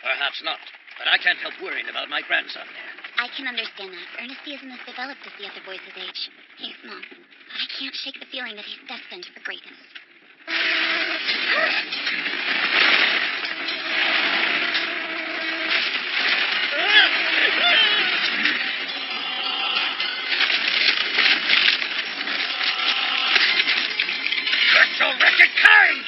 Perhaps not. But I can't help worrying about my grandson there. I can understand that. Ernesty isn't as developed as the other boys his age. He's small. But I can't shake the feeling that he's destined for greatness. Curse your wretched kind!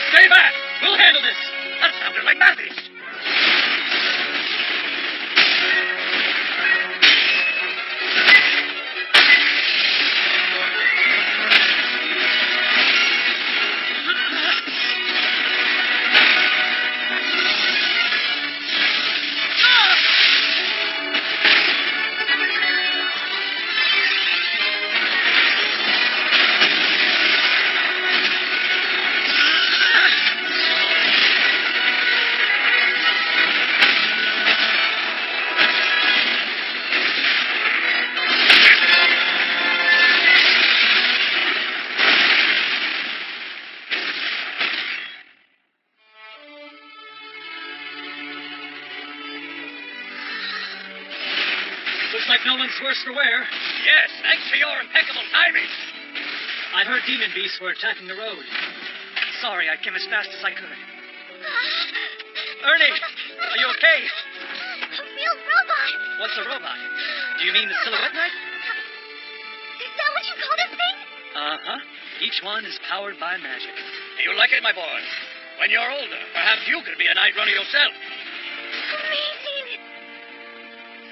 Stay back! We'll handle this! That sounded like Matthews! Looks like no one's worse for wear. Yes, thanks to your impeccable timing. I heard demon beasts were attacking the road. Sorry, I came as fast as I could. Ernie, are you okay? A real robot! What's a robot? Do you mean the Silhouette Knight? Is that what you call this thing? Uh-huh. Each one is powered by magic. Do you like it, my boy? When you're older, perhaps you could be a night runner yourself. Amazing!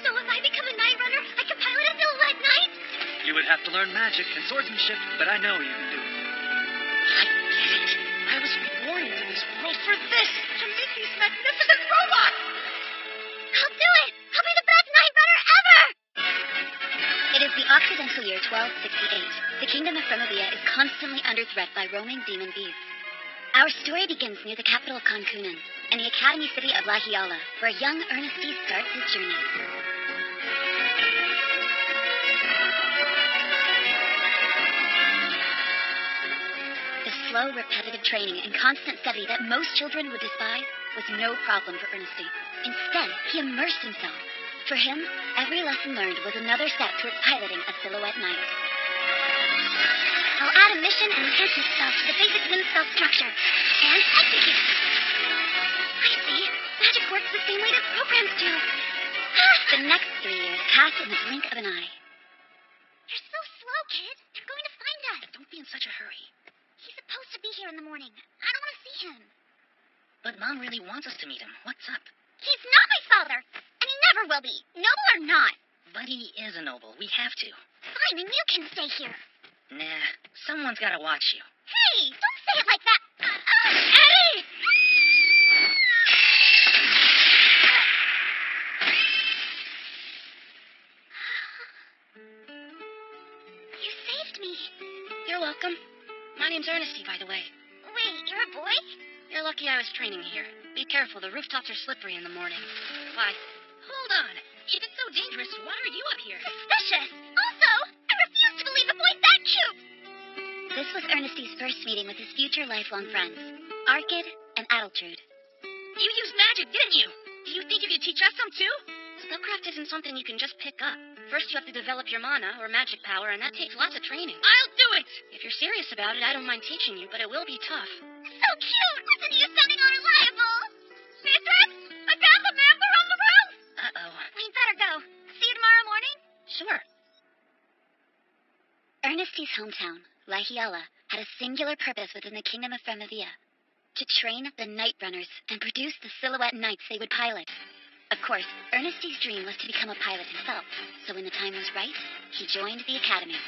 So if I become a night runner, I can pilot a Silhouette Knight? You would have to learn magic and swordsmanship, but I know you can do it. I get it. I was born into this world for this, to meet these magnificent robots! I'll do it! I'll be the best night runner ever! It is the Occidental year 1268. The kingdom of Fremavia is constantly under threat by roaming demon beasts. Our story begins near the capital of Concunan, in the academy city of Lahiala, where young Ernesty starts his journey. The slow, repetitive training and constant study that most children would despise was no problem for Ernesty. Instead, he immersed himself. For him, every lesson learned was another step towards piloting a Silhouette Knight. I'll add a mission and enhancement spell to the basic wind spell structure. And execute. I see. Magic works the same way that programs do. The next 3 years pass in the blink of an eye. You're so slow, kid. They're going to find us. Don't be in such a hurry. He's supposed to be here in the morning. I don't want to see him. But Mom really wants us to meet him. What's up? He's not my father. And he never will be. Noble or not. But he is a noble. We have to. Fine, and you can stay here. Nah, someone's got to watch you. Hey, don't say it like that. Eddie! You saved me. You're welcome. My name's Ernesty, by the way. Wait, you're a boy? You're lucky I was training here. Be careful, the rooftops are slippery in the morning. Why? Hold on. If it's so dangerous, why are you up here? Suspicious. Also, I refuse to believe a boy's that cute. This was Ernesty's first meeting with his future lifelong friends, Arkid and Adeltrude. You used magic, didn't you? Do you think you could teach us some, too? Spellcraft isn't something you can just pick up. First, you have to develop your mana, or magic power, and that takes lots of training. I'll do it! If you're serious about it, I don't mind teaching you, but it will be tough. So cute! Listen to you sounding unreliable. Mistress, I found the member on the roof! Uh-oh. We'd better go. See you tomorrow morning? Sure. Ernesty's hometown, Lahiala, had a singular purpose within the kingdom of Fremavia: to train the Night Runners and produce the Silhouette Knights they would pilot. Of course, Ernesty's dream was to become a pilot himself, so when the time was right, he joined the academy.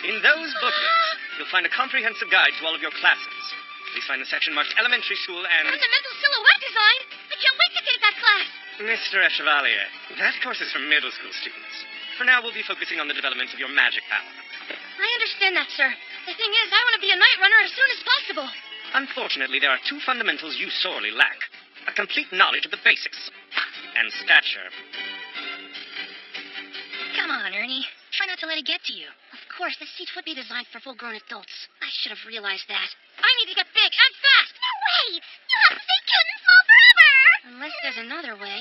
In those booklets, you'll find a comprehensive guide to all of your classes. Please find the section marked Elementary School and... Fundamental silhouette design? I can't wait to take that class. Mr. Echevalier, that course is for middle school students. For now, we'll be focusing on the development of your magic power. I understand that, sir. The thing is, I want to be a night runner as soon as possible. Unfortunately, there are two fundamentals you sorely lack. A complete knowledge of the basics. And stature. Come on, Ernie. Try not to let it get to you. Of course, this seat would be designed for full-grown adults. I should have realized that. I need to get big and fast. No way! You have to say kittens fall forever! Unless there's another way.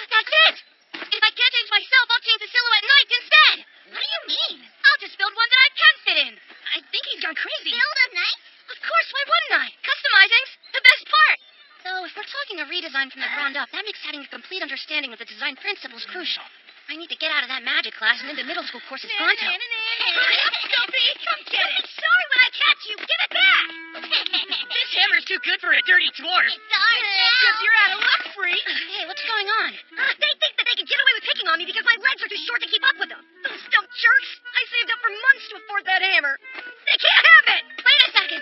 That's it! If I can't change myself, I'll change the Silhouette Knight instead. What do you mean? I'll just build one that I can fit in. I think he's gone crazy. Build a knight? Of course, why wouldn't I? Customizing's the best part. Though, if we're talking a redesign from the ground up, that makes having a complete understanding of the design principles crucial. I need to get out of that magic class and into middle school courses pronto. Hurry up, Stumpy! Come get it! Sorry when I catch you! Give it back! This hammer's too good for a dirty dwarf. It's ours now. Because you're out of luck, freak! Hey, what's going on? They think that they can get away with picking on me because my legs are too short to keep up with them. Those dumb jerks! I saved up for months to afford that hammer. They can't have it! Wait a second!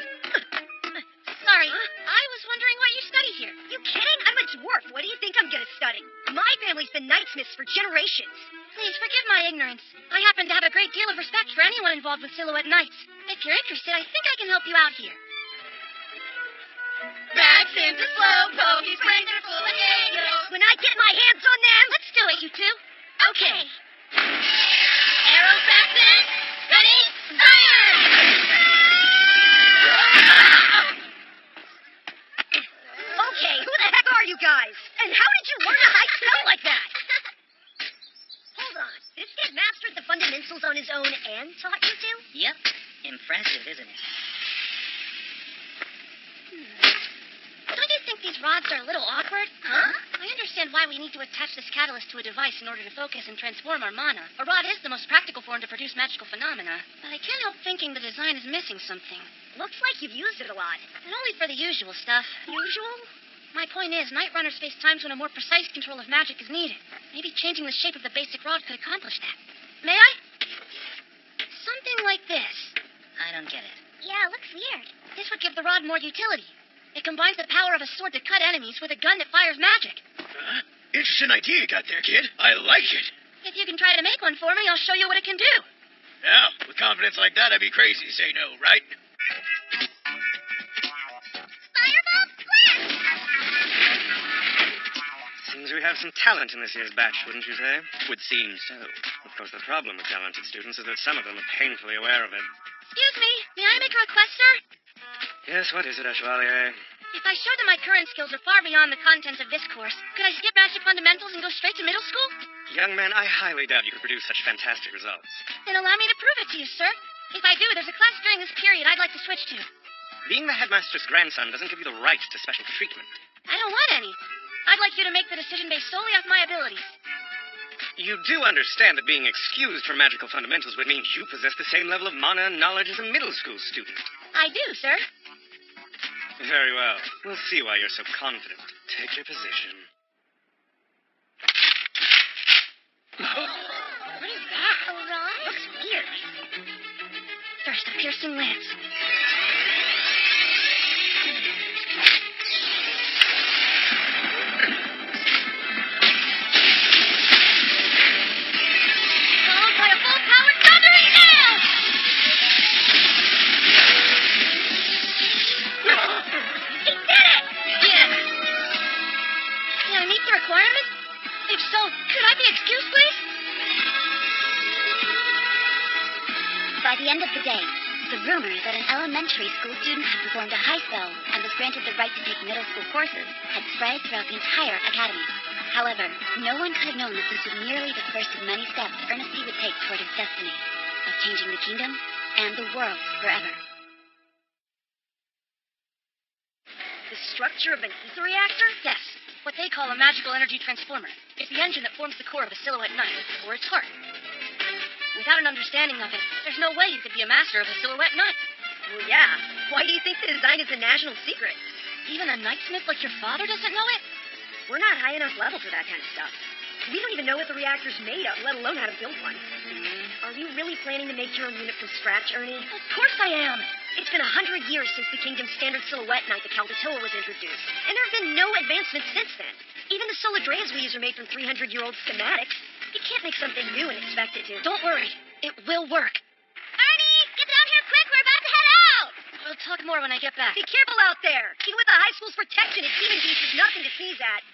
Sorry, I was wondering why you study here. You kidding? I'm a dwarf. What do you think I'm gonna study? My family's been knightsmiths for generations. Please forgive my ignorance. I happen to have a great deal of respect for anyone involved with Silhouette Knights. If you're interested, I think I can help you out here. Back into slow pokies, brains are full of angels. When I get my hands on them... Let's do it, you two. Okay. Arrows back then. Ready? Fire! Okay, who the heck are you guys? And how did you learn a high spell like that? Hold on. This kid mastered the fundamentals on his own and taught you to? Yep. Impressive, isn't it? Don't you think these rods are a little awkward? Huh? I understand why we need to attach this catalyst to a device in order to focus and transform our mana. A rod is the most practical form to produce magical phenomena, but I can't help thinking the design is missing something. Looks like you've used it a lot. And only for the usual stuff. Usual? My point is, Night Runners face times when a more precise control of magic is needed. Maybe changing the shape of the basic rod could accomplish that. May I? Something like this. I don't get it. Yeah, it looks weird. This would give the rod more utility. It combines the power of a sword to cut enemies with a gun that fires magic. Interesting idea you got there, kid. I like it. If you can try to make one for me, I'll show you what it can do. Now, with confidence like that, I'd be crazy to say no, right? Fireball blast! Seems we have some talent in this year's batch, wouldn't you say? Would seem so. Of course, the problem with talented students is that some of them are painfully aware of it. Excuse me, may I make a request, sir? Yes, what is it, Chevalier? If I show them my current skills are far beyond the contents of this course, could I skip magic fundamentals and go straight to middle school? Young man, I highly doubt you could produce such fantastic results. Then allow me to prove it to you, sir. If I do, there's a class during this period I'd like to switch to. Being the headmaster's grandson doesn't give you the right to special treatment. I don't want any. I'd like you to make the decision based solely off my abilities. You do understand that being excused from magical fundamentals would mean you possess the same level of mana and knowledge as a middle school student. I do, sir. Very well. We'll see why you're so confident. Take your position. What is that? A rod? Looks weird. First, a piercing lance. Followed by a full-powered thundering nail! He did it! Yeah. Did I meet the requirement? If so, could I be excused, please? By the end of the day, the rumor that an elementary school student had performed a high spell and was granted the right to take middle school courses had spread throughout the entire academy. However, no one could have known that this was merely the first of many steps Ernesty would take toward his destiny of changing the kingdom and the world forever. The the structure of an ether reactor? Yes, what they call a magical energy transformer. It's the engine that forms the core of a silhouette knight, or its heart. Without an understanding of it, there's no way you could be a master of a silhouette knight. Well, yeah. Why do you think the design is a national secret? Even a knightsmith like your father doesn't know it? We're not high enough level for that kind of stuff. We don't even know what the reactor's made of, let alone how to build one. Are you really planning to make your own unit from scratch, Ernie? Of course I am. It's been 100 years since the Kingdom's standard silhouette knight, the Caldatoa, was introduced. And there have been no advancements since then. Even the Solidreas we use are made from 300-year-old schematics. You can't make something new and expect it to. Don't worry. It will work. Ernie, get down here quick. We're about to head out. We'll talk more when I get back. Be careful out there. Even with the high school's protection, a demon beast is nothing to sneeze at.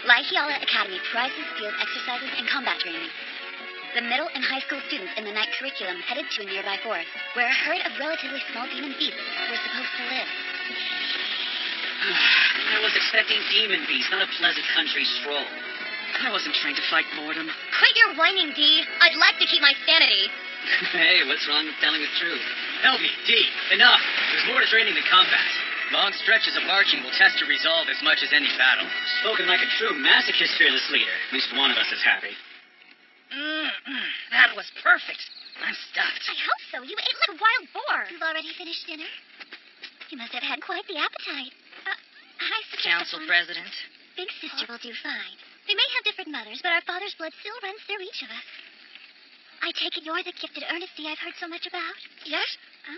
Laihiala Academy prizes field exercises and combat training. The middle and high school students in the night curriculum headed to a nearby forest, where a herd of relatively small demon beasts were supposed to live. I was expecting demon beasts, not a pleasant country stroll. I wasn't trained to fight boredom. Quit your whining, Dee. I'd like to keep my sanity. Hey, what's wrong with telling the truth? Helvey, D, enough. There's more to training than combat. Long stretches of marching will test your resolve as much as any battle. Spoken like a true masochist, fearless leader. At least one of us is happy. That was perfect. I'm stuffed. I hope so. You ate like a wild boar. You've already finished dinner? You must have had quite the appetite. I suggest Council President. Big sister will do fine. They may have different mothers, but our father's blood still runs through each of us. I take it you're the gifted Ernesty I've heard so much about? Yes? Huh?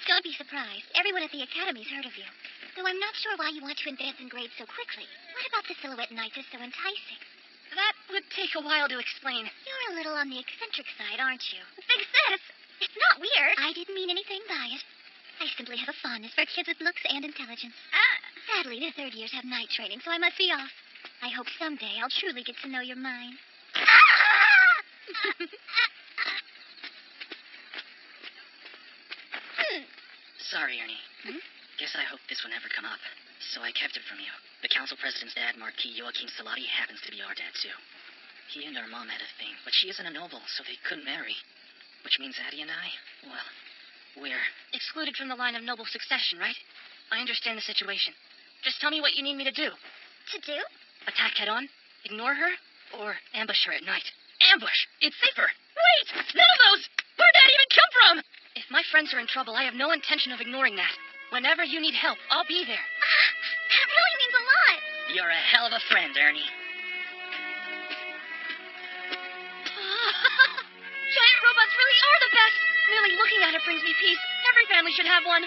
Don't be surprised. Everyone at the Academy's heard of you. Though I'm not sure why you want to advance in grades so quickly. What about the silhouette knights is so enticing? That would take a while to explain. You're a little on the eccentric side, aren't you? Big sis, it's not weird. I didn't mean anything by it. I simply have a fondness for kids with looks and intelligence. Sadly, the third years have night training, so I must be off. I hope someday I'll truly get to know your mind. Sorry, Ernie. Guess I hoped this would never come up, so I kept it from you. The council president's dad, Marquis Joachim Salati, happens to be our dad, too. He and our mom had a thing, but she isn't a noble, so they couldn't marry. Which means Addie and I, well, we're... Excluded from the line of noble succession, right? I understand the situation. Just tell me what you need me to do. To do? Attack head on? Ignore her? Or ambush her at night? Ambush! It's safer! Wait! None of those! Where'd that even come from? If my friends are in trouble, I have no intention of ignoring that. Whenever you need help, I'll be there. That really means a lot. You're a hell of a friend, Ernie. Giant robots really are the best. Merely looking at it brings me peace. Every family should have one.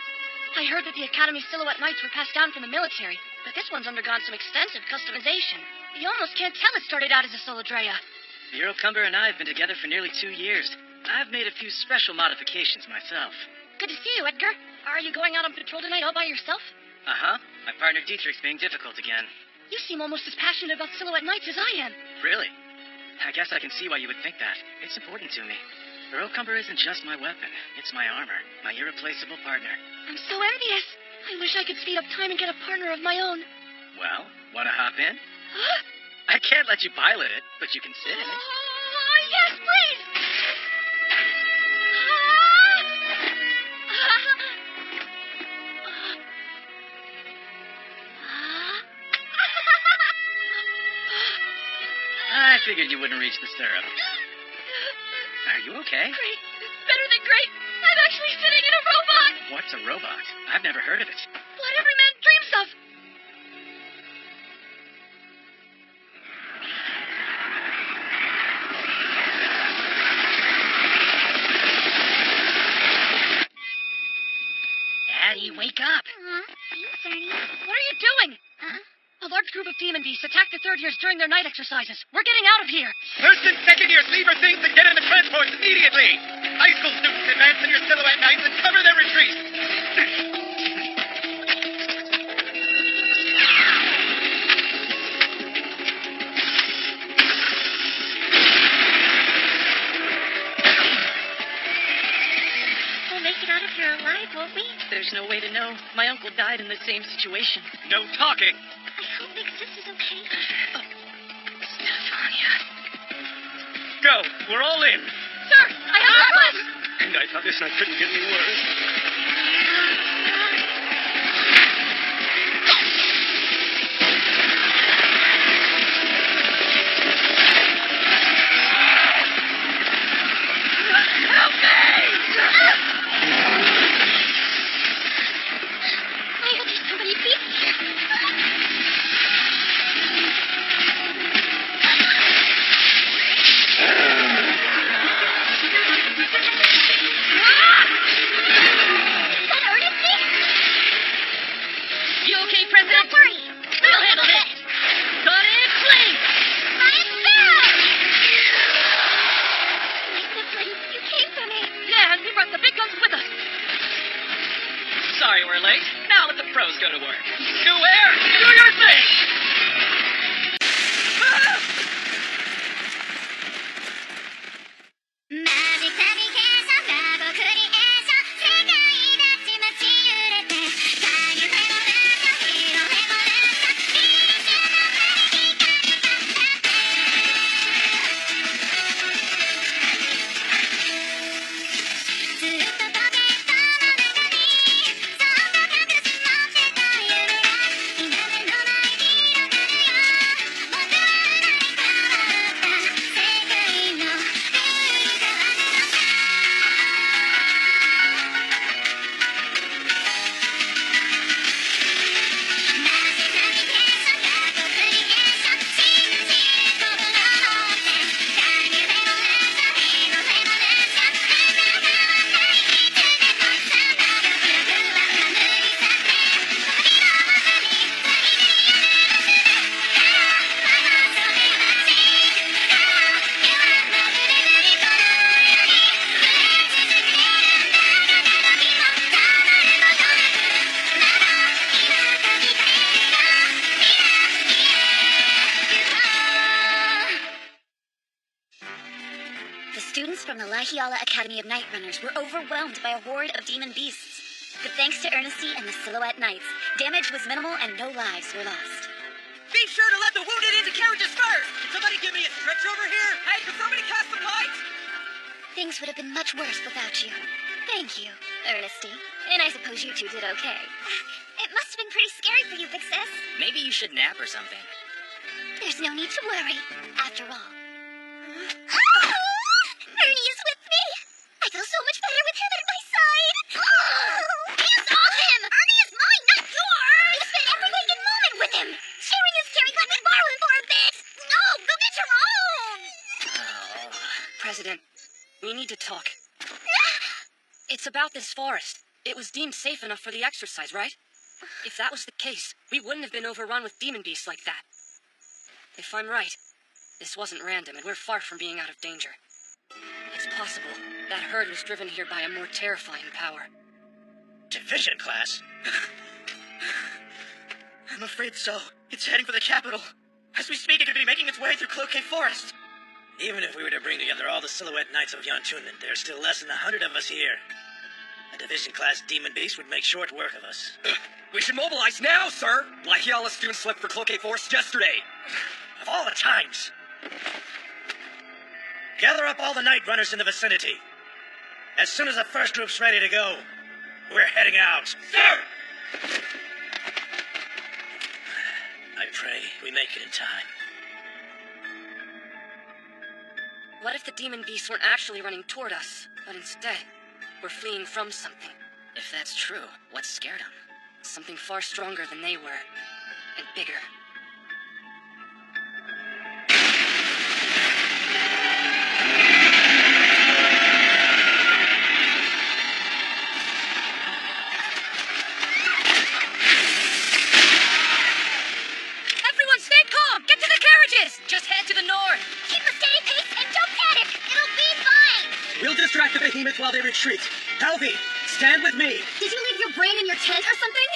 I heard that the Academy Silhouette Knights were passed down from the military, but this one's undergone some extensive customization. You almost can't tell it started out as a Solidrea. Bureau Cumber and I have been together for nearly 2 years. I've made a few special modifications myself. Good to see you, Edgar. Are you going out on patrol tonight all by yourself? Uh-huh. My partner Dietrich's being difficult again. You seem almost as passionate about Silhouette Knights as I am. Really? I guess I can see why you would think that. It's important to me. Bureau Cumber isn't just my weapon. It's my armor. My irreplaceable partner. I'm so envious. I wish I could speed up time and get a partner of my own. Well, wanna hop in? Huh? I can't let you pilot it, but you can sit in it. Oh, yes, please! I figured you wouldn't reach the stirrup. Are you okay? Great. Better than great. I'm actually sitting in a robot. What's a robot? I've never heard of it. What every man dreams of. Addie, wake up. Thanks, Ernie. What are you doing? A large group of demon beasts attacked the third years during their night exercises. We're getting out of here. First and second years, leave your things and get in the transports immediately. High school students, advance in your silhouette knights and cover their retreat. We'll make it out of here alive, won't we? There's no way to know. My uncle died in the same situation. No talking. I hope Big Sis is okay. Stefania. go. We're all in. Sir, I have a request. And I thought this night couldn't get any worse. I hope there's somebody beats here. Is that Ernestine? You okay, President? Don't worry. We'll handle this. Got it, fling. I'm back! My siblings, you came for me. Yeah, and we brought the big guns with us. Sorry we're late. Now let the pros go to work. Square, do your thing! Magic fabrication, love creation, 世界立ち街揺れて、大夢の中、色レボレーション、一瞬の光がかってずっとポケットの中にそっと隠し持ってた夢が今目の前に広がるよ。僕は生まれ変わった世界のルール変わるのさ。The students from the Lahiala Academy of Night Runners were overwhelmed by a horde of demon beasts. But thanks to Ernestine and the Silhouette Knights, damage was minimal and no lives were lost. Be sure to let the wounded into carriages first! Can somebody give me a stretcher over here? Hey, can somebody cast some lights? Things would have been much worse without you. Thank you, Ernestine. And I suppose you two did okay. It must have been pretty scary for you, Big Sis. Maybe you should nap or something. There's no need to worry, after all. Ernie is with me! I feel so much better with him at my side! Hands off him! Ernie is mine, not yours! I spent every waking moment with him! Sharing his carry, let me borrow him for a bit! No, go get your own! Oh. President, we need to talk. It's about this forest. It was deemed safe enough for the exercise, right? If that was the case, we wouldn't have been overrun with demon beasts like that. If I'm right, this wasn't random, and we're far from being out of danger. It's possible that herd was driven here by a more terrifying power. Division class? I'm afraid so. It's heading for the capital. As we speak, it could be making its way through Cloquet Forest. Even if we were to bring together all the Silhouette Knights of Yantunan, there's still less than 100 of us here. A division class demon beast would make short work of us. We should mobilize now, sir! Lahiala students left for Cloquet Forest yesterday. Of all the times! Gather up all the night runners in the vicinity. As soon as the first group's ready to go, we're heading out. Sir! I pray we make it in time. What if the demon beasts weren't actually running toward us, but instead were fleeing from something? If that's true, what scared him? Something far stronger than they were, and bigger. Everyone stay calm! Get to the carriages! Just head to the north! Keep a steady pace and don't panic! It'll be fine! We'll distract the behemoth while they retreat. Halvey, stand with me. Did you leave your brain in your tent or something?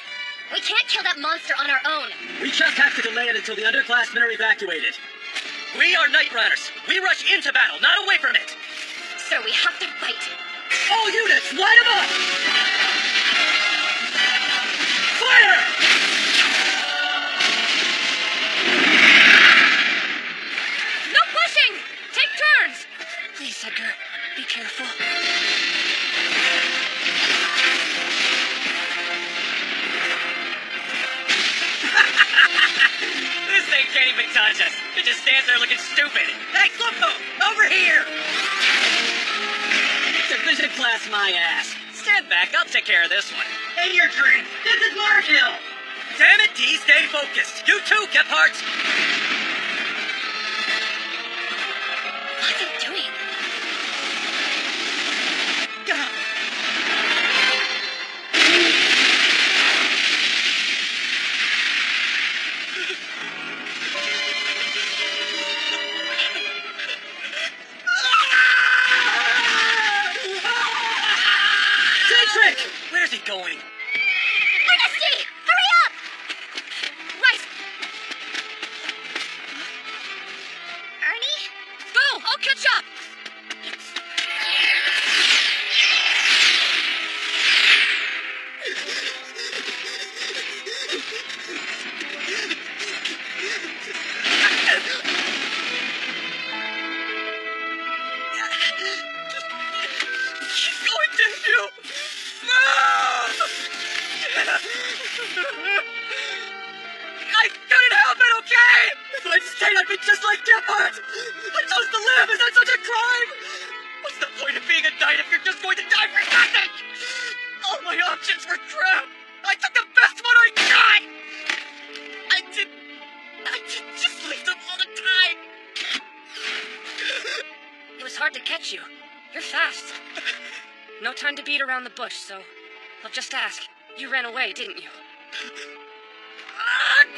We can't kill that monster on our own. We just have to delay it until the underclassmen are evacuated. We are night runners. We rush into battle, not away from it. So we have to fight. All units, line them up! Fire! No pushing! Take turns! sabotage us. It just stands there looking stupid. Hey, Slumpo, over here! Division class my ass. Stand back, I'll take care of this one. In your drink. This is Marshall. Damn it, D, stay focused. You too, Gephardt. What's it doing? Where's he going? Ernesty! Hurry up! Right! Ernie? Go! I'll catch up! She's going to you! I couldn't help it, okay? If I'd stayed, I'd be just like Gephardt. I chose to live. Is that such a crime? What's the point of being a knight if you're just going to die for nothing? All my options were crap. I took the best one I got. I did just leave them all the time. It was hard to catch you. You're fast. No time to beat around the bush, so I'll just ask. You ran away, didn't you?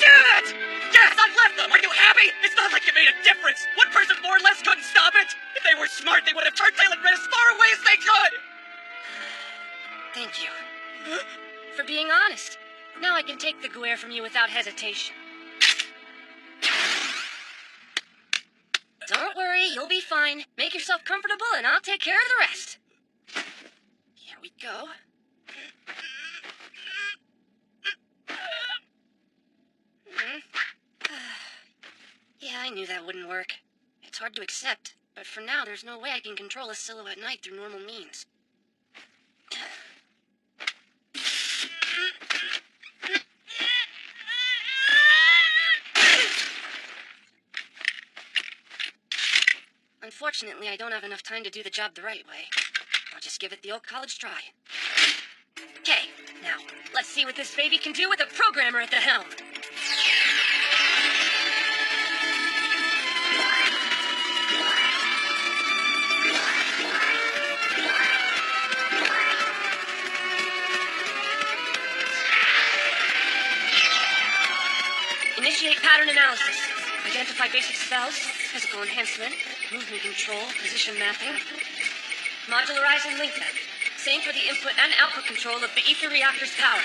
Damn it! Yes, I left them! Are you happy? It's not like it made a difference! One person more or less couldn't stop it! If they were smart, they would have turned tail and ran as far away as they could! Thank you. For being honest. Now I can take the guer from you without hesitation. Don't worry, you'll be fine. Make yourself comfortable and I'll take care of the rest. Here we go. Yeah, I knew that wouldn't work. It's hard to accept, but for now there's no way I can control a silhouette knight through normal means. Unfortunately, I don't have enough time to do the job the right way. I'll just give it the old college try. Okay, now, let's see what this baby can do with a programmer at the helm. Initiate pattern analysis. Identify basic spells, physical enhancement, movement control, position mapping. Modularize and link them. Same for the input and output control of the ether reactor's power.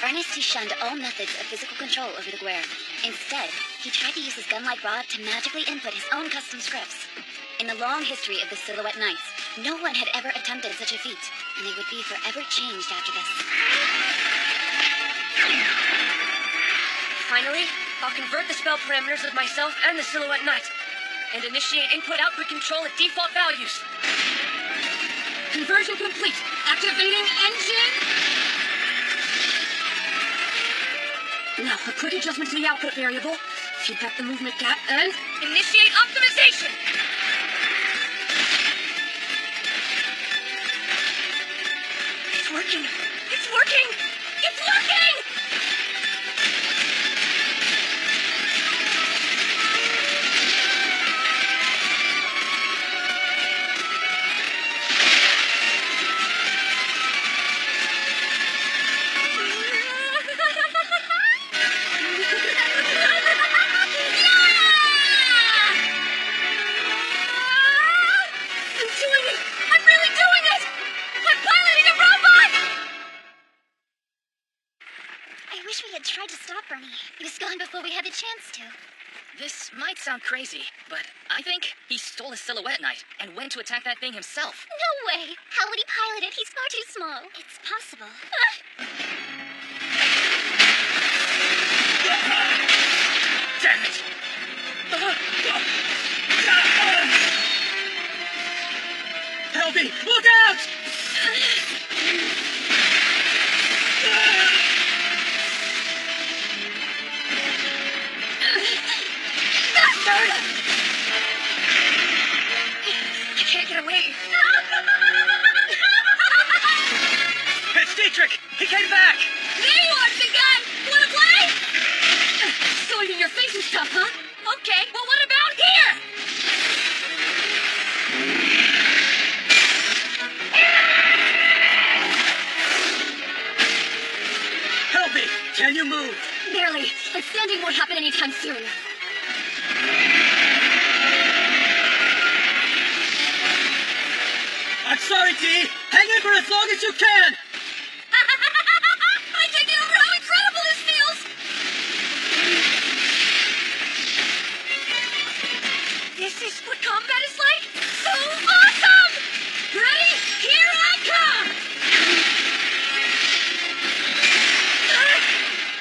Ernest shunned all methods of physical control over the guer. Instead, he tried to use his gun-like rod to magically input his own custom scripts. In the long history of the Silhouette Knights, no one had ever attempted such a feat, and they would be forever changed after this. Finally, I'll convert the spell parameters of myself and the Silhouette Knight, and initiate input-output control at default values. Conversion complete. Activating engine. Now, a quick adjustment to the output variable. Feedback the movement gap, and initiate optimization. It's working. It's working. It's working! This might sound crazy, but I think he stole a Silhouette Knight and went to attack that thing himself. No way! How would he pilot it? He's far too small. It's possible. Damn it! Helpy, look out! trick! He came back! There you are, big guy! Wanna play? Sword in your face is tough, huh? Okay, well what about here? Help me! Can you move? Barely. And standing won't happen anytime soon. I'm sorry, T. Hang in for as long as you can! I can't get over how incredible this feels! This is what combat is like? So awesome! Ready? Here I come!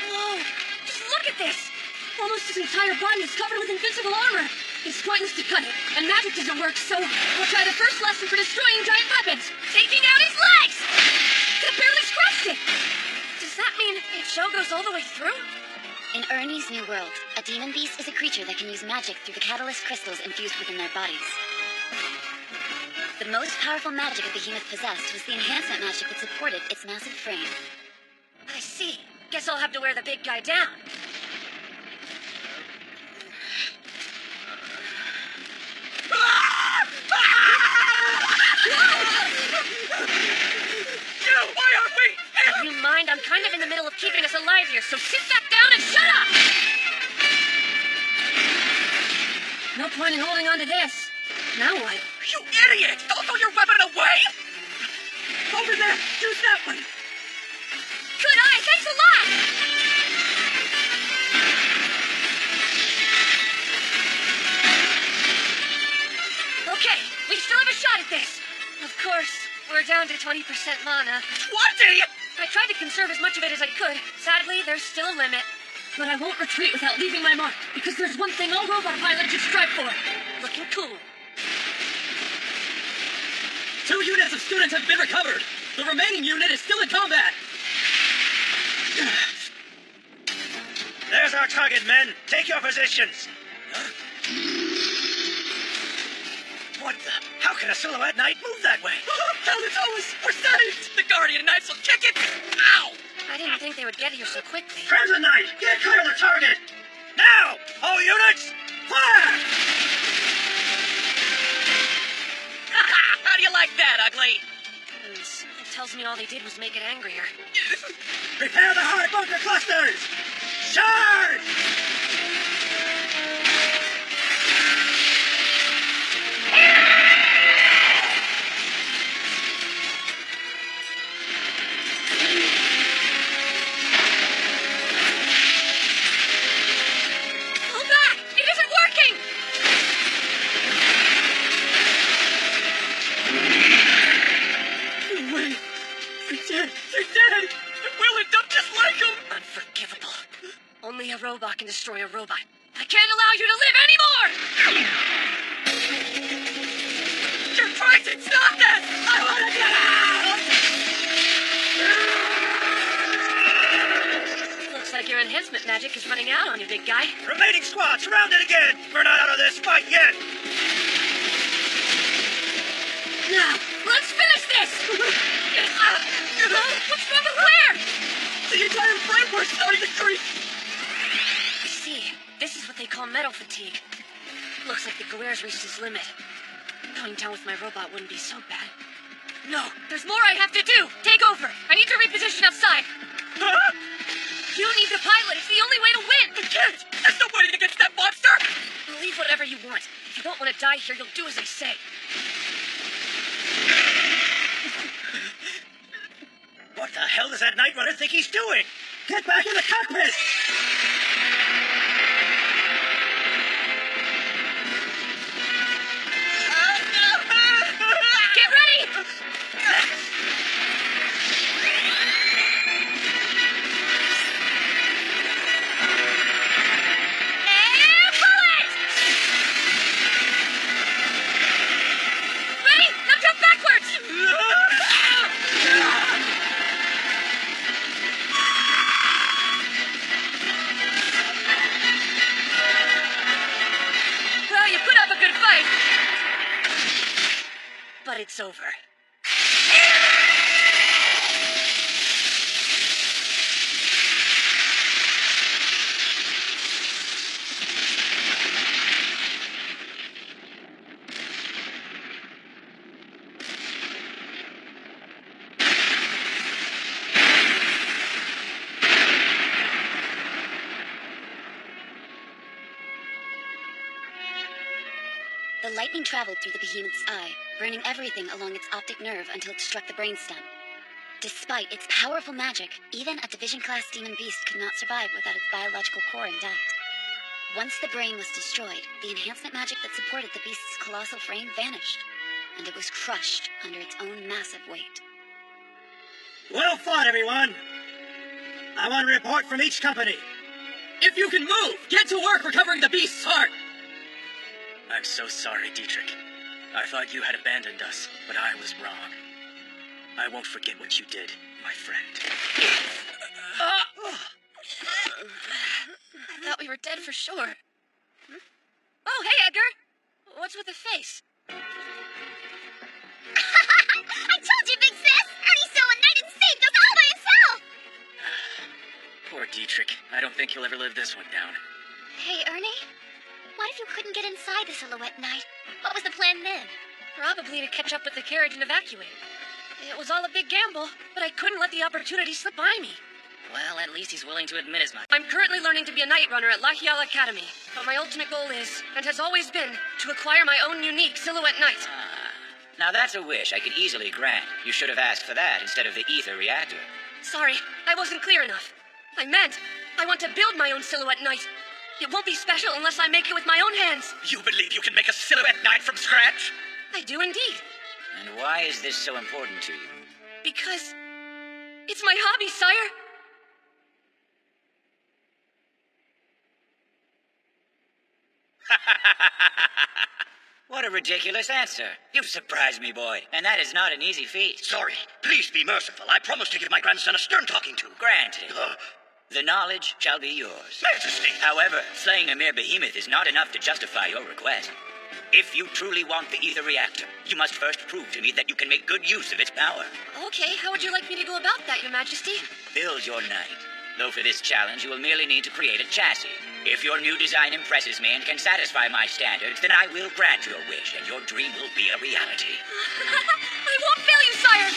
Whoa! Just look at this! Almost his entire body is covered with invincible armor. It's pointless to cut it, and magic doesn't work, so we'll try the first lesson for destroying giant weapons. Taking out his legs! Could barely scratched it! Does that mean if Show goes all the way through? In Ernie's new world, a demon beast is a creature that can use magic through the catalyst crystals infused within their bodies. The most powerful magic a behemoth possessed was the enhancement magic that supported its massive frame. I see. Guess I'll have to wear the big guy down. Why aren't we? Do you mind? I'm kind of in the middle of keeping us alive here, so sit back down and shut up! No point in holding on to this. Now what? You idiot! Don't throw your weapon away! Over there! Use that one! Good eye! Thanks a lot! Okay, we still have a shot at this. Of course, we're down to 20% mana. 20? I tried to conserve as much of it as I could. Sadly, there's still a limit. But I won't retreat without leaving my mark, because there's one thing all robot pilots should strive for. Looking cool. 2 units of students have been recovered. The remaining unit is still in combat. There's our target, men. Take your positions. What the? How can a silhouette knight move that way? Palatoas! We're saved! The Guardian Knights will kick it! Ow! I didn't think they would get here so quickly. Crimson Knight, get clear of the target! Now! All units, fire! How do you like that, ugly? It tells me all they did was make it angrier. Prepare the hard bunker clusters! Charge! Pull back! It isn't working! No way! They're dead! They're dead! We'll end up just like them! Unforgivable. Only a robot can destroy a robot. I can't allow you to live anymore! You're trying to stop this! I want to get out! Looks like your enhancement magic is running out on you, big guy. Remaining squad, surrounded again! We're not out of this fight yet! Now, let's finish this! What's wrong with Claire? The entire framework's starting to creak! I see. This is what they call metal fatigue. Looks like the Guerrero's reached his limit. Going down with my robot wouldn't be so bad. No, there's more I have to do! Take over! I need to reposition outside! Huh? You need the pilot! It's the only way to win! I can't! There's no winning against that monster! Believe whatever you want. If you don't want to die here, you'll do as I say. What the hell does that Night Runner think he's doing? Get back in the cockpit! Get ready! And bullet! Ready? Now jump backwards! Well, you put up a good fight. But it's over. lightning traveled through the behemoth's eye, burning everything along its optic nerve until it struck the brainstem. Despite its powerful magic, even a Division-class demon beast could not survive without its biological core intact. Once the brain was destroyed, the enhancement magic that supported the beast's colossal frame vanished, and it was crushed under its own massive weight. Well fought, everyone. I want a report from each company. If you can move, get to work recovering the beast's heart! I'm so sorry, Dietrich. I thought you had abandoned us, but I was wrong. I won't forget what you did, my friend. I thought we were dead for sure. Oh, hey, Edgar! What's with the face? I told you, Big Sis! Ernie's still a knight and saved us all by himself! Poor Dietrich. I don't think he'll ever live this one down. Hey, Ernie? What if you couldn't get inside the Silhouette Knight? What was the plan then? Probably to catch up with the carriage and evacuate. It was all a big gamble, but I couldn't let the opportunity slip by me. Well, at least he's willing to admit as much. I'm currently learning to be a Knight Runner at Lahiala Academy, but my ultimate goal is, and has always been, to acquire my own unique Silhouette Knight. Now that's a wish I could easily grant. You should have asked for that instead of the ether reactor. Sorry, I wasn't clear enough. I meant, I want to build my own Silhouette Knight. It won't be special unless I make it with my own hands. You believe you can make a Silhouette Knight from scratch? I do indeed. And why is this so important to you? Because it's my hobby, sire. What a ridiculous answer. You've surprised me, boy. And that is not an easy feat. Sorry. Please be merciful. I promise to give my grandson a stern talking to. Granted. The knowledge shall be yours. Majesty! However, slaying a mere behemoth is not enough to justify your request. If you truly want the ether reactor, you must first prove to me that you can make good use of its power. Okay, how would you like me to go about that, Your Majesty? Build your knight. Though for this challenge, you will merely need to create a chassis. If your new design impresses me and can satisfy my standards, then I will grant your wish, and your dream will be a reality. I won't fail you, sire!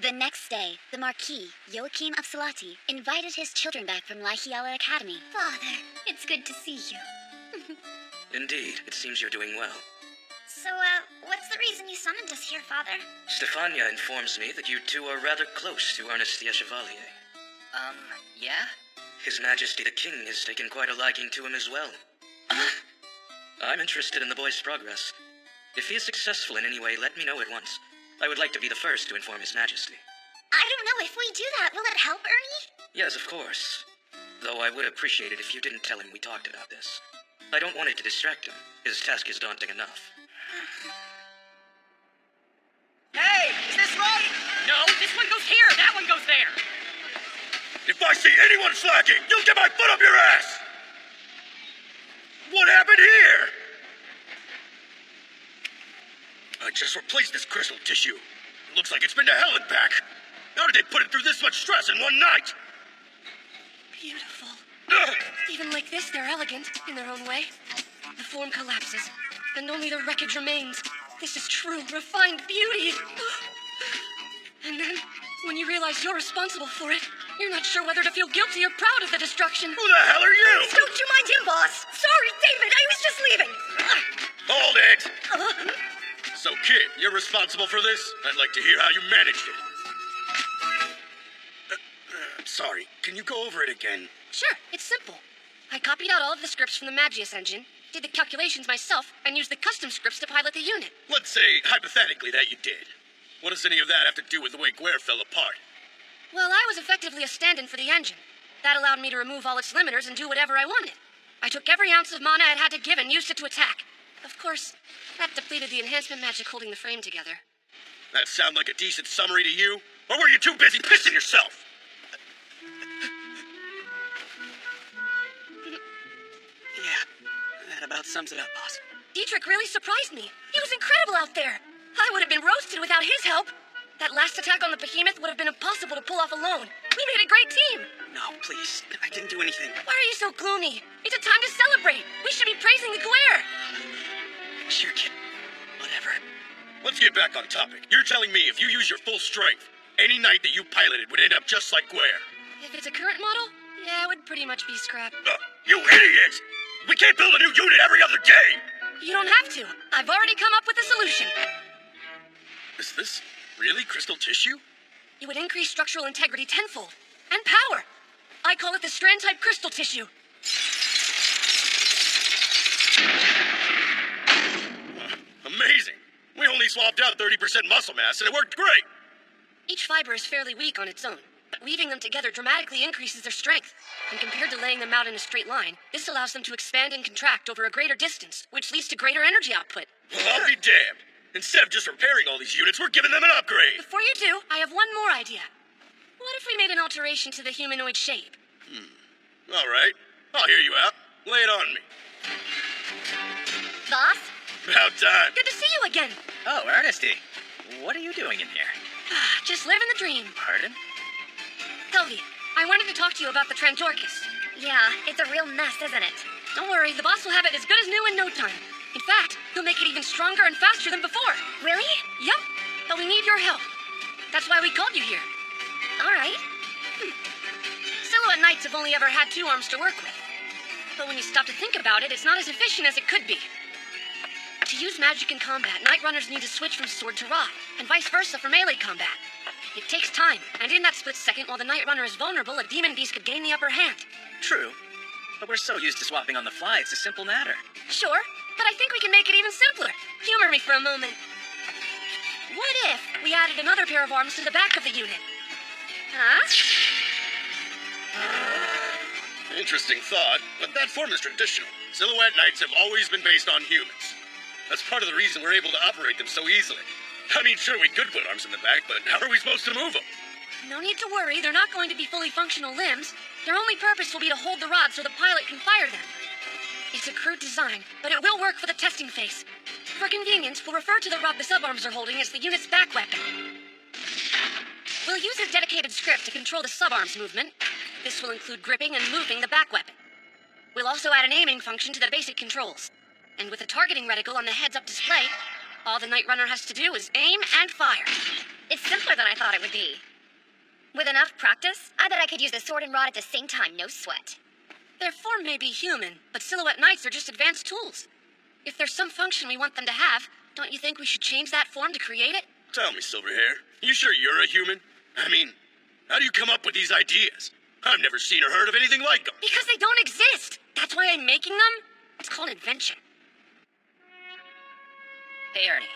The next day, the Marquis, Joachim of Salati, invited his children back from Lahiala Academy. Father, it's good to see you. Indeed, it seems you're doing well. So, what's the reason you summoned us here, Father? Stefania informs me that you two are rather close to Ernest the Chevalier. Yeah? His Majesty the King has taken quite a liking to him as well. I'm interested in the boy's progress. If he is successful in any way, let me know at once. I would like to be the first to inform His Majesty. I don't know if we do that. Will it help, Ernie? Yes, of course. Though I would appreciate it if you didn't tell him we talked about this. I don't want it to distract him. His task is daunting enough. Hey, is this right? No, this one goes here, that one goes there. If I see anyone slacking, you'll get my foot up your ass! What happened here? I just replaced this crystal tissue. Looks like it's been to hell and back. How did they put it through this much stress in one night? Beautiful. Even like this, they're elegant in their own way. The form collapses, and only the wreckage remains. This is true, refined beauty. And then, When you realize you're responsible for it, you're not sure whether to feel guilty or proud of the destruction. Who the hell are you? Don't you mind him, boss? Sorry, David, I was just leaving. Hold it! So, kid, you're responsible for this? I'd like to hear how you managed it. Sorry, can you go over it again? Sure, it's simple. I copied out all of the scripts from the Magius engine, did the calculations myself, and used the custom scripts to pilot the unit. Let's say, hypothetically, that you did. What does any of that have to do with the way Guerre fell apart? Well, I was effectively a stand-in for the engine. That allowed me to remove all its limiters and do whatever I wanted. I took every ounce of mana it had to give and used it to attack. Of course, that depleted the enhancement magic holding the frame together. That sound like a decent summary to you? Or were you too busy pissing yourself? Yeah, that about sums it up, boss. Dietrich really surprised me. He was incredible out there. I would have been roasted without his help. That last attack on the behemoth would have been impossible to pull off alone. We made a great team. No, please. I didn't do anything. Why are you so gloomy? It's a time to celebrate. We should be praising the Guerre. Sure, kid. Whatever. Let's get back on topic. You're telling me if you use your full strength, any knight that you piloted would end up just like Guerre. If it's a current model, yeah, it would pretty much be scrap. You idiot! We can't build a new unit every other day! You don't have to. I've already come up with a solution. Is this really crystal tissue? It would increase structural integrity tenfold. And power. I call it the strand-type crystal tissue. Amazing! We only swapped out 30% muscle mass and it worked great! Each fiber is fairly weak on its own, but weaving them together dramatically increases their strength. And compared to laying them out in a straight line, this allows them to expand and contract over a greater distance, which leads to greater energy output. Well, I'll be damned. Instead of just repairing all these units, we're giving them an upgrade. Before you do, I have one more idea. What if we made an alteration to the humanoid shape? All right. I'll hear you out. Lay it on me. Boss? About time. Good to see you again. Oh, Ernesty. What are you doing in here? Just living the dream. Pardon? Sylvie, I wanted to talk to you about the Trantorcus. Yeah, it's a real mess, isn't it? Don't worry, the boss will have it as good as new in no time. In fact, he'll make it even stronger and faster than before. Really? Yup, but we need your help. That's why we called you here. All right. Silhouette Knights have only ever had 2 arms to work with. But when you stop to think about it, it's not as efficient as it could be. To use magic in combat, Knight Runners need to switch from sword to rod, and vice versa for melee combat. It takes time, and in that split second, while the Knight Runner is vulnerable, a demon beast could gain the upper hand. True. But we're so used to swapping on the fly, it's a simple matter. Sure, but I think we can make it even simpler. Humor me for a moment. What if we added another pair of arms to the back of the unit? Huh? Interesting thought, but that form is traditional. Silhouette Knights have always been based on humans. That's part of the reason we're able to operate them so easily. I mean, sure, we could put arms in the back, but how are we supposed to move them? No need to worry, they're not going to be fully functional limbs. Their only purpose will be to hold the rod so the pilot can fire them. It's a crude design, but it will work for the testing phase. For convenience, we'll refer to the rod the subarms are holding as the unit's back weapon. We'll use a dedicated script to control the subarms movement. This will include gripping and moving the back weapon. We'll also add an aiming function to the basic controls. And with a targeting reticle on the heads-up display, all the Knight Runner has to do is aim and fire. It's simpler than I thought it would be. With enough practice, I bet I could use the sword and rod at the same time, no sweat. Their form may be human, but Silhouette Knights are just advanced tools. If there's some function we want them to have, don't you think we should change that form to create it? Tell me, Silverhair, you sure you're a human? I mean, how do you come up with these ideas? I've never seen or heard of anything like them. Because they don't exist. That's why I'm making them. It's called invention. Hey, Ernie.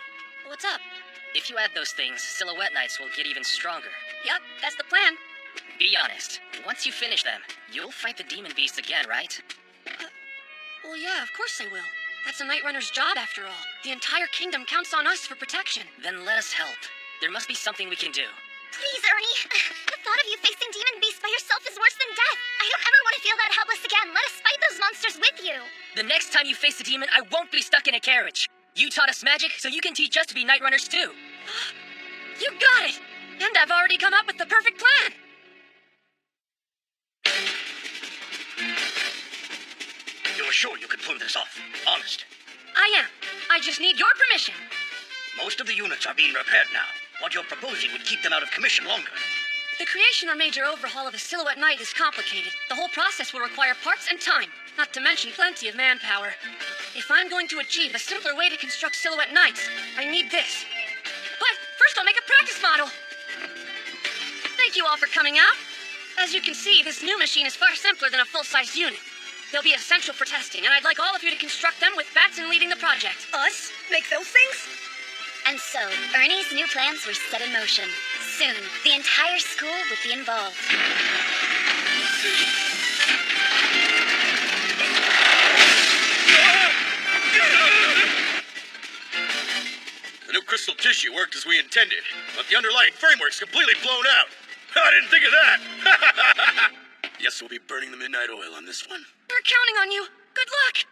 What's up? If you add those things, Silhouette Knights will get even stronger. Yup, that's the plan. Be honest. Once you finish them, you'll fight the demon beasts again, right? Well, yeah, of course I will. That's a Knight Runner's job, after all. The entire kingdom counts on us for protection. Then let us help. There must be something we can do. Please, Ernie. The thought of you facing demon beasts by yourself is worse than death. I don't ever want to feel that helpless again. Let us fight those monsters with you. The next time you face a demon, I won't be stuck in a carriage. You taught us magic, so you can teach us to be Knight Runners too. You got it! And I've already come up with the perfect plan! You're sure you can pull this off? Honest? I am. I just need your permission. Most of the units are being repaired now. What you're proposing would keep them out of commission longer. The creation or major overhaul of a Silhouette Knight is complicated. The whole process will require parts and time, not to mention plenty of manpower. If I'm going to achieve a simpler way to construct Silhouette Knights, I need this. But first I'll make a practice model. Thank you all for coming out. As you can see, this new machine is far simpler than a full-size unit. They'll be essential for testing, and I'd like all of you to construct them with Batson leading the project. Us? Make those things? And so, Ernie's new plans were set in motion. Soon, the entire school would be involved. The new crystal tissue worked as we intended, but the underlying framework's completely blown out. I didn't think of that. Yes, we'll be burning the midnight oil on this one. We're counting on you. Good luck.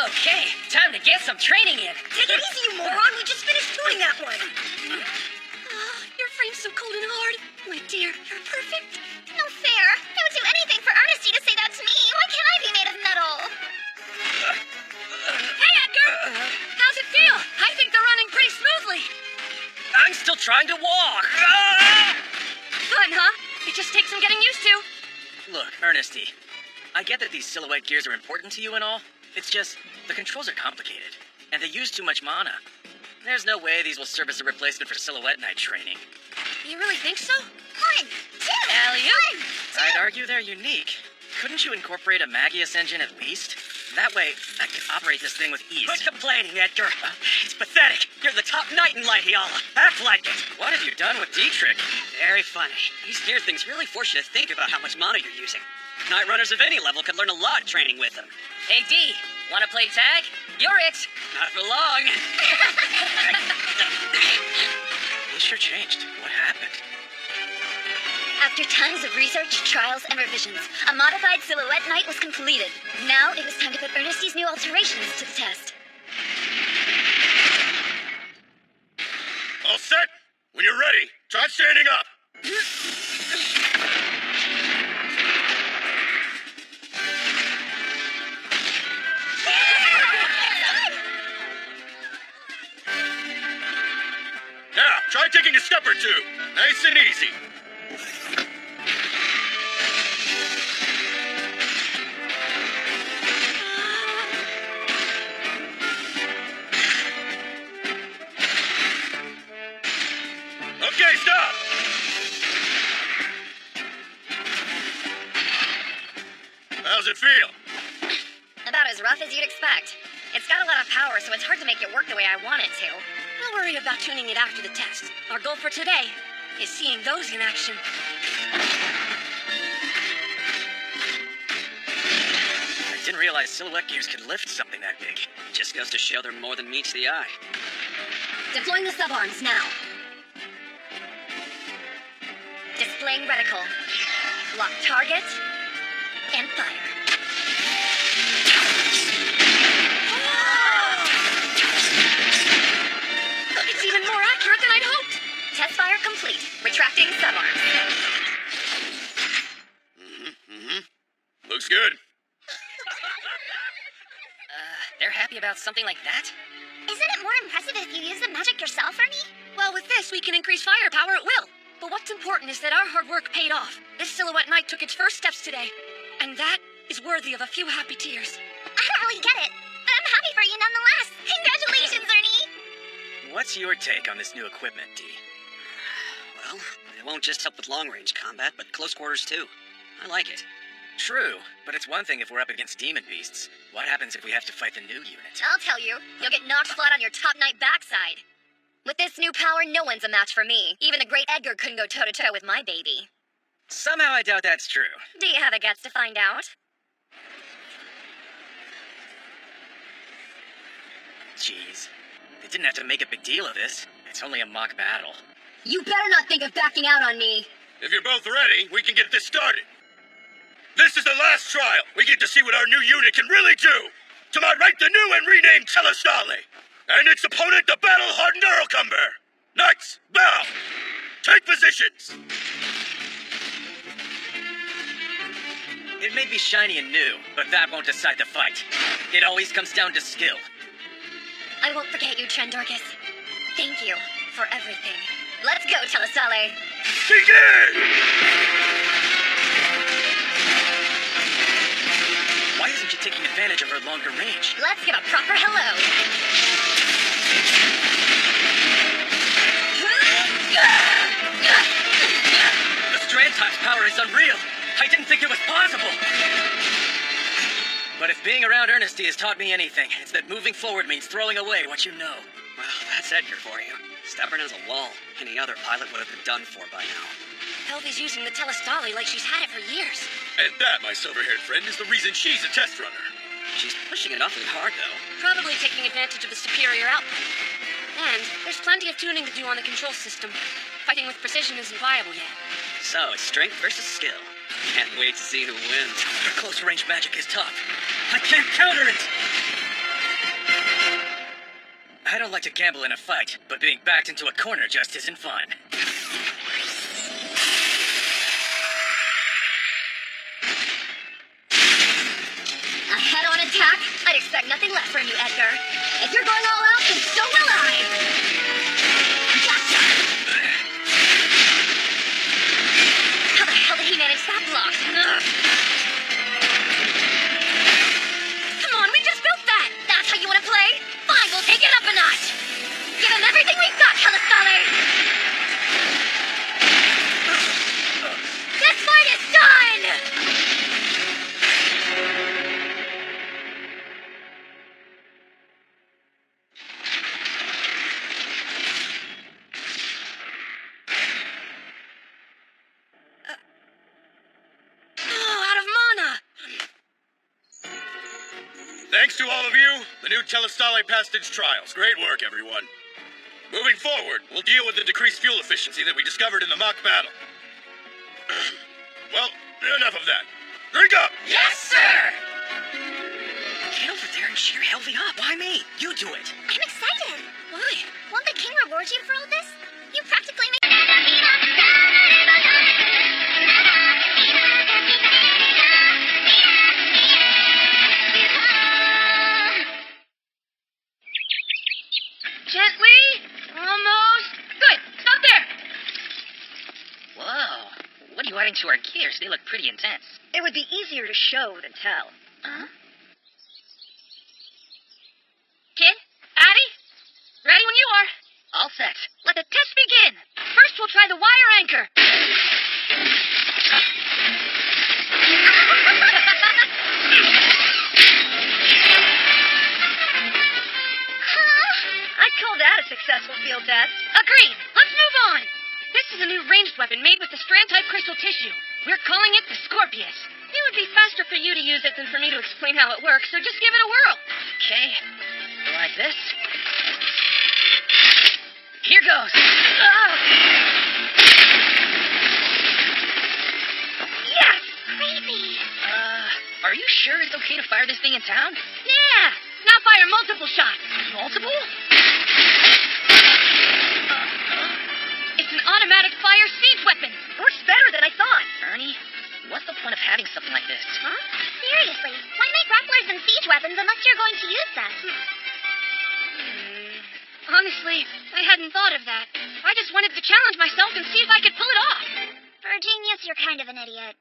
Okay, time to get some training in. Take it easy, you moron. We just finished doing that one. Oh, your frame's so cold and hard. My dear, you're perfect. No fair. I would do anything for Ernesty to say that to me. Why can't I be made of metal? Hey, Edgar! How's it feel? I think they're running pretty smoothly. I'm still trying to walk. Fun, huh? It just takes some getting used to. Look, Ernesty, I get that these Silhouette gears are important to you and all. It's just, the controls are complicated, and they use too much mana. There's no way these will serve as a replacement for Silhouette Knight training. You really think so? 1, 2, Alley-oop. 1, 2. I'd argue they're unique. Couldn't you incorporate a Magius engine at least? That way, I could operate this thing with ease. Quit complaining, Edgar. It's pathetic. You're the top knight in Lightiola. Act like it. What have you done with Dietrich? Very funny. These gear things really force you to think about how much mana you're using. Knight runners of any level could learn a lot training with them. Hey, D, wanna play tag? You're it. Not for long. He sure changed. What happened? After tons of research, trials, and revisions, a modified Silhouette Knight was completed. Now it was time to put Ernesty's new alterations to the test. All set? When you're ready, try standing up. Now, try taking a step or two. Nice and easy. Okay, stop! How's it feel? About as rough as you'd expect. It's got a lot of power, so it's hard to make it work the way I want it to. We'll worry about tuning it after the test. Our goal for today is seeing those in action. I didn't realize Silhouette gears could lift something that big. Just goes to show they're more than meets the eye. Deploying the subarms now. Displaying reticle. Lock target. And fire. It's even more accurate than I'd hoped. Test fire complete. Retracting subarms. Looks good. They're happy about something like that? Isn't it more impressive if you use the magic yourself, Ernie? Well, with this, we can increase firepower at will. But what's important is that our hard work paid off. This Silhouette Knight took its first steps today. And that is worthy of a few happy tears. I don't really get it, but I'm happy for you nonetheless. Congratulations, Ernie! What's your take on this new equipment, D? Well, it won't just help with long-range combat, but close quarters too. I like it. True, but it's one thing if we're up against demon beasts. What happens if we have to fight the new unit? I'll tell you, you'll get knocked flat on your top knight backside. With this new power, no one's a match for me. Even the great Edgar couldn't go toe-to-toe with my baby. Somehow I doubt that's true. Do you have the guts to find out? Jeez. They didn't have to make a big deal of this. It's only a mock battle. You better not think of backing out on me. If you're both ready, we can get this started. This is the last trial. We get to see what our new unit can really do. To my right, the new and renamed Telestale. And its opponent, the battle-hardened Earlcumber. Knights, bow. Take positions. It may be shiny and new, but that won't decide the fight. It always comes down to skill. I won't forget you, Trendorcus. Thank you for everything. Let's go, Telesale. Begin! Why isn't she taking advantage of her longer range? Let's give a proper hello. The Strand Time's power is unreal. I didn't think it was possible. But if being around Ernesty has taught me anything, it's that moving forward means throwing away what you know. Well, that's Edgar for you. Stubborn as a wall. Any other pilot would have been done for by now. Helvy's using the Telestali like she's had it for years. And that, my silver-haired friend, is the reason she's a test runner. She's pushing it awfully hard, though. Probably taking advantage of the superior output. And there's plenty of tuning to do on the control system. Fighting with precision isn't viable yet. So, it's strength versus skill. Can't wait to see who wins. Her close-range magic is tough. I can't counter it! I don't like to gamble in a fight, but being backed into a corner just isn't fun. A head-on attack? I'd expect nothing less from you, Edgar. If you're going all out, then so will I. Gotcha! How the hell did he manage that block? Come on, we just built that. That's how you want to play? Fine, we'll take it up a notch. Give him everything we've got, Telestale. This fight is done! Thanks to all of you, the new Telestale passed its trials. Great work, everyone. Moving forward, we'll deal with the decreased fuel efficiency that we discovered in the mock battle. Well, enough of that. Drink up! Yes, sir! Get over there and cheer Helvy up. Why me? You do it. I'm excited. Why? Won't the king reward you for all this? You practically made... Gently. Almost. Good. Stop there. Whoa. What are you adding to our gears? They look pretty intense. It would be easier to show than tell. Huh? Kid? Addie? Ready when you are. All set. Let the test begin. First, we'll try the wire anchor. I'd call that a successful field test. Agreed. Let's move on. This is a new ranged weapon made with the strand-type crystal tissue. We're calling it the Scorpius. It would be faster for you to use it than for me to explain how it works, so just give it a whirl. Okay. Like this. Here goes. Yes! Crazy! Are you sure it's okay to fire this thing in town? Yeah. Now fire multiple shots. Multiple? It's an automatic fire siege weapon. Works better than I thought. Ernie, what's the point of having something like this? Huh? Seriously, why make grapplers and siege weapons unless you're going to use them? Honestly, I hadn't thought of that. I just wanted to challenge myself and see if I could pull it off. For a genius, you're kind of an idiot.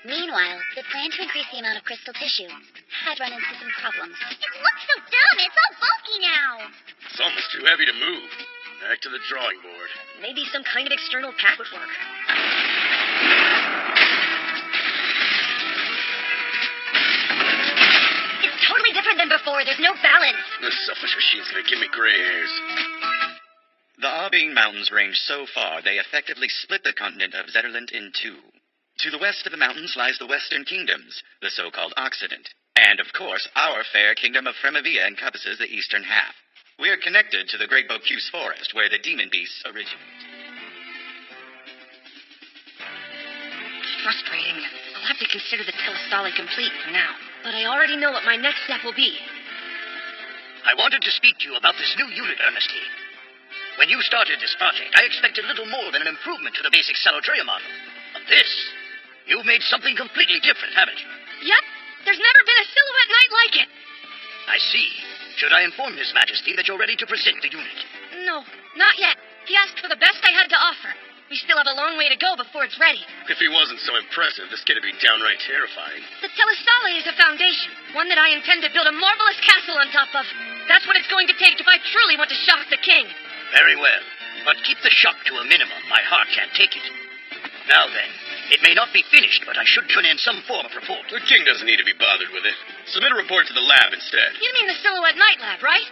Meanwhile, the plan to increase the amount of crystal tissue had run into some problems. It looks so dumb. It's all bulky now. It's almost too heavy to move. Back to the drawing board. Maybe some kind of external pack would work. It's totally different than before. There's no balance. This selfish machine's gonna give me gray hairs. The Arbine Mountains range so far, they effectively split the continent of Zetterland in two. To the west of the mountains lies the Western Kingdoms, the so-called Occident. And, of course, our fair kingdom of Fremavia encompasses the eastern half. We're connected to the Great Bocuse Forest, where the demon beasts originate. Frustrating. I'll have to consider the Telestali complete for now. But I already know what my next step will be. I wanted to speak to you about this new unit, Ernesty. When you started this project, I expected little more than an improvement to the basic Salotrea model. But this, you've made something completely different, haven't you? Yep. There's never been a silhouette night like it. I see. Should I inform His Majesty that you're ready to present the unit? No, not yet. He asked for the best I had had to offer. We still have a long way to go before it's ready. If he wasn't so impressive, this kid would be downright terrifying. The Telestale is a foundation, one that I intend to build a marvelous castle on top of. That's what it's going to take if I truly want to shock the king. Very well. But keep the shock to a minimum. My heart can't take it. Now then, it may not be finished, but I should turn in some form of report. The king doesn't need to be bothered with it. Submit a report to the lab instead. You mean the Silhouette Night Lab, right?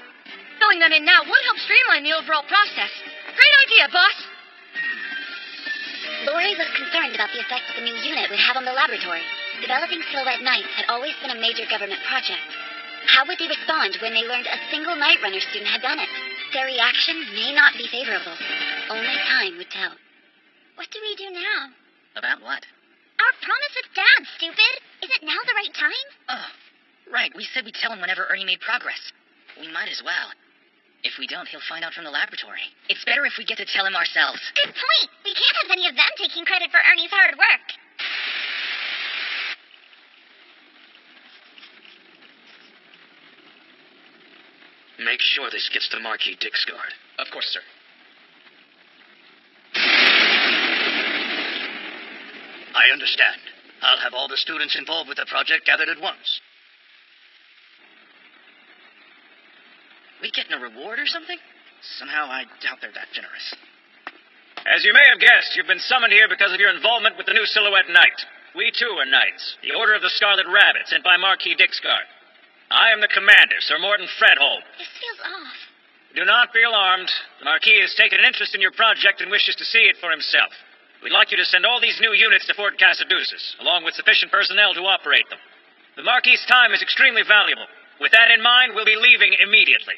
Filling them in now would help streamline the overall process. Great idea, boss. Lori was concerned about the effect the new unit would have on the laboratory. Developing Silhouette Knights had always been a major government project. How would they respond when they learned a single Night Runner student had done it? Their reaction may not be favorable. Only time would tell. What do we do now? About what? Our promise with Dad, stupid. Is it now the right time? Oh, right. We said we'd tell him whenever Ernie made progress. We might as well. If we don't, he'll find out from the laboratory. It's better if we get to tell him ourselves. Good point. We can't have any of them taking credit for Ernie's hard work. Make sure this gets to Marquis Dixguard. Of course, sir. I understand. I'll have all the students involved with the project gathered at once. We getting a reward or something? Somehow I doubt they're that generous. As you may have guessed, you've been summoned here because of your involvement with the new Silhouette Knight. We, too, are knights. The Order of the Scarlet Rabbit, sent by Marquis Dixguard. I am the commander, Sir Morton Fredholm. This feels off. Do not be alarmed. The Marquis has taken an interest in your project and wishes to see it for himself. We'd like you to send all these new units to Fort Casaduces, along with sufficient personnel to operate them. The Marquis's time is extremely valuable. With that in mind, we'll be leaving immediately.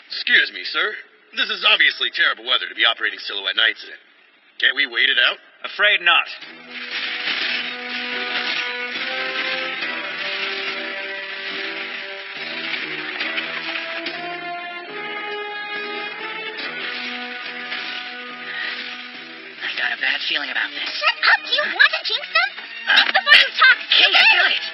Excuse me, sir. This is obviously terrible weather to be operating Silhouette Nights in. Can't we wait it out? Afraid not. I got a bad feeling about this. Shut up! Do you want to jinx them? Think before you talk, Hey, stupid! do it!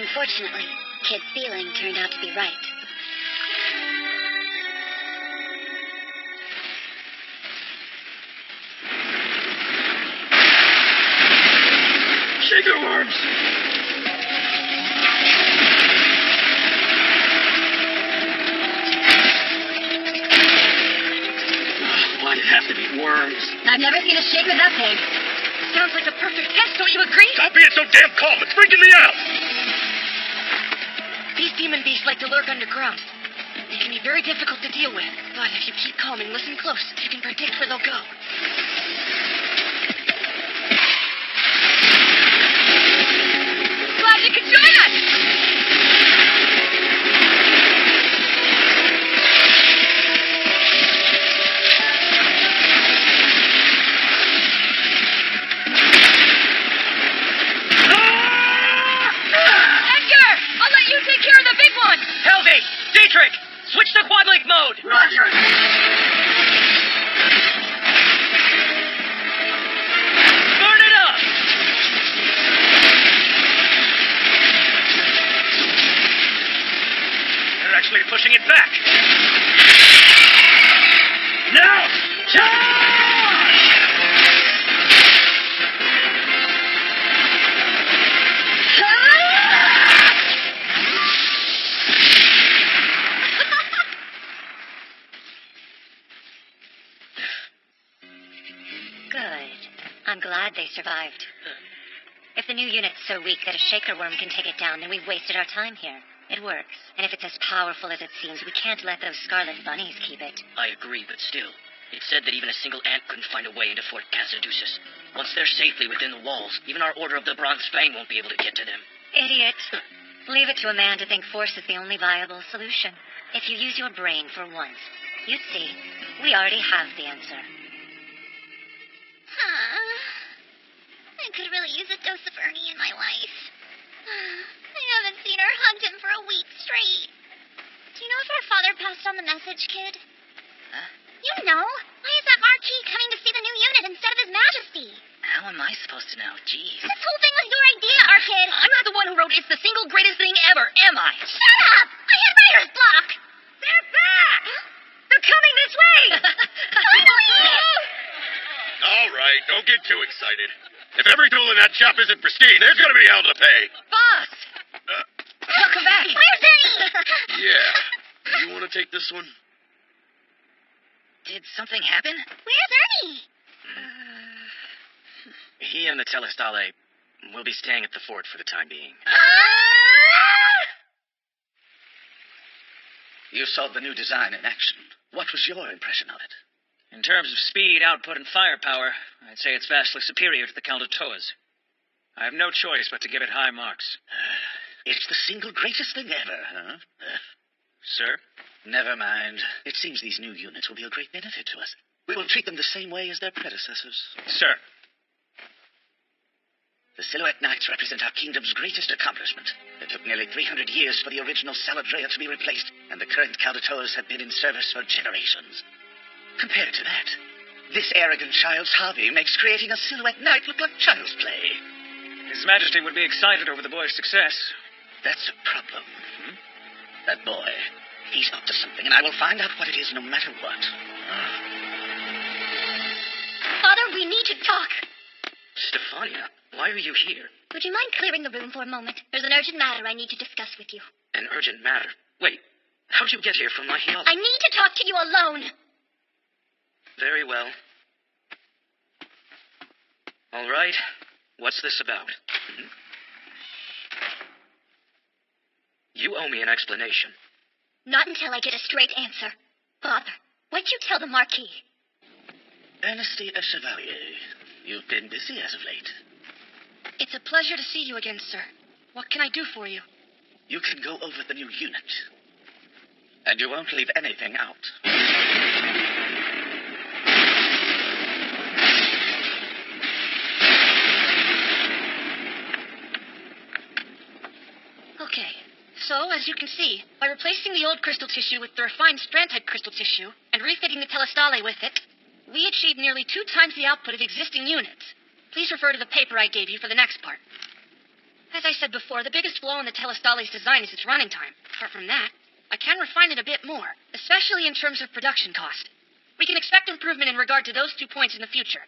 Unfortunately, Kid's feeling turned out to be right. Shake your arms! Why'd it have to be worms? I've never seen a shaker that big. Sounds like the perfect test, don't you agree? Stop being so damn calm. It's freaking me out. These demon beasts like to lurk underground. They can be very difficult to deal with. But if you keep calm and listen close, you can predict where they'll go. Glad you could join us! Edgar! I'll let you take care of the big one! Helvig! Dietrich! Switch to quad-link mode! Roger. Burn it up! They're actually pushing it back. Now, Good. I'm glad they survived. If the new unit's so weak that a shaker worm can take it down, then we've wasted our time here. It works. And if it's as powerful as it seems, we can't let those scarlet bunnies keep it. I agree, but still. It said that even a single ant couldn't find a way into Fort Casaduces. Once they're safely within the walls, even our Order of the Bronze Fang won't be able to get to them. Idiot. Leave it to a man to think force is the only viable solution. If you use your brain for once, you'd see. We already have the answer. I could really use a dose of Ernie in my life. I haven't seen or hugged him for a week straight. Do you know if our father passed on the message, kid? Huh? You know. Why is that Marquis coming to see the new unit instead of His Majesty? How am I supposed to know? Jeez. This whole thing was your idea, our kid. I'm not the one who wrote it's the single greatest thing ever, am I? Shut up! I had writer's block. They're back! right, don't get too excited. If every tool in that shop isn't pristine, there's gonna be hell to pay. Boss! Welcome back. Where's Ernie? Yeah. You want to take this one? Did something happen? Where's Ernie? He and the Telestale will be staying at the fort for the time being. You saw the new design in action. What was your impression of it? In terms of speed, output, and firepower, I'd say it's vastly superior to the Count of Toa's. I have no choice but to give it high marks. It's the single greatest thing ever, huh? Sir? Never mind. It seems these new units will be a great benefit to us. We will treat them the same way as their predecessors. Sir. The Silhouette Knights represent our kingdom's greatest accomplishment. It took nearly 300 years for the original Saladrea to be replaced, and the current Caldatoas have been in service for generations. Compared to that, this arrogant child's hobby makes creating a Silhouette Knight look like child's play. His Majesty would be excited over the boy's success. That's a problem. That boy, he's up to something, and I will find out what it is no matter what. Father, we need to talk. Stefania, why are you here? Would you mind clearing the room for a moment? There's an urgent matter I need to discuss with you. An urgent matter. Wait, how'd you get here from my heel? I need to talk to you alone. Very well. All right. What's this about? You owe me an explanation. Not until I get a straight answer. Father, what'd you tell the Marquis? Ernestine Chevalier, you've been busy as of late. It's a pleasure to see you again, sir. What can I do for you? You can go over the new unit. And you won't leave anything out. Okay. So, as you can see, by replacing the old crystal tissue with the refined strand-type crystal tissue and refitting the telestale with it, we achieved nearly 2 times the output of existing units. Please refer to the paper I gave you for the next part. As I said before, the biggest flaw in the telestale's design is its running time. Apart from that, I can refine it a bit more, especially in terms of production cost. We can expect improvement in regard to those 2 points in the future.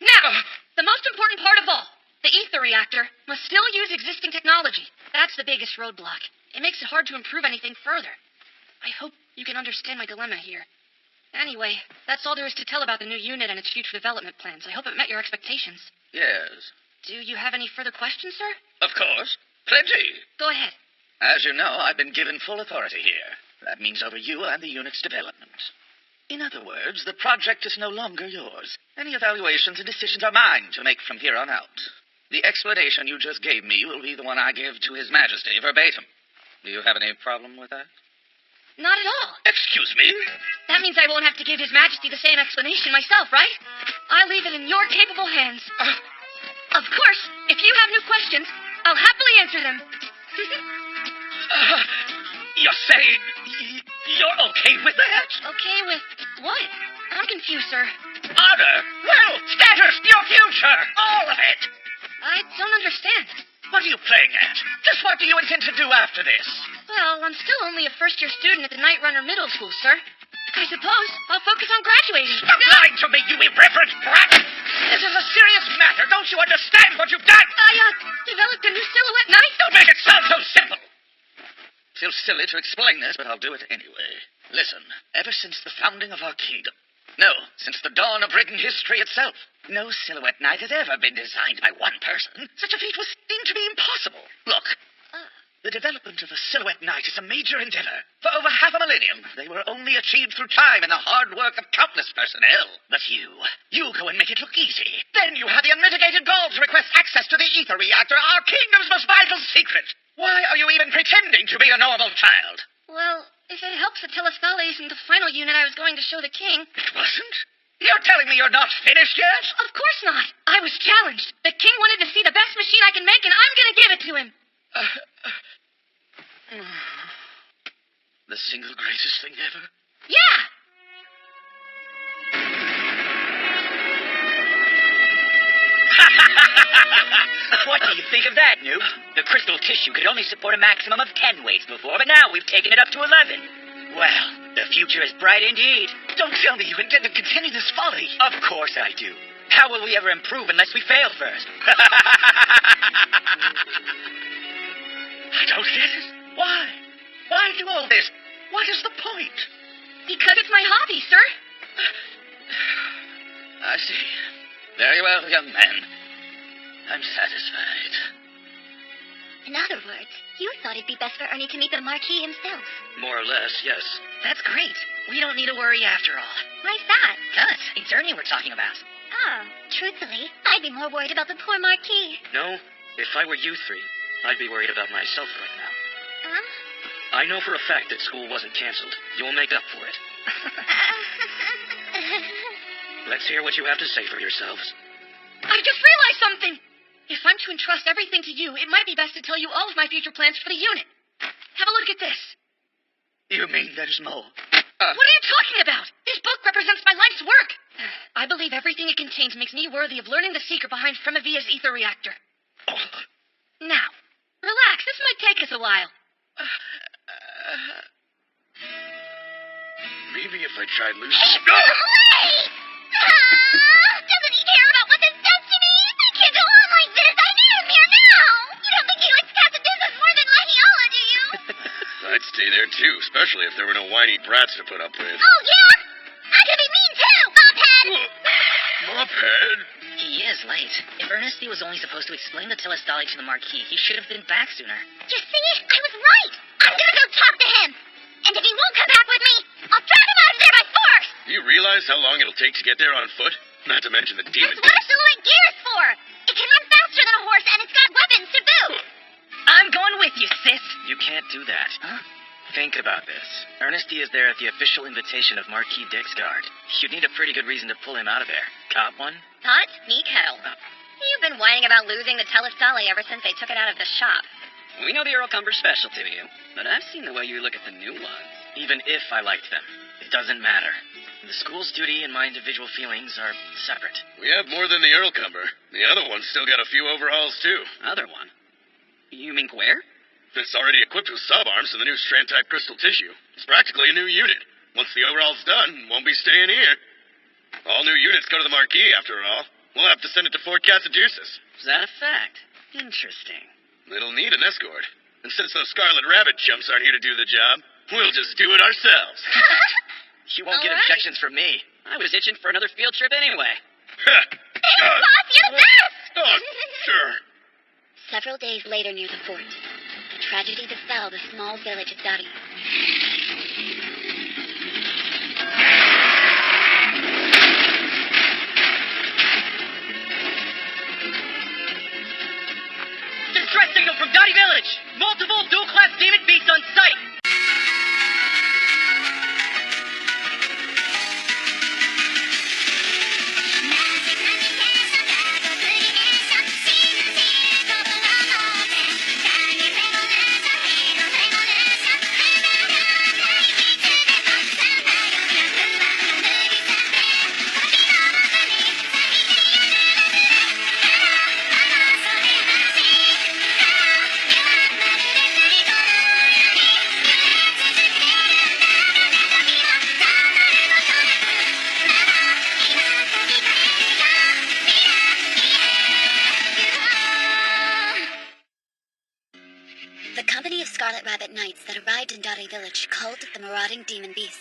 Now, the most important part of all. The ether reactor must still use existing technology. That's the biggest roadblock. It makes it hard to improve anything further. I hope you can understand my dilemma here. Anyway, that's all there is to tell about the new unit and its future development plans. I hope it met your expectations. Yes. Do you have any further questions, sir? Of course. Plenty. Go ahead. As you know, I've been given full authority here. That means over you and the unit's development. In other words, the project is no longer yours. Any evaluations and decisions are mine to make from here on out. The explanation you just gave me will be the one I give to His Majesty verbatim. Do you have any problem with that? Not at all. Excuse me? That means I won't have to give His Majesty the same explanation myself, right? I leave it in your capable hands. Of course, if you have new questions, I'll happily answer them. You're saying you're okay with that? Okay with what? I'm confused, sir. Honor, wealth, status, your future, all of it. I don't understand. What are you playing at? Just what do you intend to do after this? Well, I'm still only a first-year student at the Night Runner Middle School, sir. I suppose I'll focus on graduating. Stop lying to me, you irreverent brat! This is a serious matter. Don't you understand what you've done? I, developed a new silhouette knife. Don't make it sound so simple. Feels silly to explain this, but I'll do it anyway. Listen, ever since the founding of our kingdom, no, since the dawn of written history itself, no silhouette knight has ever been designed by one person. Such a feat was deemed to be impossible. Look, the development of a silhouette knight is a major endeavor. For over half a millennium, they were only achieved through time and the hard work of countless personnel. But you go and make it look easy. Then you have the unmitigated gall to request access to the ether reactor, our kingdom's most vital secret. Why are you even pretending to be a normal child? Well, if it helps the telestale isn't the final unit I was going to show the king. It wasn't? You're telling me you're not finished yet? Of course not. I was challenged. The king wanted to see the best machine I can make, and I'm going to give it to him. The single greatest thing ever? Yeah! What do you think of that, noob? The crystal tissue could only support a maximum of 10 weights before, but now we've taken it up to 11. Well, the future is bright indeed. Don't tell me you intend to continue this folly. Of course I do. How will we ever improve unless we fail first? I don't get it. Why? Why do all this? What is the point? Because it's my hobby, sir. I see. Very well, young man. I'm satisfied. In other words, you thought it'd be best for Ernie to meet the Marquis himself. More or less, yes. That's great. We don't need to worry after all. Why's that? 'Cause it's Ernie we're talking about. Oh, truthfully, I'd be more worried about the poor Marquis. No, if I were you three, I'd be worried about myself right now. Huh? I know for a fact that school wasn't canceled. You'll make up for it. Let's hear what you have to say for yourselves. I just realized something. If I'm to entrust everything to you, it might be best to tell you all of my future plans for the unit. Have a look at this. You mean there's more? What are you talking about? This book represents my life's work. I believe everything it contains makes me worthy of learning the secret behind Fremivia's ether reactor. Now, relax. This might take us a while. Maybe if I tried Wait! losing... Doesn't he care about what this does to me? I can't go on like this. I need him here now. You don't think he likes Casadus's more than Lahiola, do you? I'd stay there, too, especially if there were no whiny brats to put up with. Oh, yeah? I could be mean, too, Mophead! Mophead? He is late. If Ernesty was only supposed to explain the Telestali to the Marquis, he should have been back sooner. You see? I was right. I'm gonna go talk to him. And if he won't come back with me, I'll drag him out of there by force. Do you realize how long it'll take to get there on foot? Not to mention the demon... That's what a silhouette gear is for. It can run faster than a horse, and it's got weapons to boot. I'm going with you, sis. You can't do that. Huh? Think about this. Ernesty is there at the official invitation of Marquis Dixgard. You'd need a pretty good reason to pull him out of there. Got one? Hot? Me kettle. You've been whining about losing the Telestali ever since they took it out of the shop. We know the Eurocumber's special to you, but I've seen the way you look at the new ones. Even if I liked them, it doesn't matter. The school's duty and my individual feelings are separate. We have more than the Eurocumber. The other one's still got a few overhauls, too. Other one? You mean Quare? It's already equipped with sub-arms and the new strand-type crystal tissue. It's practically a new unit. Once the overhaul's done, it won't be staying here. All new units go to the Marquis, after all. We'll have to send it to Fort Casadeusis. Is that a fact? Interesting. It'll need an escort. And since those Scarlet Rabbit chumps aren't here to do the job, we'll just do it ourselves. You won't get All right. objections from me. I was itching for another field trip anyway. Thanks, boss. You're the best. Oh, sure. Several days later near the fort, a tragedy befell the small village of Dari. Distress signal from Dottie Village! Multiple dual-class demon beasts on site! The company of Scarlet Rabbit Knights that arrived in Dari Village culled the marauding demon beasts.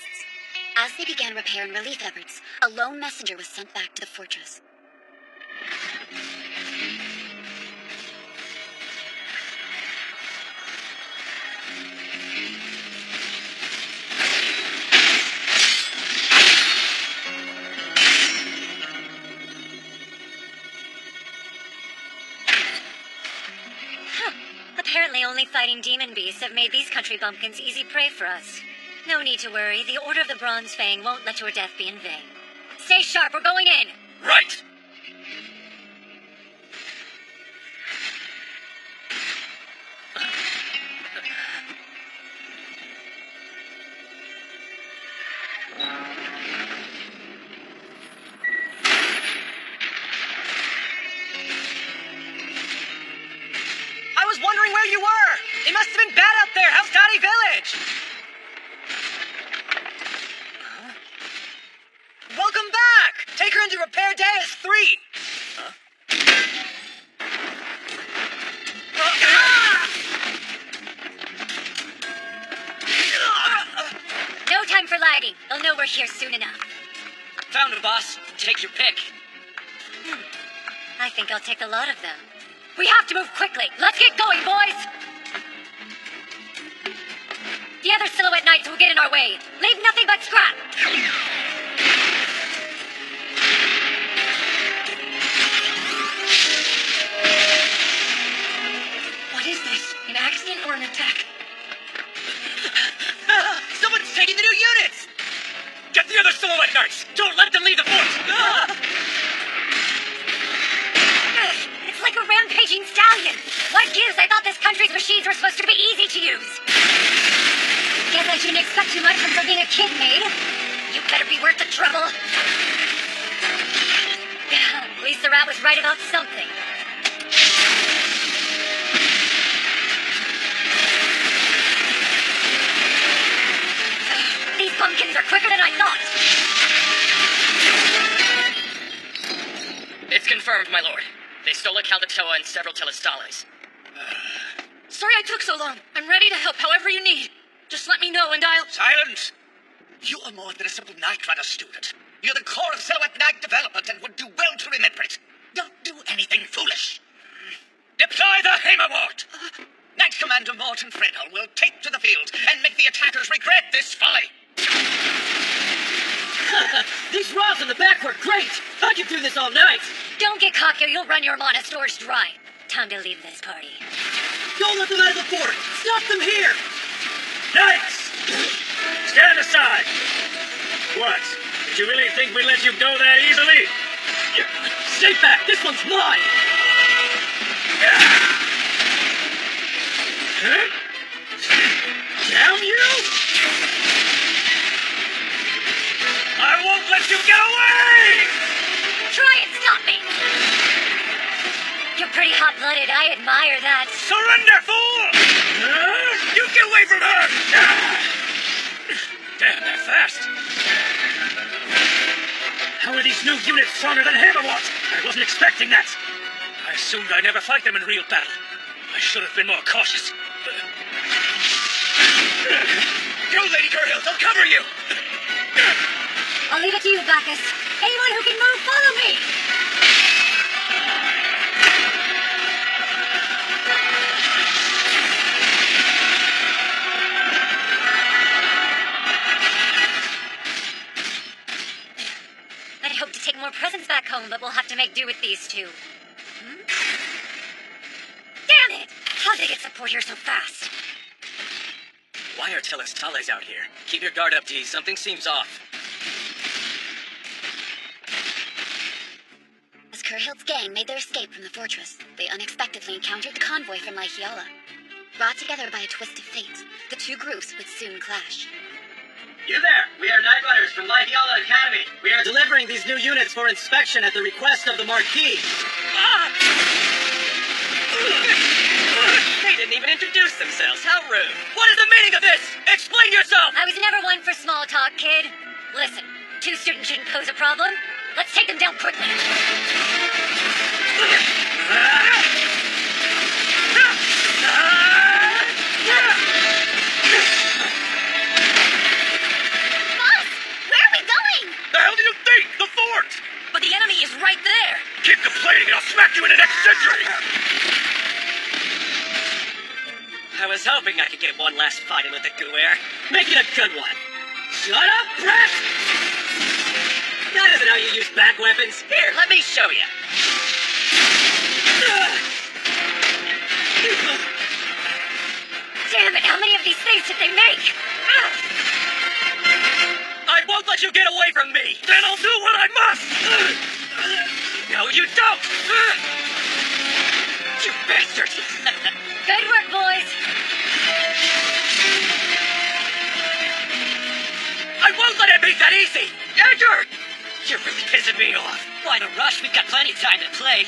As they began repair and relief efforts, a lone messenger was sent back to the fortress. Apparently only fighting demon beasts have made these country bumpkins easy prey for us. No need to worry. The Order of the Bronze Fang won't let your death be in vain. Stay sharp. We're going in. Right. I was wondering where you were! It must have been bad out there! How's Dottie Village? Welcome back! Take her into repair day as 3! They'll know we're here soon enough. Found a boss. Take your pick. I think I'll take a lot of them. We have to move quickly. Let's get going, boys! The other Silhouette Knights will get in our way. Leave nothing but scrap! What is this? An accident or an attack? Someone's taking the new units! Get the other Silhouette Knights! Don't let them leave the fort! It's like a rampaging stallion. What gives? I thought this country's machines were supposed to be easy to use. Guess I shouldn't expect too much from being a kid, maid. You better be worth the trouble. At least the rat was right about something. These pumpkins are quicker than I thought. It's confirmed, my lord. They stole a Caldetoa and several Telestales. Sorry I took so long. I'm ready to help however you need. Just let me know and I'll... Silence! You are more than a simple Knight Runner student. You're the core of Silhouette Knight development and would do well to remember it. Don't do anything foolish. Deploy the Hammerwort! Knight Commander Morton Fredhall will take to the field and make the attackers regret this folly. These rods in the back were great! I could do this all night! Don't get cocky or you'll run your mana stores dry. Time to leave this party. Don't let them out of the fort! Stop them here! Knights! Stand aside! What? Did you really think we'd let you go that easily? Stay back! This one's mine! Damn you! I won't let you get away! Try and stop me! You're pretty hot-blooded. I admire that. Surrender, fool! You get away from her! Damn, they're fast. How are these new units stronger than Hammerwort? I wasn't expecting that. I assumed I'd never fight them in real battle. I should have been more cautious. Go, Lady Curhill, they'll cover you! I'll leave it to you, Bacchus. Anyone who can move, follow me! I'd hoped to take more presents back home, but we'll have to make do with these two. Damn it! How'd they get support here so fast? Why are Telestales out here? Keep your guard up, D. Something seems off. As Curhild's gang made their escape from the fortress, they unexpectedly encountered the convoy from Lyhiala. Brought together by a twist of fate, the two groups would soon clash. You there! We are Night Runners from Lyhiala Academy. We are delivering these new units for inspection at the request of the Marquis. They didn't even introduce themselves. How rude. What is the meaning of this? Explain yourself! I was never one for small talk, kid. Listen, two students shouldn't pose a problem. Let's take them down quickly. The hell do you think? The fort! But the enemy is right there! Keep complaining and I'll smack you in the next century! I was hoping I could get one last fight in with the Guer. Make it a good one. Shut up, brat! That isn't how you use back weapons. Here, let me show you. Damn it, how many of these things did they make? I won't let you get away from me! Then I'll do what I must! No, you don't! You bastard! Good work, boys. I won't let it be that easy! Edgar! You're really pissing me off. Why the rush? We've got plenty of time to play.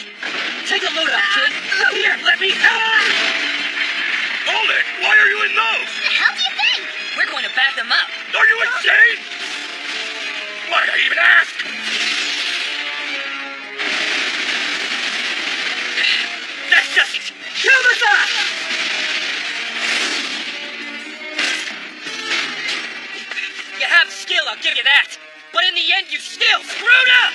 Take a load up, kid. Here, let me help! Hold it! Why are you in those? How do you think? We're going to back them up. Are you insane? Why did I even ask? That's just it! Kill the thought! You have skill, I'll give you that. But in the end, you still screwed up!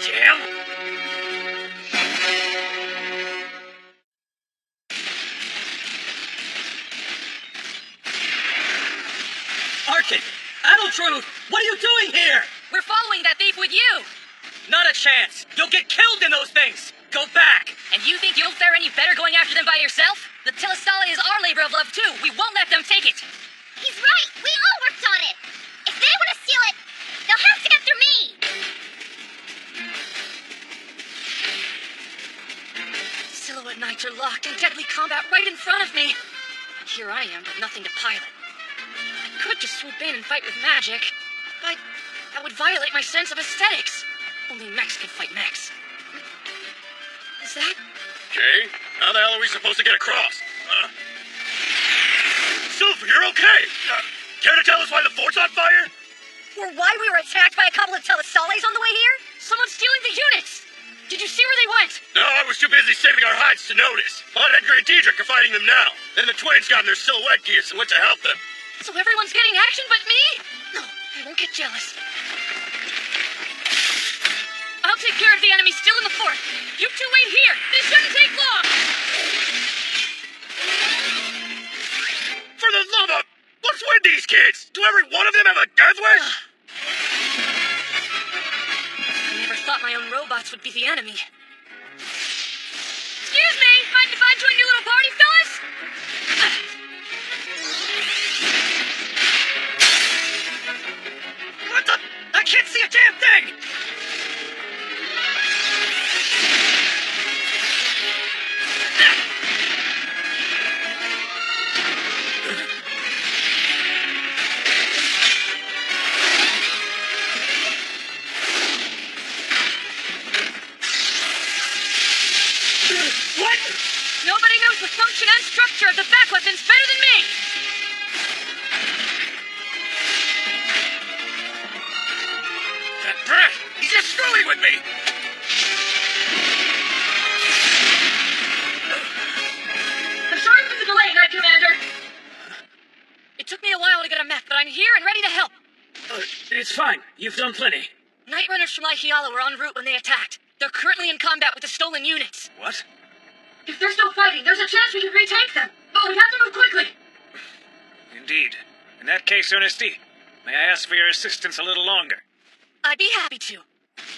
Jim? Arkin! Adultrude! What are you doing here? We're following that thief with you! Not a chance! You'll get killed in those things! Go back! And you think you'll fare any better going after them by yourself? The Telestala is our labor of love, too. We won't let them take it. He's right. We all worked on it. If they want to steal it, they'll have to get through me. Silhouette Knights are locked in deadly combat right in front of me. Here I am with nothing to pilot. I could just swoop in and fight with magic, but that would violate my sense of aesthetics. Only mechs can fight mechs. Is that... Jay, how the hell are we supposed to get across? Silver, you're okay! Care to tell us why the fort's on fire? Or why we were attacked by a couple of Telestales on the way here? Someone's stealing the units! Did you see where they went? No, I was too busy saving our hides to notice. But Edgar and Diedrich are fighting them now. Then the twins got in their silhouette gears and went to help them. So everyone's getting action but me? No, I won't get jealous. I'll take care of the enemy still in the fort. You two wait here. This shouldn't take long. For the love of... What's with these kids? Do every one of them have a death wish? I never thought my own robots would be the enemy. Excuse me. Mind if I join your little party, fellas? What the? I can't see a damn thing! What? Nobody knows the function and structure of the back weapons better than me! That brat! He's just screwing with me! I'm sorry for the delay, Knight Commander. It took me a while to get a mech, but I'm here and ready to help. It's fine. You've done plenty. Night Runners from Laihiala were en route when they attacked. They're currently in combat with the stolen units. What? If they're still fighting, there's a chance we can retake them. But we have to move quickly. Indeed. In that case, Ernesty, may I ask for your assistance a little longer? I'd be happy to.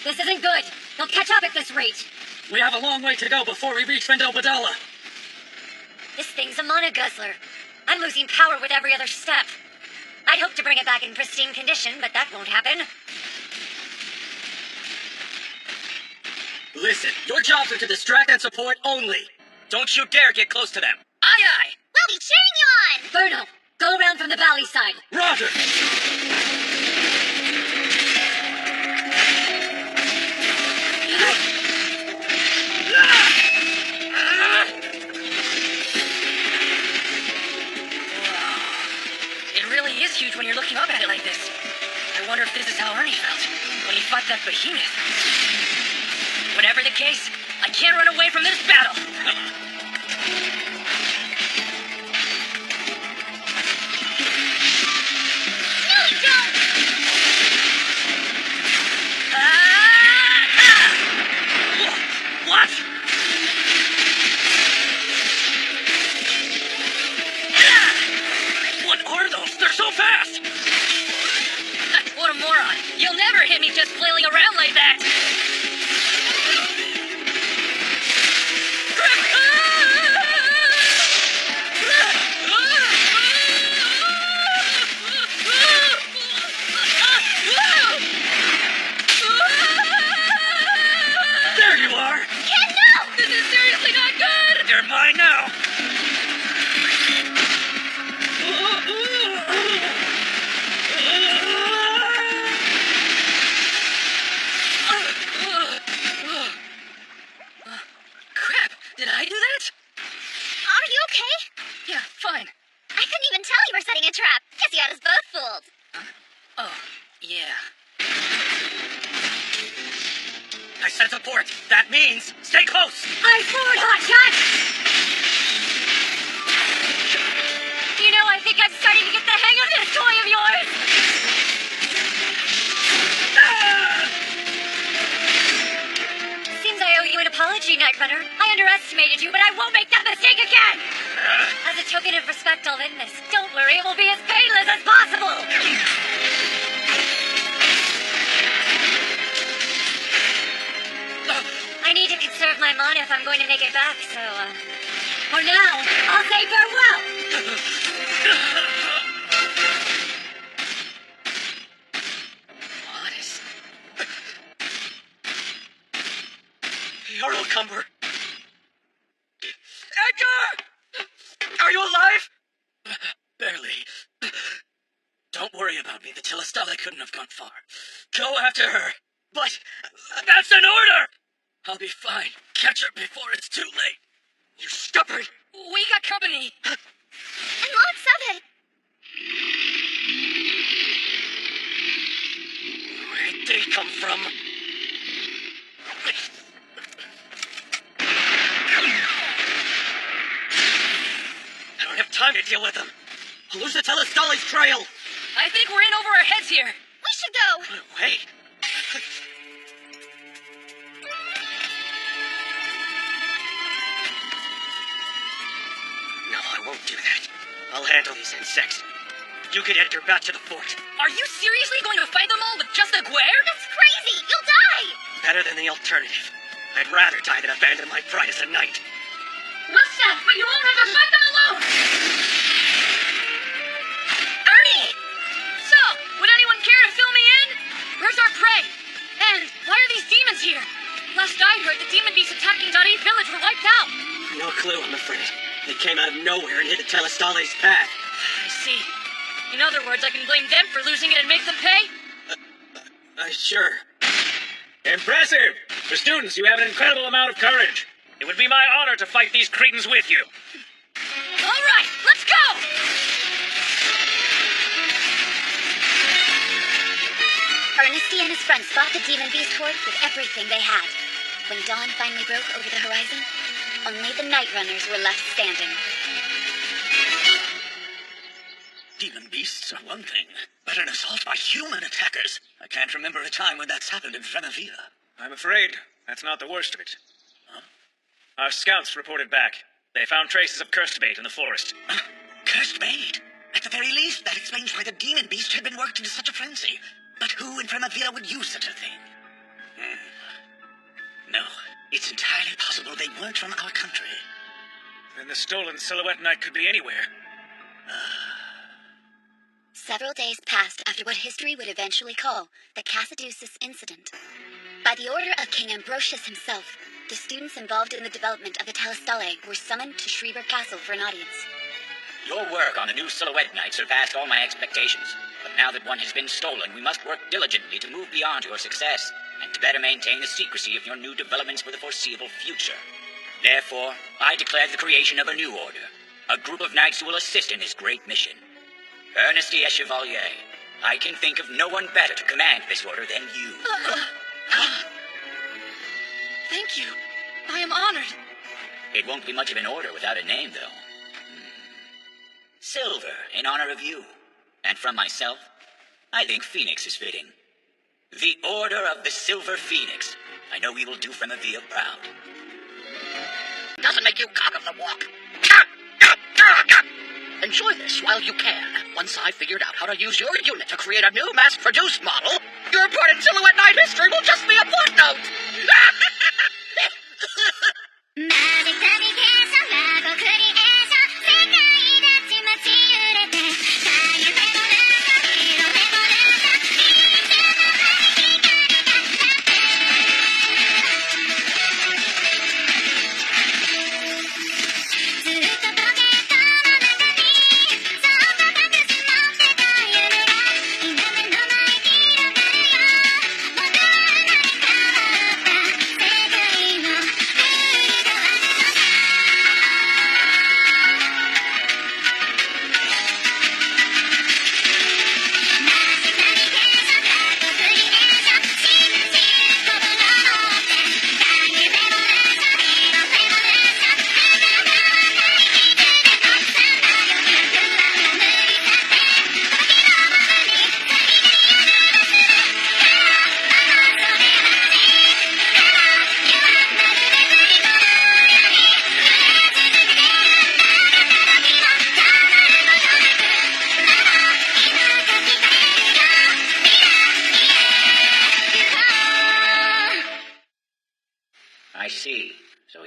This isn't good. They'll catch up at this rate. We have a long way to go before we reach Vendel Badala. This thing's a mana guzzler. I'm losing power with every other step. I'd hope to bring it back in pristine condition, but that won't happen. Listen, your jobs are to distract and support only. Don't you dare get close to them. Aye, aye. We'll be cheering you on. Vernal, go around from the valley side. Roger! It really is huge when you're looking up at it like this. I wonder if this is how Ernie felt when he fought that behemoth. Whatever the case, I can't run away from this battle. No, you don't. What? What are those? They're so fast! What a moron. You'll never hit me just flailing around like that. There you are! Ken, no! This is seriously not good! They're mine now! hang of this toy of yours! Seems I owe you an apology, Night Runner. I underestimated you, but I won't make that mistake again! As a token of respect, I'll end this. Don't worry, it will be as painless as possible! I need to conserve my mana if I'm going to make it back, so, for now, I'll say farewell! Honest. Jarl Cumber. Edgar! Are you alive? Barely. Don't worry about me. The Telestala couldn't have gone far. Go after her. But that's an order! I'll be fine. Catch her before it's too late. You stubborn! We got company! And lots of it. Where'd they come from? I don't have time to deal with them. I'll lose the Telestali's trail. I think we're in over our heads here. We should go. Wait. No, I won't do that. I'll handle these insects. You get Edgar back to the fort. Are you seriously going to fight them all with just a glare? That's crazy. You'll die. Better than the alternative. I'd rather die than abandon my pride as a knight. What's that? But you won't have to fight them alone! Ernie! So, would anyone care to fill me in? Where's our prey? And why are these demons here? Last I heard, the demon beasts attacking Dari village were wiped out. No clue, I'm afraid. They came out of nowhere and hit the Telestale's path. I see. In other words, I can blame them for losing it and make them pay? Sure. Impressive! For students, you have an incredible amount of courage. It would be my honor to fight these cretins with you. All right, let's go! Ernesty and his friends fought the demon beast horde with everything they had. When dawn finally broke over the horizon, only the Night Runners were left standing. Demon beasts are one thing, but an assault by human attackers. I can't remember a time when that's happened in Fremavia. I'm afraid that's not the worst of it. Huh? Our scouts reported back. They found traces of cursed bait in the forest. Cursed bait? At the very least, that explains why the demon beast had been worked into such a frenzy. But who in Fremavia would use such a thing? No, it's entirely possible they weren't from our country. Then the stolen Silhouette Knight could be anywhere. Several days passed after what history would eventually call the Casaduceus Incident. By the order of King Ambrosius himself, the students involved in the development of the Telestale were summoned to Shriever Castle for an audience. Your work on the new Silhouette Knight surpassed all my expectations. But now that one has been stolen, we must work diligently to move beyond your success, and to better maintain the secrecy of your new developments for the foreseeable future. Therefore, I declare the creation of a new order, a group of knights who will assist in this great mission. Ernesty et Chevalier, I can think of no one better to command this order than you. Thank you. I am honored. It won't be much of an order without a name, though. Silver, in honor of you. And from myself, I think Phoenix is fitting. The Order of the Silver Phoenix. I know we will do Fremavia proud. Doesn't make you cock of the walk. Enjoy this while you can. Once I've figured out how to use your unit to create a new mass-produced model, your part in Silhouette Knight history will just be a footnote.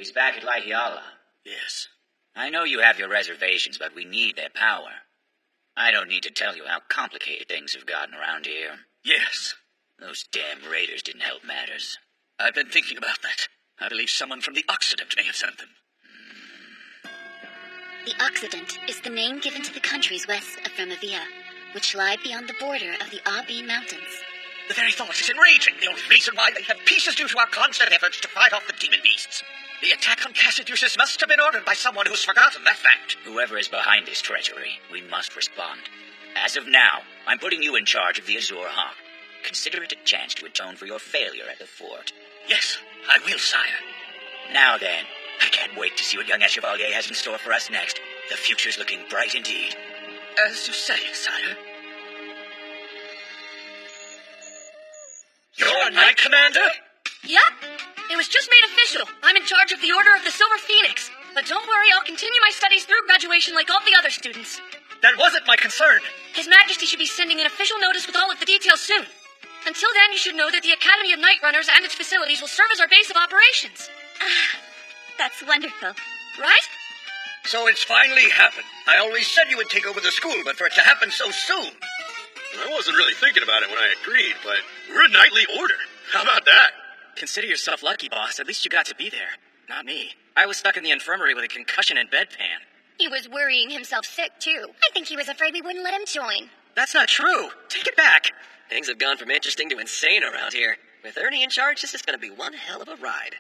he's back at Lighthyala. Yes. I know you have your reservations, but we need their power. I don't need to tell you how complicated things have gotten around here. Yes. Those damn raiders didn't help matters. I've been thinking about that. I believe someone from the Occident may have sent them. The Occident is the name given to the countries west of Fremavia, which lie beyond the border of the Abine Mountains. The very thought is enraging. The only reason why they have peace is due to our constant efforts to fight off the demon beasts. The attack on Cassaduceus must have been ordered by someone who's forgotten that fact. Whoever is behind this treachery, we must respond. As of now, I'm putting you in charge of the Azure Hawk. Consider it a chance to atone for your failure at the fort. Yes, I will, sire. Now then, I can't wait to see what young Chevalier has in store for us next. The future's looking bright indeed. As you say, sire. You're a Knight Commander? Yep. It was just made official. I'm in charge of the Order of the Silver Phoenix. But don't worry, I'll continue my studies through graduation like all the other students. That wasn't my concern. His Majesty should be sending an official notice with all of the details soon. Until then, you should know that the Academy of Night Runners and its facilities will serve as our base of operations. That's wonderful. Right? So it's finally happened. I always said you would take over the school, but for it to happen so soon. I wasn't really thinking about it when I agreed, but we're a knightly order. How about that? Consider yourself lucky, boss. At least you got to be there. Not me. I was stuck in the infirmary with a concussion and bedpan. He was worrying himself sick, too. I think he was afraid we wouldn't let him join. That's not true. Take it back. Things have gone from interesting to insane around here. With Ernie in charge, this is going to be one hell of a ride.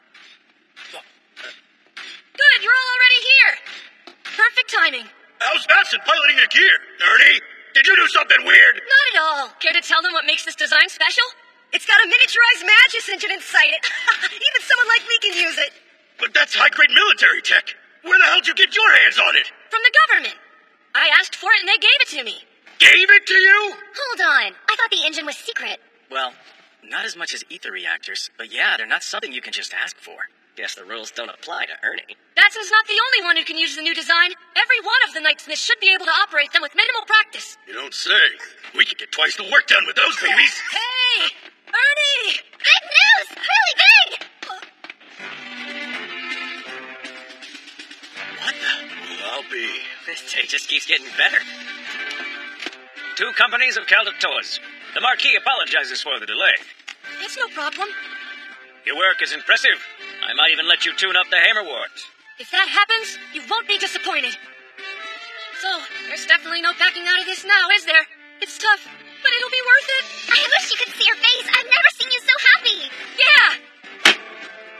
Good, you're all already here. Perfect timing. How's Batson piloting a gear? Ernie, did you do something weird? Not at all. Care to tell them what makes this design special? It's got a miniaturized Magus engine inside it. Even someone like me can use it. But that's high-grade military tech. Where the hell did you get your hands on it? From the government. I asked for it and they gave it to me. Gave it to you? Hold on. I thought the engine was secret. Well, not as much as ether reactors, but yeah, they're not something you can just ask for. Guess the rules don't apply to Ernie. Batson's not the only one who can use the new design. Every one of the Knightsmiths should be able to operate them with minimal practice. You don't say. We could get twice the work done with those babies. Hey! Ernie! Big news! Really big! What the? Well, I'll be. This day just keeps getting better. 2 companies have counted tours. The Marquis apologizes for the delay. It's no problem. Your work is impressive. I might even let you tune up the hammer wards. If that happens, you won't be disappointed. So, there's definitely no backing out of this now, is there? It's tough, but it'll be worth it. I wish you could see your face. I've never seen you so happy. Yeah!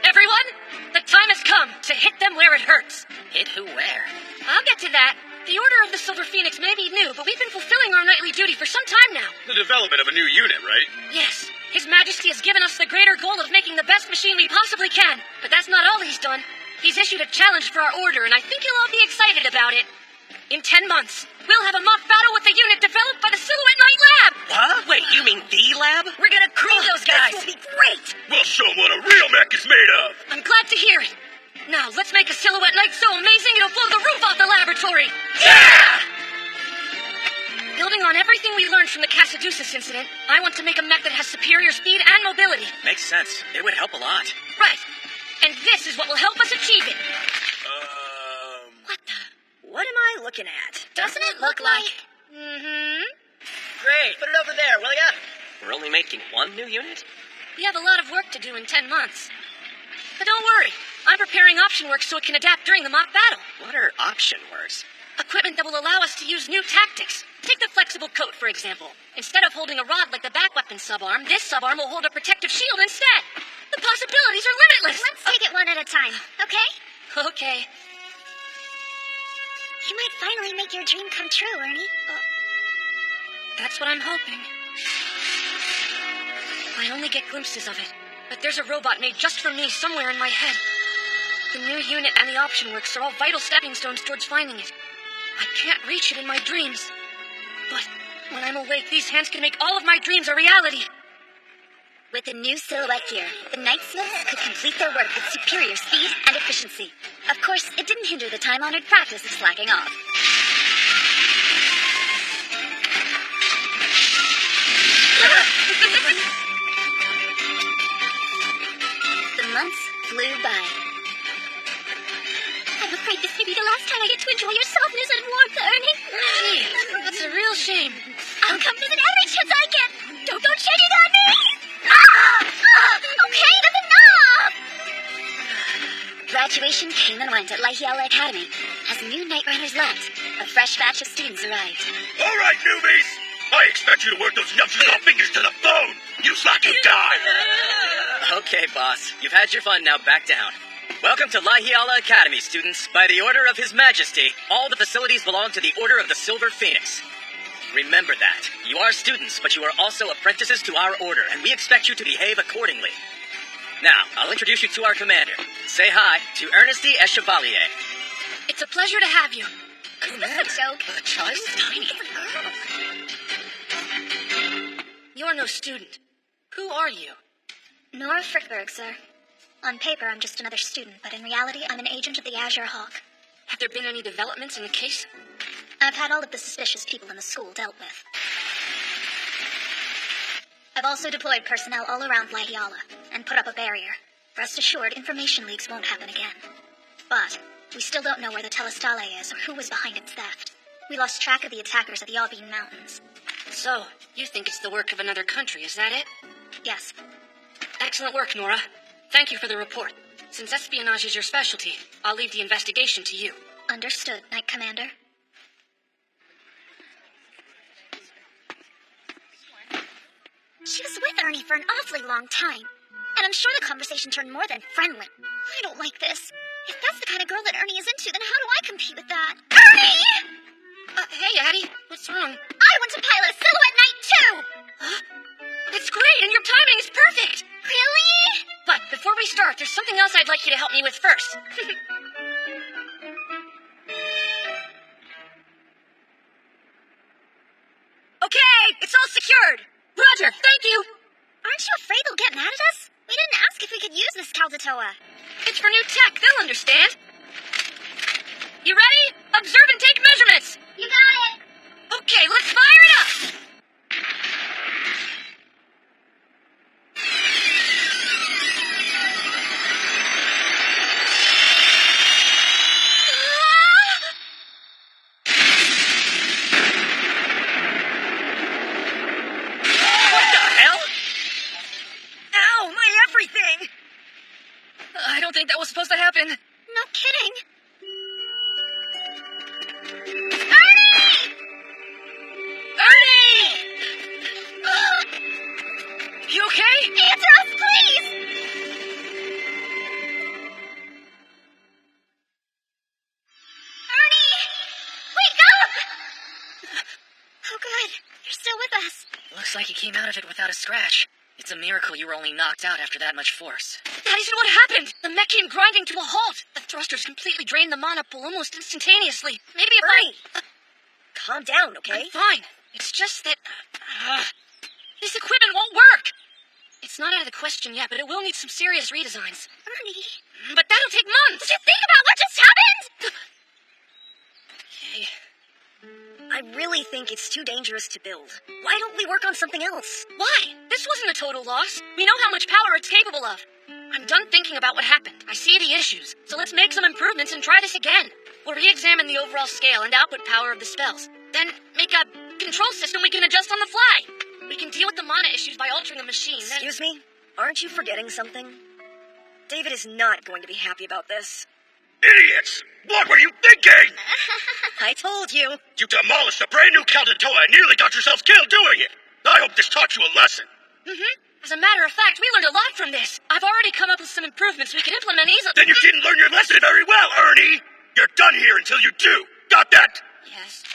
Everyone, the time has come to hit them where it hurts. Hit who where? I'll get to that. The Order of the Silver Phoenix may be new, but we've been fulfilling our nightly duty for some time now. The development of a new unit, right? Yes. His Majesty has given us the greater goal of making the best machine we possibly can. But that's not all he's done. He's issued a challenge for our order, and I think you'll all be excited about it. In 10 months, we'll have a mock battle with the unit developed by the Silhouette Night Lab. Huh? Wait, you mean the lab? We're gonna cream those guys. This will be great. We'll show them what a real mech is made of. I'm glad to hear it. Now, let's make a Silhouette Night so amazing it'll blow the roof off the laboratory. Yeah! Building on everything we learned from the Cassaduceus incident, I want to make a mech that has superior speed and mobility. Makes sense. It would help a lot. Right. And this is what will help us achieve it. What am I looking at? Doesn't it look like... Mm-hmm. Great. Put it over there, will ya? We're only making 1 new unit? We have a lot of work to do in 10 months. But don't worry. I'm preparing option works so it can adapt during the mock battle. What are option works? Equipment that will allow us to use new tactics. Take the flexible coat, for example. Instead of holding a rod like the back weapon subarm, this subarm will hold a protective shield instead. The possibilities are limitless. Let's take it one at a time, okay? Okay. You might finally make your dream come true, Ernie. That's what I'm hoping. I only get glimpses of it, but there's a robot made just for me somewhere in my head. The new unit and the option works are all vital stepping stones towards finding it. I can't reach it in my dreams. But when I'm awake, these hands can make all of my dreams a reality. With the new Silhouette gear, the Knightsmiths could complete their work with superior speed and efficiency. Of course, it didn't hinder the time-honored practice of slacking off. The months flew by. afraid this may be the last time I get to enjoy your softness and warmth, Ernie. Gee, that's a real shame. I'll come visit every chance I get. Don't go cheating on me. Okay, that's enough. Graduation came and went at Laihiala Academy. As new Night Runners left, a fresh batch of students arrived. All right, newbies! I expect you to work those numbskull fingers to the bone! Use like you die! Okay, boss. You've had your fun, now back down. Welcome to Laihiala Academy, students. By the order of His Majesty, all the facilities belong to the Order of the Silver Phoenix. Remember that. You are students, but you are also apprentices to our order, and we expect you to behave accordingly. Now, I'll introduce you to our commander. Say hi to Ernesty Echevalier. It's a pleasure to have you. Is this a joke? The child is tiny. You're no student. Who are you? Nora Frickberg, sir. On paper, I'm just another student, but in reality, I'm an agent of the Azure Hawk. Have there been any developments in the case? I've had all of the suspicious people in the school dealt with. I've also deployed personnel all around Laihiala and put up a barrier. Rest assured, information leaks won't happen again. But we still don't know where the Telestale is or who was behind its theft. We lost track of the attackers at the Aubin Mountains. So, you think it's the work of another country, is that it? Yes. Excellent work, Nora. Thank you for the report. Since espionage is your specialty, I'll leave the investigation to you. Understood, Knight Commander. She was with Ernie for an awfully long time, and I'm sure the conversation turned more than friendly. I don't like this. If that's the kind of girl that Ernie is into, then how do I compete with that? Ernie! Hey, Addie. What's wrong? I want to pilot a Silhouette Night too! Huh? It's great, and your timing is perfect! Really? But before we start, there's something else I'd like you to help me with first. Okay, it's all secured. Roger, thank you! Aren't you afraid they'll get mad at us? We didn't ask if we could use this Kaldatoa. It's for new tech, they'll understand. You ready? Observe and take measurements! You got it! Okay, let's fire it up! I don't think that was supposed to happen. No kidding. Ernie! Ernie! You okay? Answer us, please! Ernie! Wake up! Oh, good. You're still with us. Looks like you came out of it without a scratch. It's a miracle you were only knocked out after that much force. That isn't what happened! The mech came grinding to a halt! The thrusters completely drained the mana pool almost instantaneously. Maybe if Ernie! Calm down, okay? I'm fine. It's just that... this equipment won't work! It's not out of the question yet, but it will need some serious redesigns. Ernie... But that'll take months! Did you think about what just happened? Okay. I really think it's too dangerous to build. Why don't we work on something else? Why? This wasn't a total loss. We know how much power it's capable of. I'm done thinking about what happened. I see the issues. So let's make some improvements and try this again. We'll re-examine the overall scale and output power of the spells. Then make a control system we can adjust on the fly. We can deal with the mana issues by altering the machine. Excuse me? Aren't you forgetting something? David is not going to be happy about this. Idiots! What were you thinking? I told you. You demolished a brand new Kaldatoa and nearly got yourselves killed doing it. I hope this taught you a lesson. Mm-hmm. As a matter of fact, we learned a lot from this. I've already come up with some improvements we can implement easily. Then you didn't learn your lesson very well, Ernie. You're done here until you do. Got that? Yes.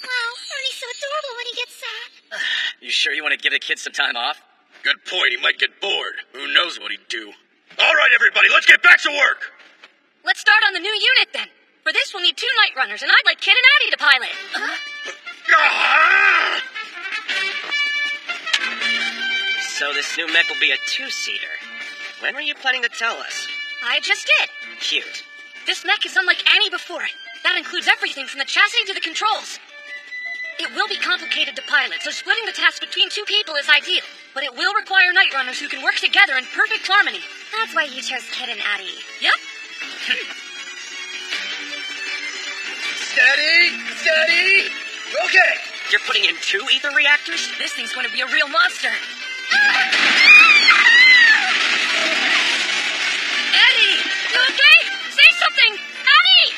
Wow, Ernie's so adorable when he gets sad. You sure you want to give the kid some time off? Good point. He might get bored. Who knows what he'd do. All right, everybody, let's get back to work. Let's start on the new unit, then. For this, we'll need 2 Night Runners, and I'd like Kid and Addie to pilot. So this new mech will be a 2-seater. When were you planning to tell us? I just did. Cute. This mech is unlike any before it. That includes everything from the chassis to the controls. It will be complicated to pilot, so splitting the task between 2 people is ideal. But it will require Night Runners who can work together in perfect harmony. That's why you chose Kid and Addie. Yep. Steady! Steady! You okay? You're putting in 2 ether reactors? This thing's going to be a real monster. Eddie! You okay? Say something! Eddie!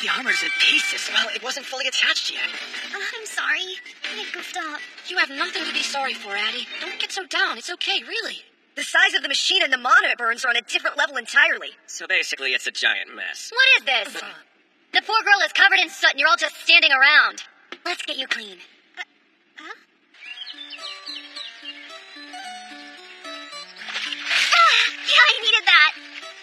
The armor's in pieces. Well, it wasn't fully attached yet. I'm sorry. I goofed up. You have nothing to be sorry for, Addie. Don't get so down. It's okay, really. The size of the machine and the mana it burns are on a different level entirely. So basically, it's a giant mess. What is this? The poor girl is covered in soot and you're all just standing around. Let's get you clean. Yeah, I needed that.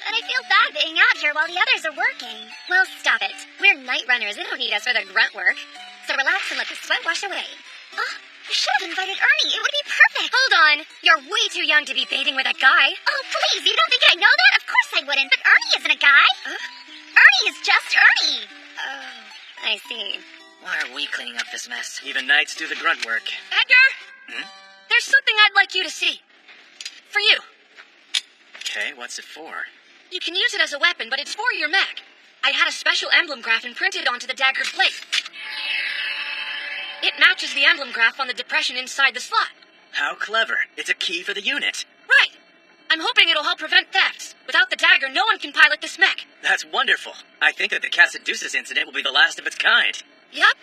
And I feel bad being out here while the others are working. Well, stop it. We're night runners. They don't need us for the grunt work. So relax and let the sweat wash away. Oh, I should have invited Ernie. It would be perfect. Hold on. You're way too young to be bathing with a guy. Oh, please. You don't think I know that? Of course I wouldn't. But Ernie isn't a guy. Ernie is just Ernie. Oh, I see. Why are we cleaning up this mess? Even knights do the grunt work. Edgar? Hmm? There's something I'd like you to see. For you. Okay, what's it for? You can use it as a weapon, but it's for your mech. I had a special emblem graph imprinted onto the dagger's blade. It matches the emblem graph on the depression inside the slot. How clever. It's a key for the unit. Right. I'm hoping it'll help prevent thefts. Without the dagger, no one can pilot this mech. That's wonderful. I think that the Casaduceus incident will be the last of its kind. Yup.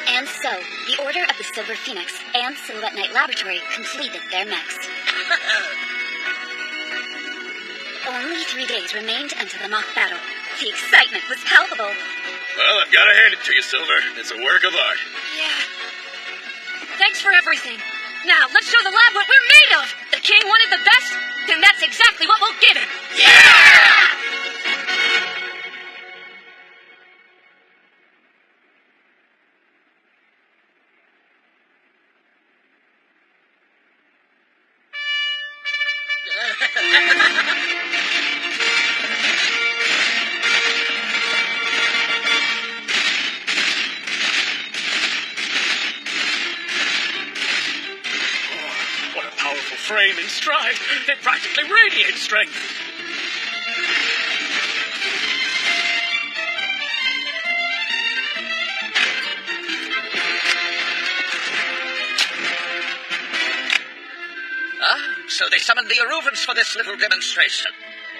And so, the Order of the Silver Phoenix and Silhouette Night Laboratory completed their mechs. Only 3 days remained until the mock battle. The excitement was palpable. Well, I've got to hand it to you, Silver. It's a work of art. Yeah. Thanks for everything. Now, let's show the lab what we're made of. The king wanted the best, then that's exactly what we'll give him. Yeah! What a powerful frame and stride. It practically radiates strength. So they summoned the Aruvans for this little demonstration.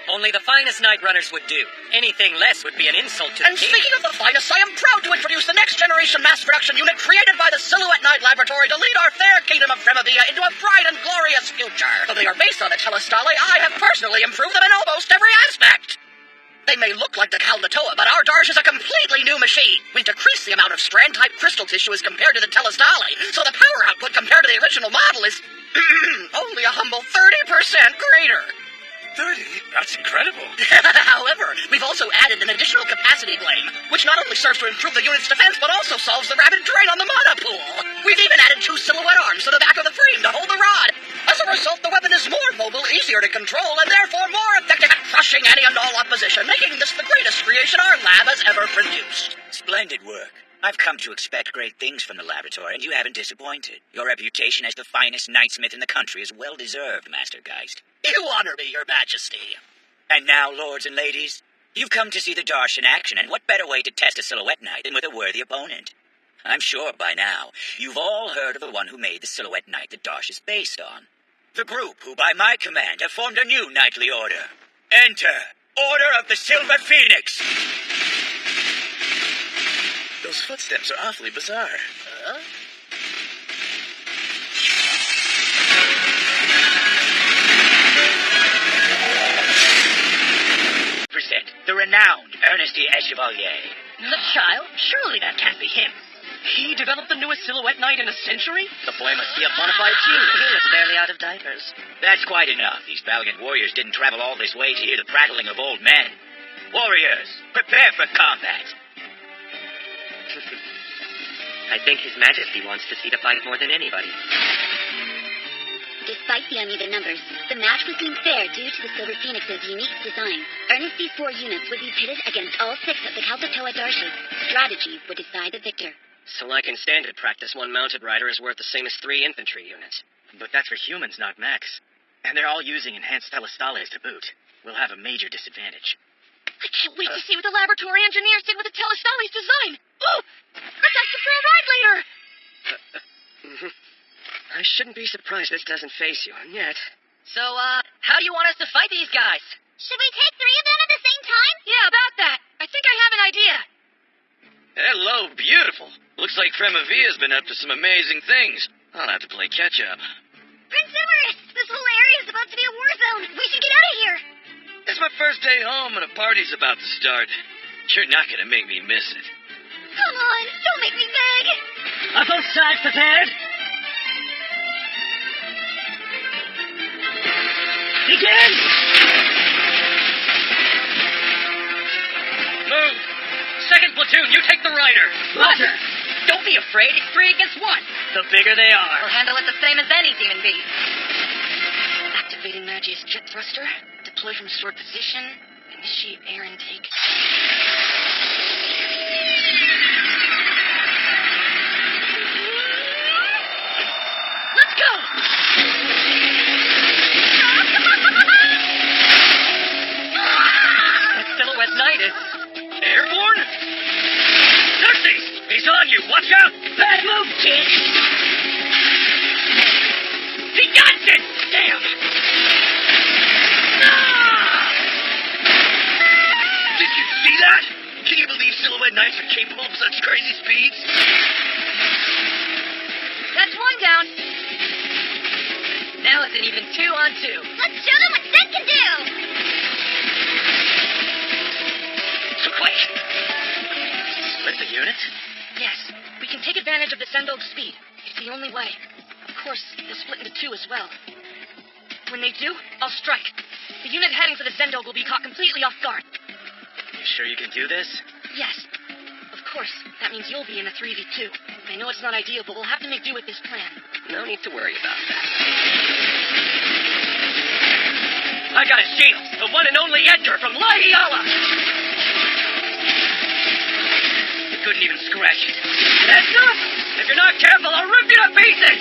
Only the finest night runners would do. Anything less would be an insult to And the king. speaking of the finest, I am proud to introduce the next generation mass production unit created by the Silhouette Night Laboratory to lead our fair kingdom of Fremavia into a bright and glorious future. Though they are based on the Telestale, I have personally improved them in almost every aspect. They may look like the Kaldatoa, but our Darsh is a completely new machine. We decreased the amount of strand-type crystal tissue as compared to the Telestale, so the power output compared to the original model is only a humble 30% greater. 30? That's incredible. However, we've also added an additional capacity blame, which not only serves to improve the unit's defense, but also solves the rapid drain on the mana pool. We've even added 2 silhouette arms to the back of the frame to hold the rod. As a result, the weapon is more mobile, easier to control, and therefore more effective at crushing any and all opposition, making this the greatest creation our lab has ever produced. Splendid work. I've come to expect great things from the laboratory, and you haven't disappointed. Your reputation as the finest knightsmith in the country is well deserved, Master Geist. You honor me, Your Majesty. And now, lords and ladies, you've come to see the Darsh in action, and what better way to test a Silhouette Knight than with a worthy opponent? I'm sure by now you've all heard of the one who made the Silhouette Knight the Darsh is based on. The group who, by my command, have formed a new knightly order. Enter Order of the Silver Phoenix! Those footsteps are awfully bizarre. Present the renowned Ernest Chevalier. The child? Surely that can't be him. He developed the newest Silhouette Knight in a century? The boy must be a bona fide genius. He was barely out of diapers. That's quite enough. These valiant warriors didn't travel all this way to hear the prattling of old men. Warriors, prepare for combat. I think His Majesty wants to see the fight more than anybody. Despite the uneven numbers, the match was deemed fair due to the Silver Phoenix's unique design. Ernest's 4 units would be pitted against all 6 of the Kaldatoa Darshes. Strategy would decide the victor. So like in standard practice, 1 mounted rider is worth the same as 3 infantry units. But that's for humans, not mechs. And they're all using enhanced telestales to boot. We'll have a major disadvantage. I can't wait to see what the laboratory engineers did with the Telestales design. Oh! Let's ask them for a ride later! I shouldn't be surprised this doesn't face you, yet. So, how do you want us to fight these guys? Should we take 3 of them at the same time? Yeah, about that. I think I have an idea. Hello, beautiful. Looks like Fremavia's been up to some amazing things. I'll have to play catch-up. Prince Emerus, this whole area is about to be a war zone. We should get out of here. It's my first day home and a party's about to start. You're not gonna make me miss it. Come on, don't make me beg. Are both sides prepared? Begin! Move! Second platoon, you take the rider. Roger! Don't be afraid, it's 3 against 1. The bigger they are. We'll handle it the same as any demon beast. Activating Magia's jet thruster. Deploy from stored position. Initiate air intake. Let's go! That Silhouette Knight is Airborne? Xerxes! He's on you! Watch out! Bad move, kid! He dodged it! Damn! Did you see that? Can you believe Silhouette Knights are capable of such crazy speeds? That's 1 down. Now it's an even 2 on 2. Let's show them what Zed can do. So quick. Split the unit? Yes, we can take advantage of the Sendog's speed. It's the only way. Of course, they'll split into 2 as well. When they do, I'll strike. The unit heading for the Zendog will be caught completely off guard. You sure you can do this? Yes. Of course, that means you'll be in a 3v2. I know it's not ideal, but we'll have to make do with this plan. no need to worry about that. I got a shield! The one and only Edgar from Lahiala! You couldn't even scratch it. That's enough! If you're not careful, I'll rip you to pieces!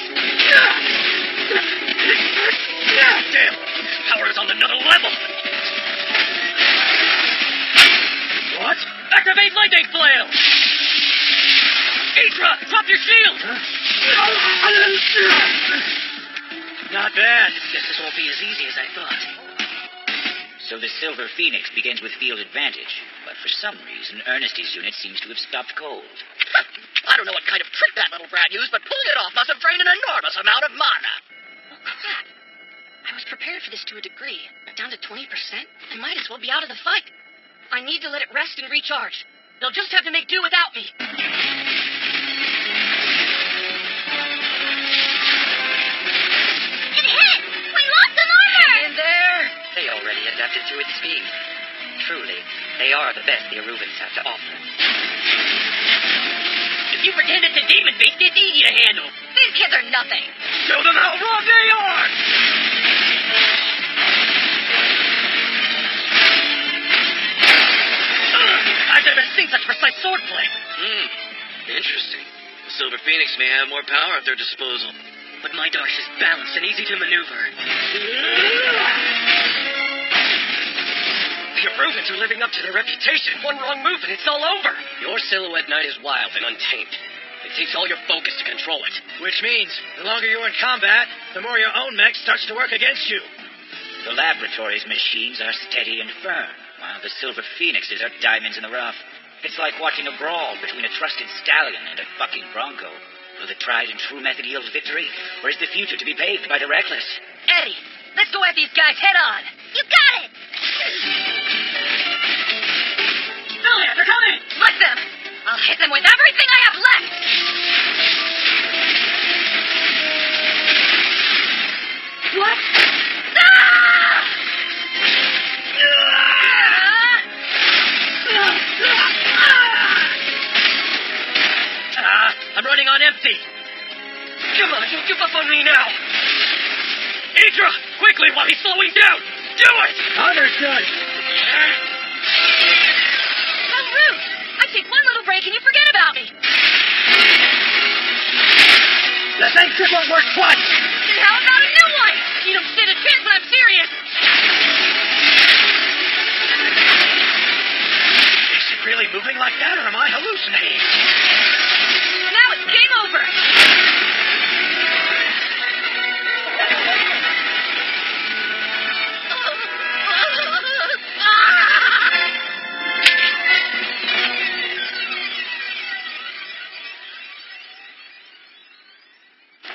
Damn! Power is on another level! What? Activate lightning flail! Idra, drop your shield! Not bad. Guess this won't be as easy as I thought. So the Silver Phoenix begins with field advantage, but for some reason, Ernesty's unit seems to have stopped cold. I don't know what kind of trick that little brat used, but pulling it off must have drained an enormous amount of mana. Oh, crap. I was prepared for this to a degree. Down to 20%? I might as well be out of the fight. I need to let it rest and recharge. They'll just have to make do without me. It hit! We lost some armor! Hang in there! They already adapted to its speed. Truly, they are the best the Arubans have to offer. If you pretend it's a demon beast, it's easy to handle. These kids are nothing. Show them how wrong they are! I've never seen such precise swordplay. Interesting. The Silver Phoenix may have more power at their disposal. But my Darsh is balanced and easy to maneuver. The Arubans are living up to their reputation. One wrong move and it's all over. Your Silhouette Knight is wild and untamed. It takes all your focus to control it. Which means, the longer you're in combat, the more your own mech starts to work against you. The laboratory's machines are steady and firm, while the Silver Phoenixes are diamonds in the rough. It's like watching a brawl between a trusted stallion and a fucking bronco. Will the tried and true method yield victory, or is the future to be paved by the reckless? Eddie, let's go at these guys head on. You got it! Billy, they're coming! Let them! I'll hit them with everything I have left! What? I'm running on empty. Come on, don't give up on me now. Idra, quickly while he's slowing down. Do it! Understood. How rude! I take one little break and you forget about me. The same trick won't work twice! Then how about a new one? You don't stand a chance when I'm serious. Is it really moving like that, or am I hallucinating? Now it's game over.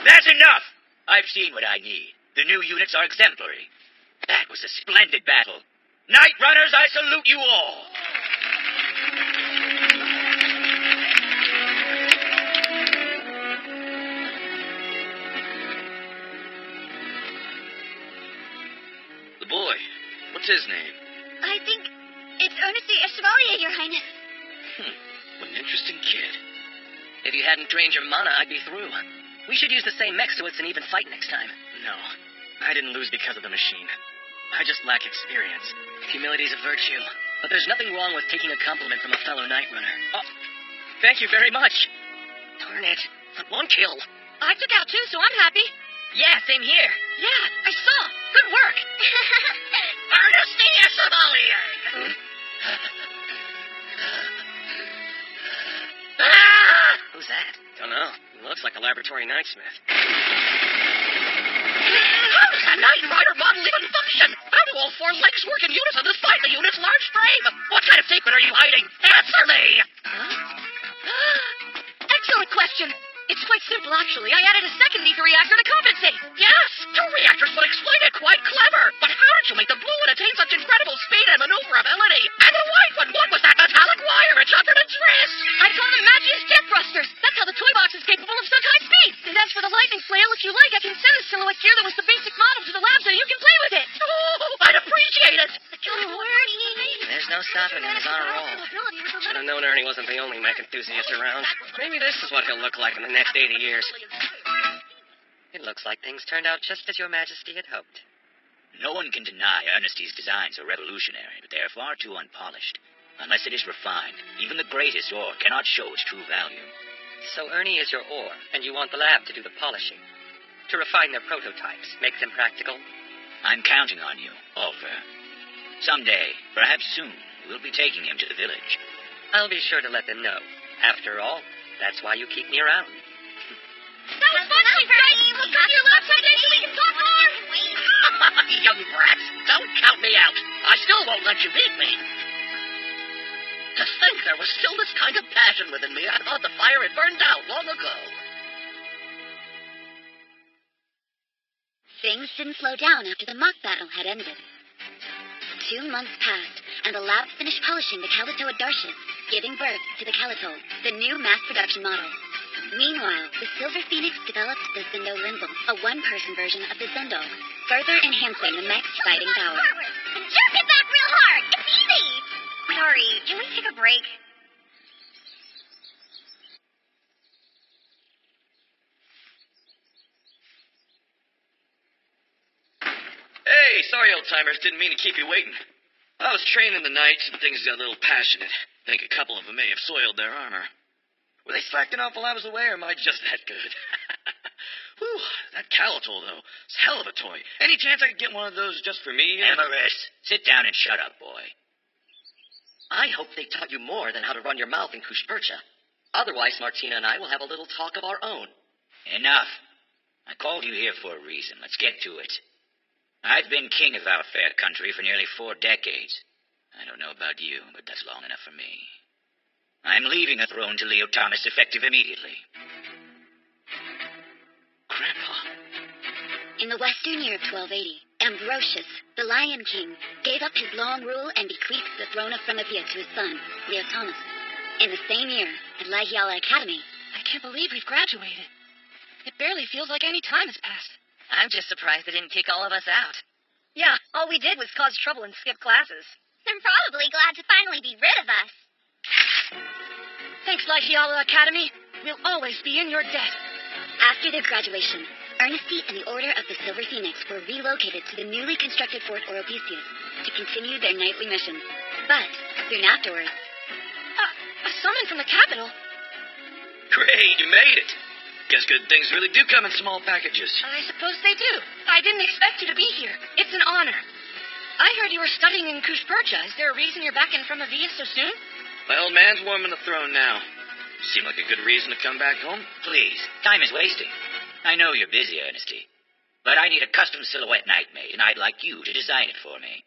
That's enough! I've seen what I need. The new units are exemplary. That was a splendid battle. Night Runners, I salute you all! The boy. What's his name? I think it's Ernest Chevalier, Your Highness. What an interesting kid. If you hadn't drained your mana, I'd be through. We should use the same mech so it's an even fight next time. No, I didn't lose because of the machine. I just lack experience. Humility's a virtue, but there's nothing wrong with taking a compliment from a fellow Night Runner. Oh, thank you very much. Darn it. But one kill. I took out 2, so I'm happy. Yeah, same here. Yeah, I saw. Good work. Ernest Chevalier! Who's that? Don't know. Looks like a laboratory nightsmith. How does a Night Rider model even function? How do all 4 legs work in unison despite the unit's large frame? What kind of secret are you hiding? Answer me! Excellent question. It's quite simple, actually. I added a second ether reactor to compensate. Yes, 2 reactors would explain it. Quite clever. But how did you make the blue one attain such incredible speed and maneuverability? And the white one, what was that metallic wire it under its wrist? I call them Magic Jet thrusters. That's how the toy box is capable of such high speed. And as for the lightning flail, if you like, I can send the silhouette gear that was the basic model to the lab so you can play with it. Oh, I'd appreciate it. There's no stopping him. He's on a roll. Should have known Ernie wasn't the only mech enthusiast around. Maybe this is what he'll look like in the next 80 years. It looks like things turned out just as Your Majesty had hoped. No one can deny Ernesty's designs are revolutionary, but they are far too unpolished. Unless it is refined, even the greatest ore cannot show its true value. So Ernie is your ore, and you want the lab to do the polishing. To refine their prototypes, make them practical. I'm counting on you, Ulfer. Someday, perhaps soon, we'll be taking him to the village. I'll be sure to let them know. After all, that's why you keep me around. That was fun, Chief Guys. We'll come to your lab someday so we can talk more. Young brats, don't count me out. I still won't let you beat me. To think there was still this kind of passion within me. I thought the fire had burned out long ago. Things didn't slow down after the mock battle had ended. 2 months passed, and the lab finished polishing the Kalatoa Darshes, giving birth to the Kalatol, the new mass production model. Meanwhile, the Silver Phoenix developed the Zendo Limbal, a one-person version of the Zendog, further enhancing the mech's fighting power. Jerk it back real hard. It's easy. Sorry, can we take a break? Hey, sorry, old-timers. Didn't mean to keep you waiting. I was training the knights, and things got a little passionate. Think a couple of them may have soiled their armor. Were they slacking off while I was away, or am I just that good? Whew, that Kalatol, though. It's a hell of a toy. Any chance I could get one of those just for me? Emerus, sit down and shut up, boy. I hope they taught you more than how to run your mouth in Kushpercha. Otherwise, Martina and I will have a little talk of our own. Enough. I called you here for a reason. Let's get to it. I've been king of our fair country for nearly 4 decades. I don't know about you, but that's long enough for me. I'm leaving the throne to Leo Thomas effective immediately. Grandpa. In the western year of 1280, Ambrosius, the Lion King, gave up his long rule and bequeathed the throne of Fremavia to his son, Leo Thomas. In the same year, at Lahiala Academy... I can't believe we've graduated. It barely feels like any time has passed. I'm just surprised they didn't kick all of us out. Yeah, all we did was cause trouble and skip classes. They're probably glad to finally be rid of us. Thanks, Lahiala Academy. We'll always be in your debt. After their graduation, Ernesty and the Order of the Silver Phoenix were relocated to the newly constructed Fort Oropesius to continue their nightly missions. But soon afterwards... A summon from the capital? Great, you made it. Guess good things really do come in small packages. I suppose they do. I didn't expect you to be here. It's an honor. I heard you were studying in Kushpercha. Is there a reason you're back in Fromavia so soon? My old man's warming the throne now. Seemed like a good reason to come back home. Please, time is wasting. I know you're busy, Ernesty. But I need a custom silhouette knight made, and I'd like you to design it for me.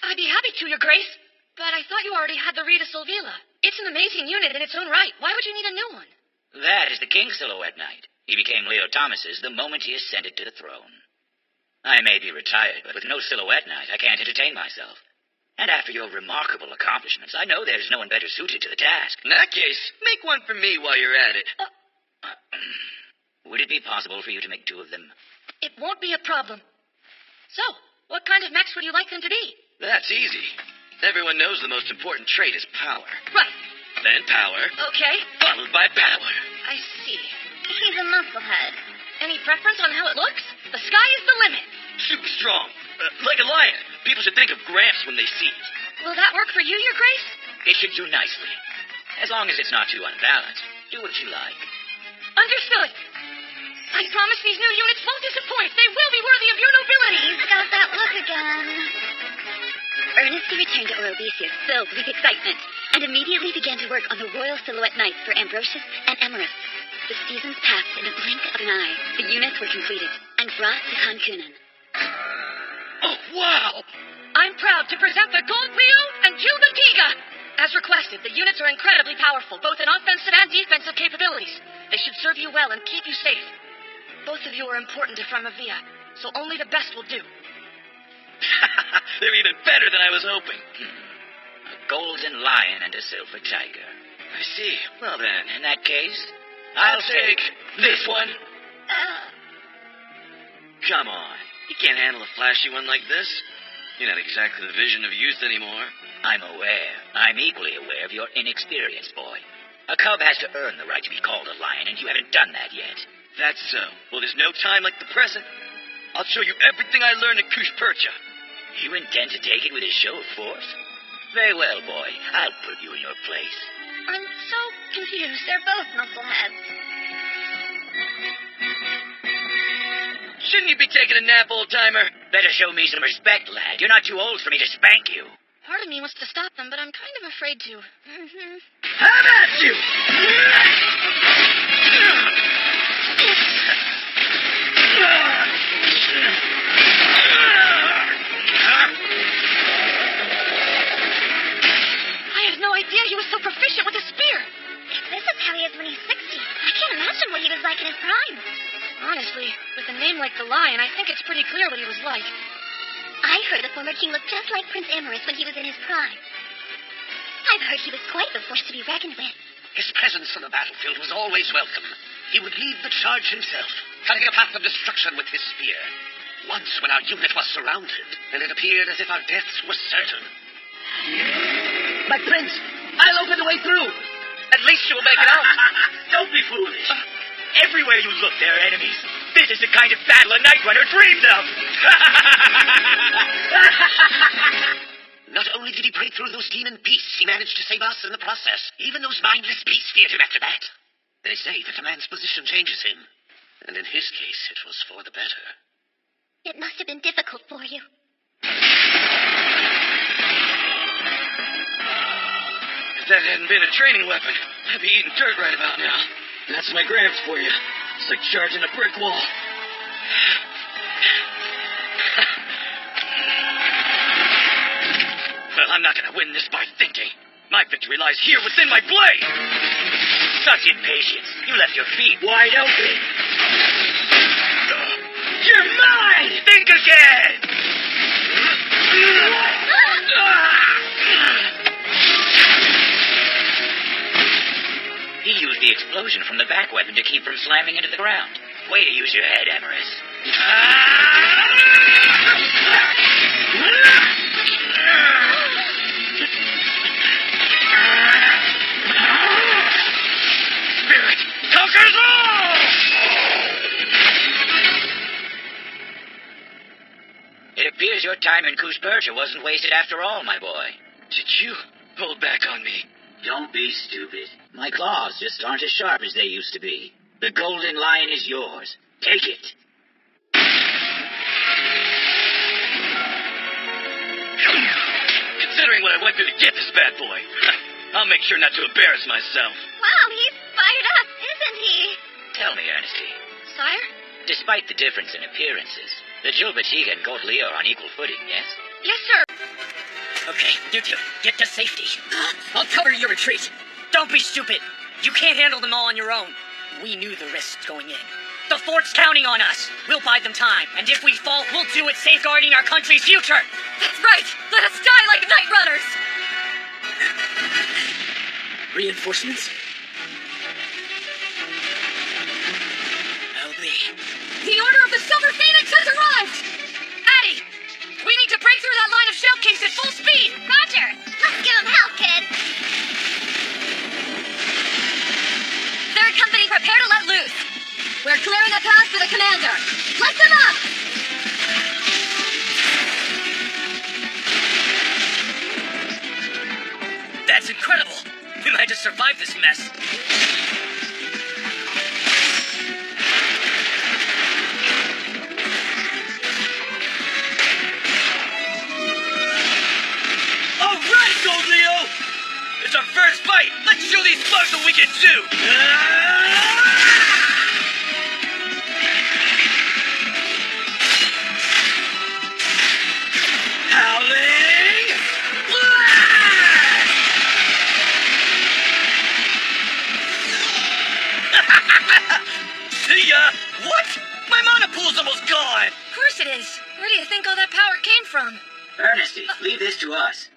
I'd be happy to, Your Grace. But I thought you already had the Rita Silvila. It's an amazing unit in its own right. Why would you need a new one? That is the King Silhouette Knight. He became Leo Thomas's the moment he ascended to the throne. I may be retired, but with no Silhouette Knight, I can't entertain myself. And after your remarkable accomplishments, I know there's no one better suited to the task. In that case, make one for me while you're at it. Would it be possible for you to make two of them? It won't be a problem. So, what kind of mechs would you like them to be? That's easy. Everyone knows the most important trait is power. Right. Then power. Okay. Followed by power. I see. He's a musclehead. Any preference on how it looks? The sky is the limit. Super strong. Like a lion. People should think of Gramps when they see it. Will that work for you, Your Grace? It should do nicely. As long as it's not too unbalanced. Do what you like. Understood. I promise these new units won't disappoint. They will be worthy of your nobility. He's got that look again. Ernesty returned to Orobesius filled with excitement and immediately began to work on the Royal Silhouette Knights for Ambrosius and Emerus. The seasons passed in a blink of an eye. The units were completed and brought to Kankunen. Oh, wow! I'm proud to present the Gold Leo and Juba Giga. As requested, the units are incredibly powerful, both in offensive and defensive capabilities. They should serve you well and keep you safe. Both of you are important to Fromavia, so only the best will do. They're even better than I was hoping. A golden lion and a silver tiger. I see. Well then, In that case, I'll take this one. Come on. You can't handle a flashy one like this. You're not exactly the vision of youth anymore. I'm aware. I'm equally aware of your inexperience, boy. A cub has to earn the right to be called a lion, and you haven't done that yet. That's so. Well, there's no time like the present. I'll show you everything I learned at Kushpercha. You intend to take it with a show of force? Very well, boy. I'll put you in your place. I'm so confused. They're both muscleheads. Shouldn't you be taking a nap, old-timer? Better show me some respect, lad. You're not too old for me to spank you. Part of me wants to stop them, but I'm kind of afraid to. How about you? I had no idea he was so proficient with a spear. If this is how he is when he's 60, I can't imagine what he was like in his prime. Honestly, with a name like the Lion, I think it's pretty clear what he was like. I heard the former king looked just like Prince Amorous when he was in his prime. I've heard he was quite the force to be reckoned with. His presence on the battlefield was always welcome. He would lead the charge himself, cutting a path of destruction with his spear. Once when our unit was surrounded, and it appeared as if our deaths were certain. My prince, I'll open the way through. At least you'll make it out. Don't be foolish. Everywhere you look, there are enemies. This is the kind of battle a Night Runner dreams of. Not only did he break through those demon beasts, he managed to save us in the process. Even those mindless beasts feared him after that. They say that a man's position changes him. And in his case, it was for the better. It must have been difficult for you. If that hadn't been a training weapon, I'd be eating dirt right about now. That's my Gramps for you. It's like charging a brick wall. Well, I'm not going to win this by thinking. My victory lies here within my blade. Such impatience. You left your feet wide open. You're mine! Think again! He used the explosion from the back weapon to keep from slamming into the ground. Way to use your head, Emerus. Spirit conquers all! It appears your time in Kushpercha wasn't wasted after all, my boy. Did you hold back on me? Don't be stupid. My claws just aren't as sharp as they used to be. The golden lion is yours. Take it. Considering what I went through to get this bad boy, I'll make sure not to embarrass myself. Wow, he's fired up, isn't he? Tell me, Ernesty. Sire? Despite the difference in appearances, the Jilbatig and Goldlea are on equal footing, yes? Yes, sir. Okay, you two, get to safety. I'll cover your retreat. Don't be stupid. You can't handle them all on your own. We knew the risks going in. The fort's counting on us. We'll buy them time, and if we fall, we'll do it safeguarding our country's future. That's right! Let us die like Night Runners! Reinforcements? The Order of the Silver Phoenix has arrived! Addie! We need to break through that line of shell case at full speed! Roger! Let's give him help, kid! Third Company, prepare to let loose! We're clearing the path for the commander! Light them up! That's incredible! We might just survive this mess. Alright, Goldlea! It's our first fight! Let's show these bugs what we can do! Howling! See ya! What? My mana pool's almost gone! Of course it is. Where do you think all that power came from? Ernesty, leave this to us.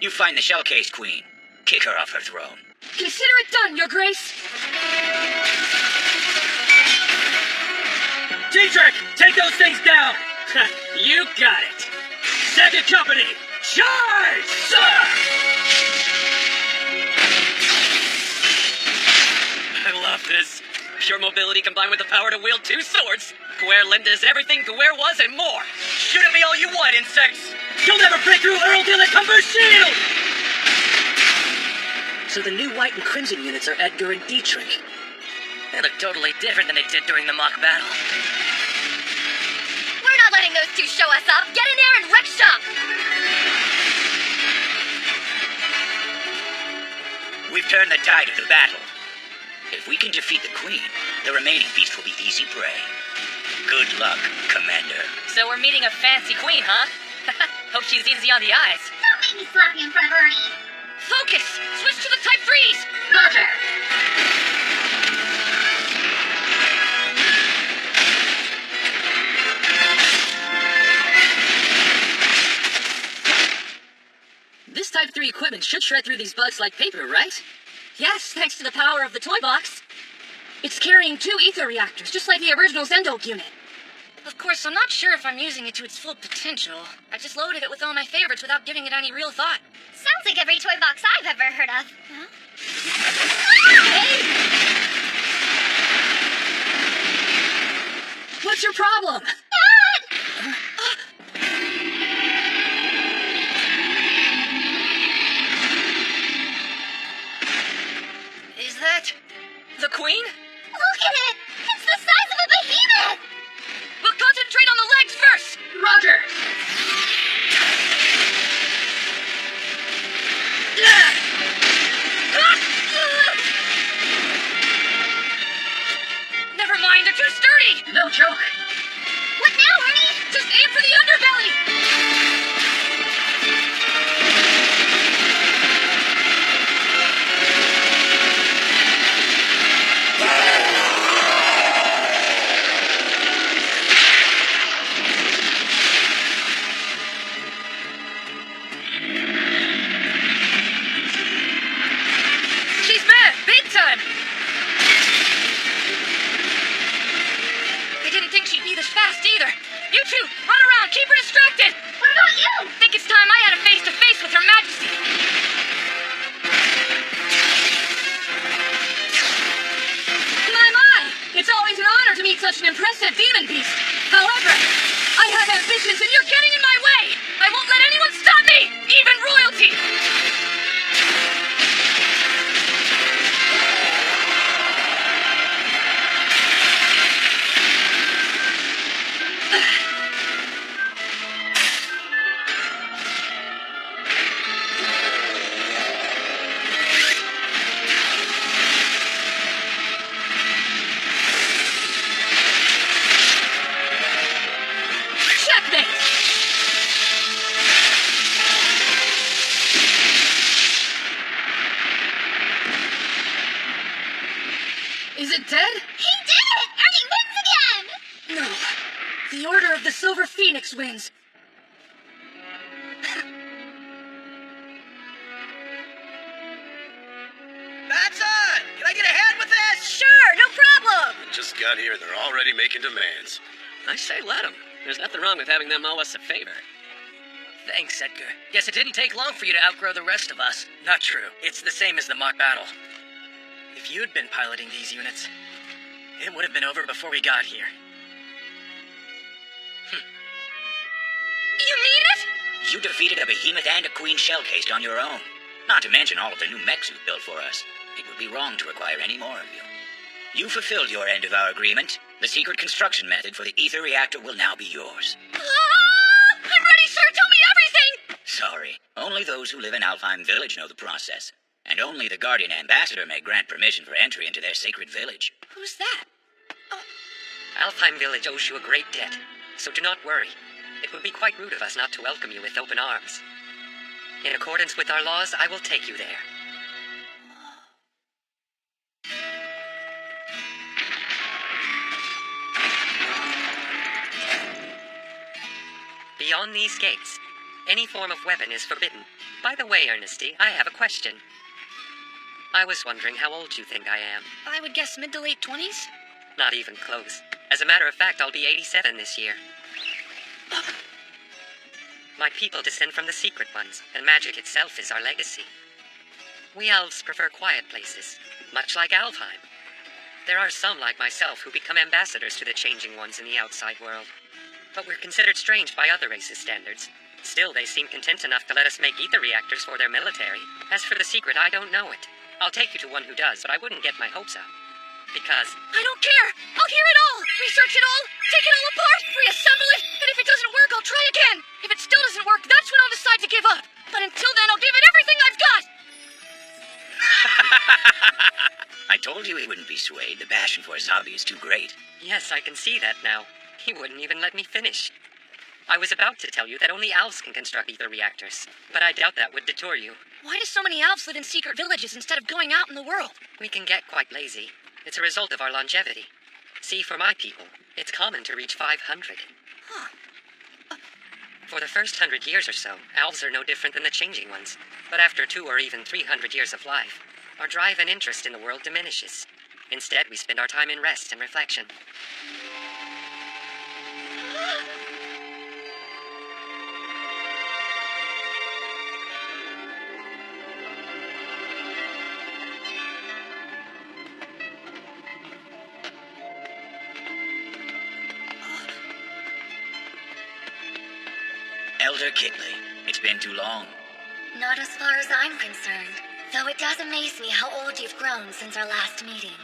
You find the shell case, Queen. Kick her off her throne. Consider it done, Your Grace! Dietrich, take those things down! You got it! Second Company, charge! Sir! I love this. Pure mobility combined with the power to wield two swords. Guer Linda is everything Guer was and more. Shoot at me all you want, insects! You'll never break through Earl Dillacumber's shield! So the new white and crimson units are Edgar and Dietrich. They look totally different than they did during the mock battle. We're not letting those two show us up! Get in there and wreck shop! We've turned the tide of the battle. If we can defeat the Queen, the remaining beast will be easy prey. Good luck, Commander. So we're meeting a fancy queen, huh? Hope she's easy on the eyes. Don't make me slap you in front of Ernie! Focus! Switch to the Type 3s! Roger! This Type 3 equipment should shred through these bugs like paper, right? Yes, thanks to the power of the toy box. It's carrying 2 ether reactors, just like the original Zendog unit. Of course, I'm not sure if I'm using it to its full potential. I just loaded it with all my favorites without giving it any real thought. Sounds like every toy box I've ever heard of. Huh? What's your problem? Is that The Queen? Look at it! It's the size of a behemoth! We'll concentrate on the legs first! Roger! Never mind, they're too sturdy! No joke. What now, Ernie? Just aim for the underbelly! She's mad, big time! I didn't think she'd be this fast either. You two, run around, keep her distracted! What about you? Think it's time I had a face-to-face with Her Majesty. My! It's always an honor to meet such an impressive demon beast. However, I have ambitions and you're getting in my way! I won't let anyone stop me! Even royalty! Order of the Silver Phoenix wins. That's on! Can I get a hand with this? Sure, no problem. Just got here and they're already making demands. I say let them. There's nothing wrong with having them owe us a favor. Thanks, Edgar. Guess it didn't take long for you to outgrow the rest of us. Not true. It's the same as the mock battle. If you'd been piloting these units, it would have been over before we got here. You mean it? You defeated a behemoth and a queen shell cased on your own. Not to mention all of the new mechs you've built for us. It would be wrong to require any more of you. You fulfilled your end of our agreement. The secret construction method for the ether reactor will now be yours. I'm ready, sir. Tell me everything. Sorry. Only those who live in Alfheim Village know the process. And only the Guardian Ambassador may grant permission for entry into their sacred village. Who's that? Alfheim Village owes you a great debt, so do not worry. It would be quite rude of us not to welcome you with open arms. In accordance with our laws, I will take you there. Beyond these gates, any form of weapon is forbidden. By the way, Ernesty, I have a question. I was wondering how old you think I am. I would guess mid to late 20s. Not even close. As a matter of fact, I'll be 87 this year. My people descend from the Secret Ones, and magic itself is our legacy. We elves prefer quiet places, much like Alfheim. There are some like myself who become ambassadors to the Changing Ones in the outside world. But we're considered strange by other races' standards. Still, they seem content enough to let us make ether reactors for their military. As for the secret, I don't know it. I'll take you to one who does, but I wouldn't get my hopes up. Because... I don't care. I'll hear it all. Research it all. Take it all apart. Reassemble it. And if it doesn't work, I'll try again. If it still doesn't work, that's when I'll decide to give up. But until then, I'll give it everything I've got. I told you he wouldn't be swayed. The passion for his hobby is too great. Yes, I can see that now. He wouldn't even let me finish. I was about to tell you that only elves can construct ether reactors, but I doubt that would deter you. Why do so many elves live in secret villages instead of going out in the world? We can get quite lazy. It's a result of our longevity. See, for my people, it's common to reach 500. Huh. For the first 100 years or so, elves are no different than the Changing Ones. But after 2 or even 300 years of life, our drive and interest in the world diminishes. Instead, we spend our time in rest and reflection. Elder Kitley, it's been too long. Not as far as I'm concerned, though it does amaze me how old you've grown since our last meeting.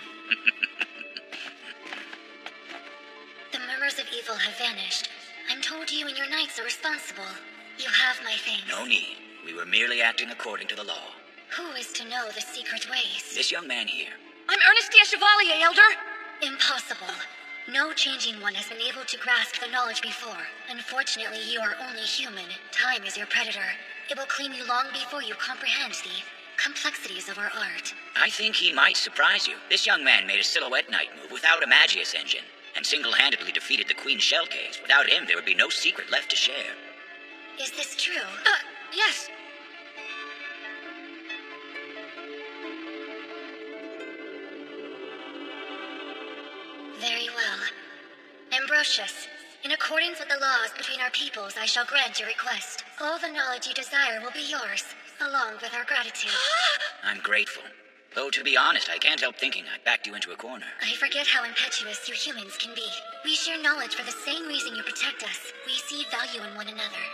The murmurs of evil have vanished. I'm told you and your knights are responsible. You have my thanks. No need. We were merely acting according to the law. Who is to know the secret ways? This young man here. I'm Ernestia Chevalier, Elder. Impossible. No Changing One has been able to grasp the knowledge before. Unfortunately, you are only human. Time is your predator. It will claim you long before you comprehend the complexities of our art. I think he might surprise you. This young man made a Silhouette Knight move without a Magius engine, and single-handedly defeated the Queen Shell Case. Without him, there would be no secret left to share. Is this true? Yes. Very well. Ambrosius, in accordance with the laws between our peoples, I shall grant your request. All the knowledge you desire will be yours, along with our gratitude. I'm grateful. Though, to be honest, I can't help thinking I backed you into a corner. I forget how impetuous you humans can be. We share knowledge for the same reason you protect us. We see value in one another.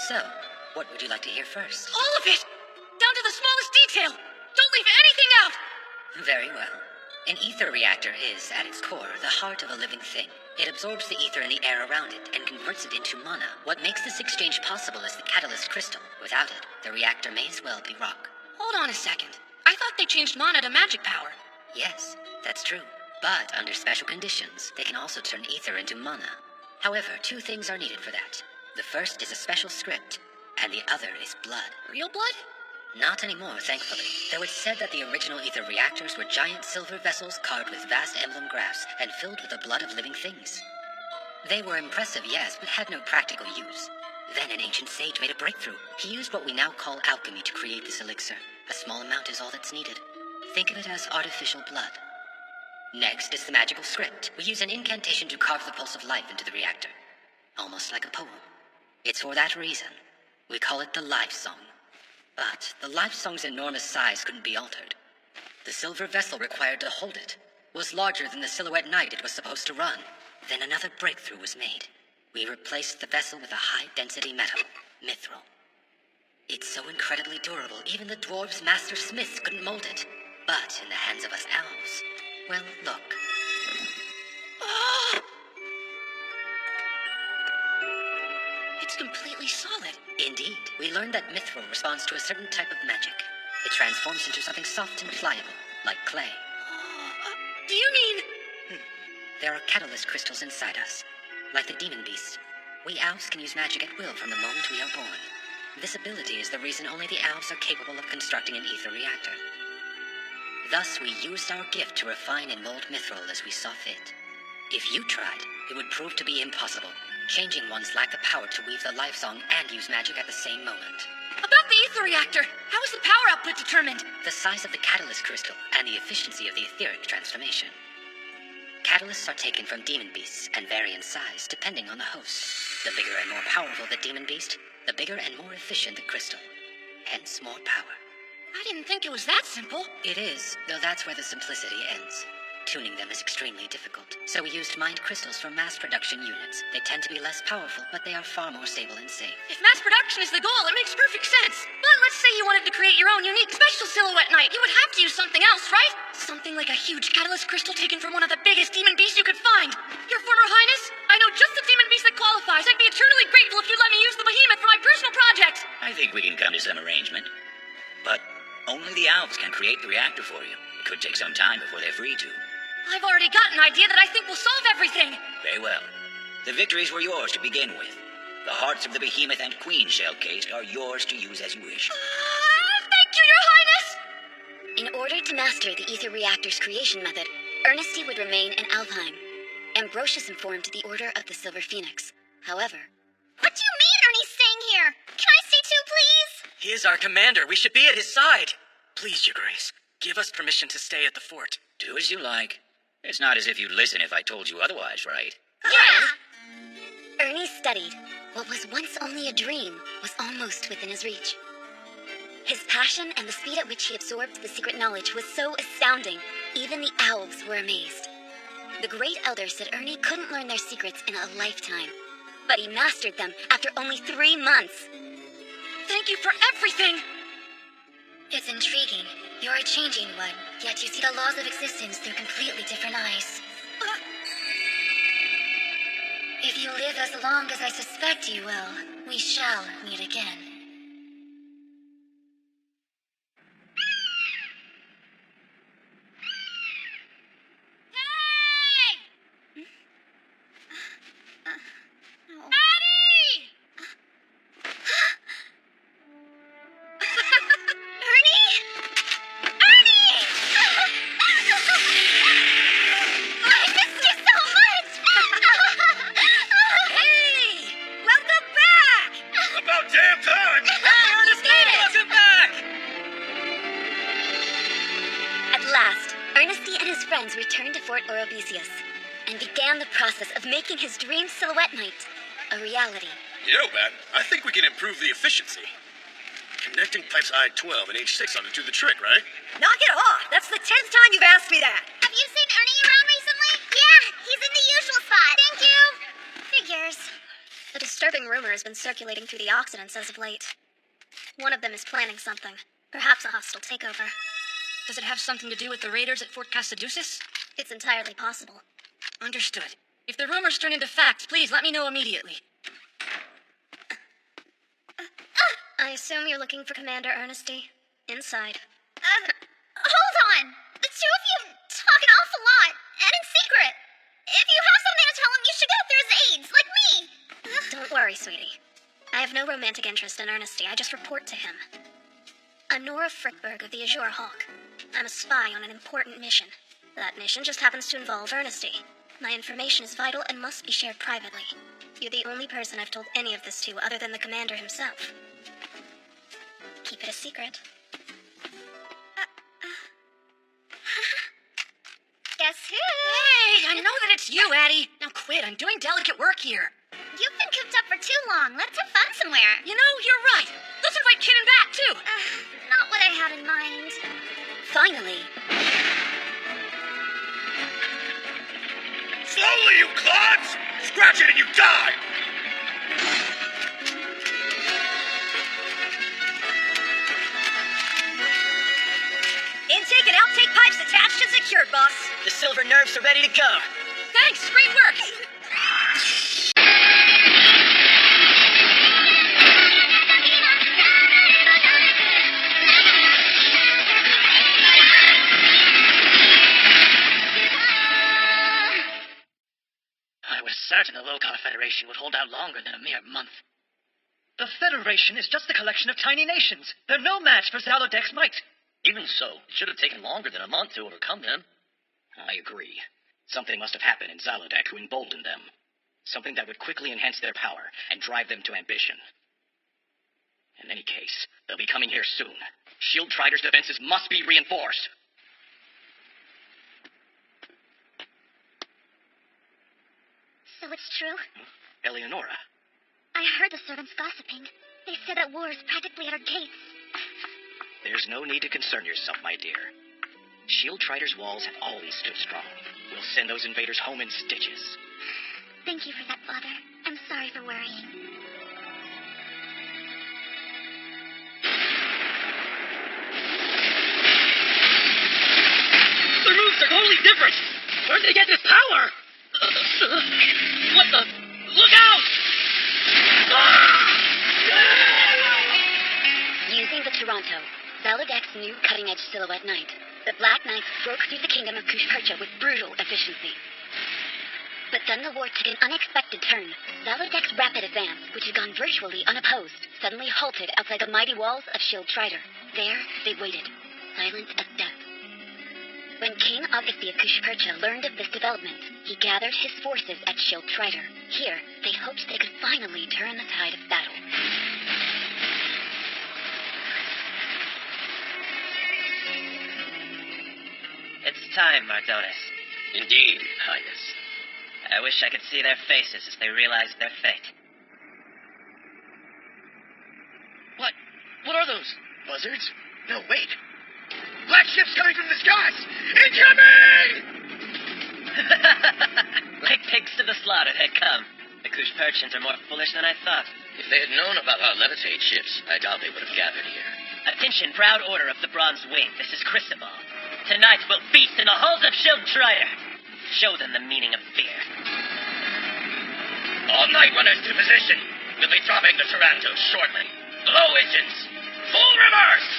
So, what would you like to hear first? All of it! Down to the smallest detail! Don't leave anything out! Very well. An ether reactor is, at its core, the heart of a living thing. It absorbs the ether in the air around it and converts it into mana. What makes this exchange possible is the catalyst crystal. Without it, the reactor may as well be rock. Hold on a second. I thought they changed mana to magic power. Yes, that's true. But under special conditions, they can also turn ether into mana. However, 2 things are needed for that. The first is a special script, and the other is blood. Real blood? Not anymore, thankfully, though it's said that the original ether reactors were giant silver vessels carved with vast emblem graphs and filled with the blood of living things. They were impressive, yes, but had no practical use. Then an ancient sage made a breakthrough. He used what we now call alchemy to create this elixir. A small amount is all that's needed. Think of it as artificial blood. Next is the magical script. We use an incantation to carve the pulse of life into the reactor. Almost like a poem. It's for that reason. We call it the life song. But the life song's enormous size couldn't be altered. The silver vessel required to hold it was larger than the silhouette knight it was supposed to run. Then another breakthrough was made. We replaced the vessel with a high-density metal, mithril. It's so incredibly durable, even the dwarves' master smiths couldn't mold it. But in the hands of us elves, well, look. Oh! It's completely solid. Indeed. We learned that mithril responds to a certain type of magic. It transforms into something soft and pliable, like clay. Do you mean... There are catalyst crystals inside us, like the demon beast. We elves can use magic at will from the moment we are born. This ability is the reason only the elves are capable of constructing an ether reactor. Thus, we used our gift to refine and mold mithril as we saw fit. If you tried, it would prove to be impossible. Changing ones lack the power to weave the life song and use magic at the same moment. About the ether reactor, how is the power output determined? The size of the catalyst crystal and the efficiency of the etheric transformation. Catalysts are taken from demon beasts and vary in size depending on the host. The bigger and more powerful the demon beast, the bigger and more efficient the crystal. Hence, more power. I didn't think it was that simple. It is, though that's where the simplicity ends. Tuning them is extremely difficult, so we used mined crystals for mass production units. They tend to be less powerful, but they are far more stable and safe. If mass production is the goal, it makes perfect sense. But let's say you wanted to create your own unique special silhouette knight. You would have to use something else, right? Something like a huge catalyst crystal taken from one of the biggest demon beasts you could find. Your former highness, I know just the demon beast that qualifies. I'd be eternally grateful if you'd let me use the behemoth for my personal project. I think we can come to some arrangement. But only the elves can create the reactor for you. It could take some time before they're free to. I've already got an idea that I think will solve everything. Very well. The victories were yours to begin with. The hearts of the behemoth and queen shell cased are yours to use as you wish. Thank you, your highness! In order to master the ether reactor's creation method, Ernesty would remain in Alfheim. Ambrosius informed the Order of the Silver Phoenix. However... What do you mean Ernie's staying here? Can I stay too, please? He is our commander. We should be at his side. Please, Your Grace, give us permission to stay at the fort. Do as you like. It's not as if you'd listen if I told you otherwise, right? Yeah! Ernie studied. What was once only a dream was almost within his reach. His passion and the speed at which he absorbed the secret knowledge was so astounding, even the elves were amazed. The Great Elder said Ernie couldn't learn their secrets in a lifetime, but he mastered them after only 3 months. Thank you for everything! It's intriguing. You're a changing one, yet you see the laws of existence through completely different eyes. If you live as long as I suspect you will, we shall meet again. Returned to Fort Orobesius and began the process of making his dream silhouette knight a reality. You know, Bat, I think we can improve the efficiency. Connecting pipes I-12 and H6 ought to do the trick, right? Knock it off! That's the 10th time you've asked me that! Have you seen Ernie around recently? Yeah, he's in the usual spot. Thank you. Figures. A disturbing rumor has been circulating through the Occidents as of late. One of them is planning something. Perhaps a hostile takeover. Does it have something to do with the raiders at Fort Casaduceus? It's entirely possible. Understood. If the rumors turn into facts, please let me know immediately. I assume you're looking for Commander Ernesty. Inside. Hold on! The two of you talk an awful lot, and in secret. If you have something to tell him, you should get through his aides, like me! Don't worry, sweetie. I have no romantic interest in Ernesty. I just report to him. I'm Nora Frickberg of the Azure Hawk. I'm a spy on an important mission. That mission just happens to involve Ernesty. My information is vital and must be shared privately. You're the only person I've told any of this to other than the commander himself. Keep it a secret. Guess who? Hey, I know that it's you, Addie. Now quit. I'm doing delicate work here. You've been cooped up for too long. Let's have fun somewhere. You know, you're right. Let's invite Kitten back, too. Not what I had in mind. Finally. Slowly, you clods! Scratch it and you die! Intake and outtake pipes attached and secured, boss. The silver nerves are ready to go. Thanks. Great work. I was certain the Lokar Federation would hold out longer than a mere month. The Federation is just a collection of tiny nations. They're no match for Zalodek's might. Even so, it should have taken longer than a month to overcome them. I agree. Something must have happened in Zalodek to embolden them. Something that would quickly enhance their power and drive them to ambition. In any case, they'll be coming here soon. Shield Trider's defenses must be reinforced. So it's true? Eleonora. I heard the servants gossiping. They said that war is practically at our gates. There's no need to concern yourself, my dear. Shield Trider's walls have always stood strong. We'll send those invaders home in stitches. Thank you for that, Father. I'm sorry for worrying. Their moves are totally different. Where'd they get this power? What the? Look out! Using the Toronto, Zalodek's new cutting-edge silhouette knight, the Black Knights broke through the kingdom of Kushpercha with brutal efficiency. But then the war took an unexpected turn. Zalodek's rapid advance, which had gone virtually unopposed, suddenly halted outside the mighty walls of Shield Trider. There, they waited, silent as death. When King Agassi of Kushpercha learned of this development, he gathered his forces at Shield Trider. Here, they hoped they could finally turn the tide of battle. It's time, Mardonis. Indeed, Highness. I wish I could see their faces as they realize their fate. What? What are those? Buzzards? No, wait. Black ships coming from the skies! Incoming! Like pigs to the slaughter, they come. The Kushperchans are more foolish than I thought. If they had known about our levitate ships, I doubt they would have gathered here. Attention, proud order of the Bronze Wing. This is Chrysabal. Tonight we'll feast in the halls of Shield Trider. Show them the meaning of fear. All night runners to position. We'll be dropping the Tarantos shortly. Blow engines. Full reverse!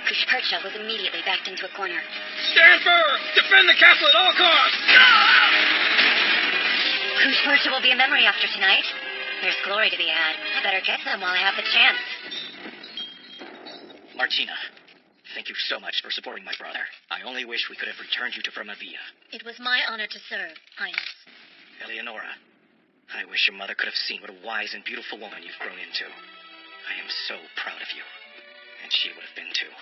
Kushpercha was immediately backed into a corner. Stand firm! Defend the castle at all costs! Kushpercha will be a memory after tonight. There's glory to be had. I better get them while I have the chance. Martina, thank you so much for supporting my brother. I only wish we could have returned you to Vermavia. It was my honor to serve, Highness. Eleonora, I wish your mother could have seen what a wise and beautiful woman you've grown into. I am so proud of you. And she would have been too.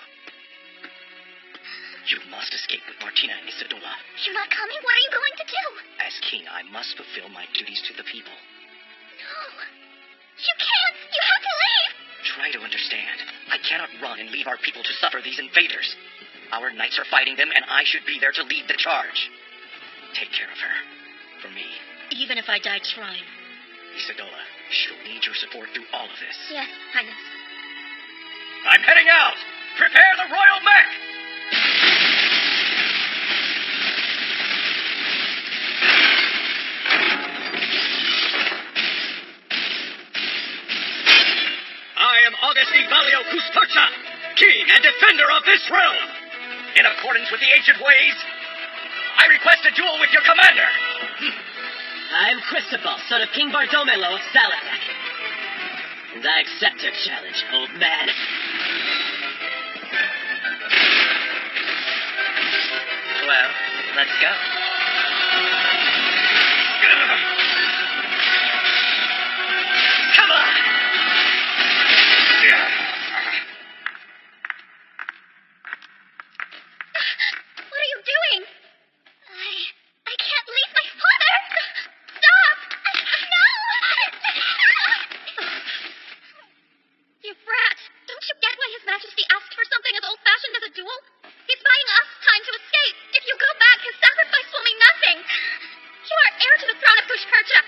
You must escape with Martina and Isadora. You're not coming? What are you going to do? As king, I must fulfill my duties to the people. No. You can't. You have to leave. Try to understand. I cannot run and leave our people to suffer these invaders. Our knights are fighting them, and I should be there to lead the charge. Take care of her. For me. Even if I die trying. Isadora, she'll need your support through all of this. Yes, Highness. I'm heading out! Prepare the royal mech! I am August Valio Cuspercha, king and defender of this realm. In accordance with the ancient ways, I request a duel with your commander. I'm Cristobal, son of King Bardomelo of Zaladac. And I accept your challenge, old man. Well, let's go. Come on! What are you doing? I can't leave my father! Stop! No! You brat! Don't you get why His Majesty asked for something as old-fashioned as a duel? He's buying us time to escape. If you go back, his sacrifice will mean nothing. You are heir to the throne of Pushpercha.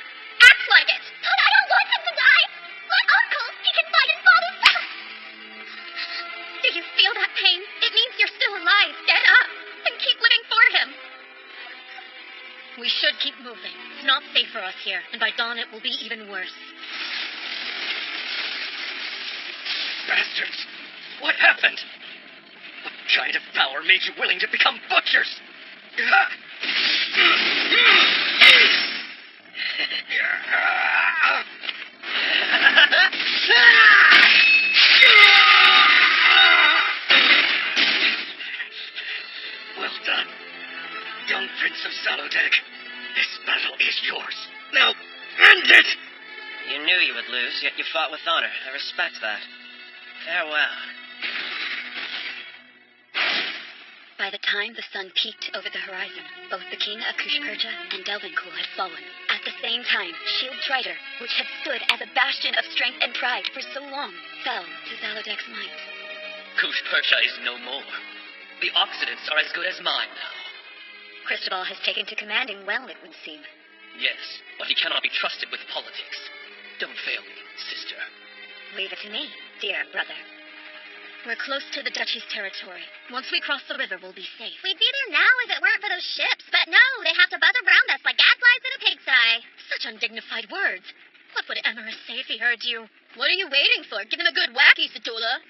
Act like it! But I don't want him to die! Let Uncle! He can fight his father's battle! Do you feel that pain? It means you're still alive. Get up! And keep living for him. We should keep moving. It's not safe for us here, and by dawn it will be even worse. Bastards! What happened? What kind of power made you willing to become butchers? Well done, young Prince of Zalodeg. This battle is yours. Now, end it! You knew you would lose, yet you fought with honor. I respect that. Farewell. By the time the sun peaked over the horizon, both the king of Pushpercha and Delvincool had fallen. At the same time, Shield Trider, which had stood as a bastion of strength and pride for so long, fell to Zalodeg's might. Pushpercha is no more. The Occidents are as good as mine now. Cristobal has taken to commanding well, it would seem. Yes, but he cannot be trusted with politics. Don't fail me, sister. Leave it to me, dear brother. We're close to the duchy's territory. Once we cross the river, we'll be safe. We'd be there now if it weren't for those ships, but no, they have to buzz around us like gadflies in a pigsty. Such undignified words. What would Emerus say if he heard you? What are you waiting for? Give him a good whack, Isadora.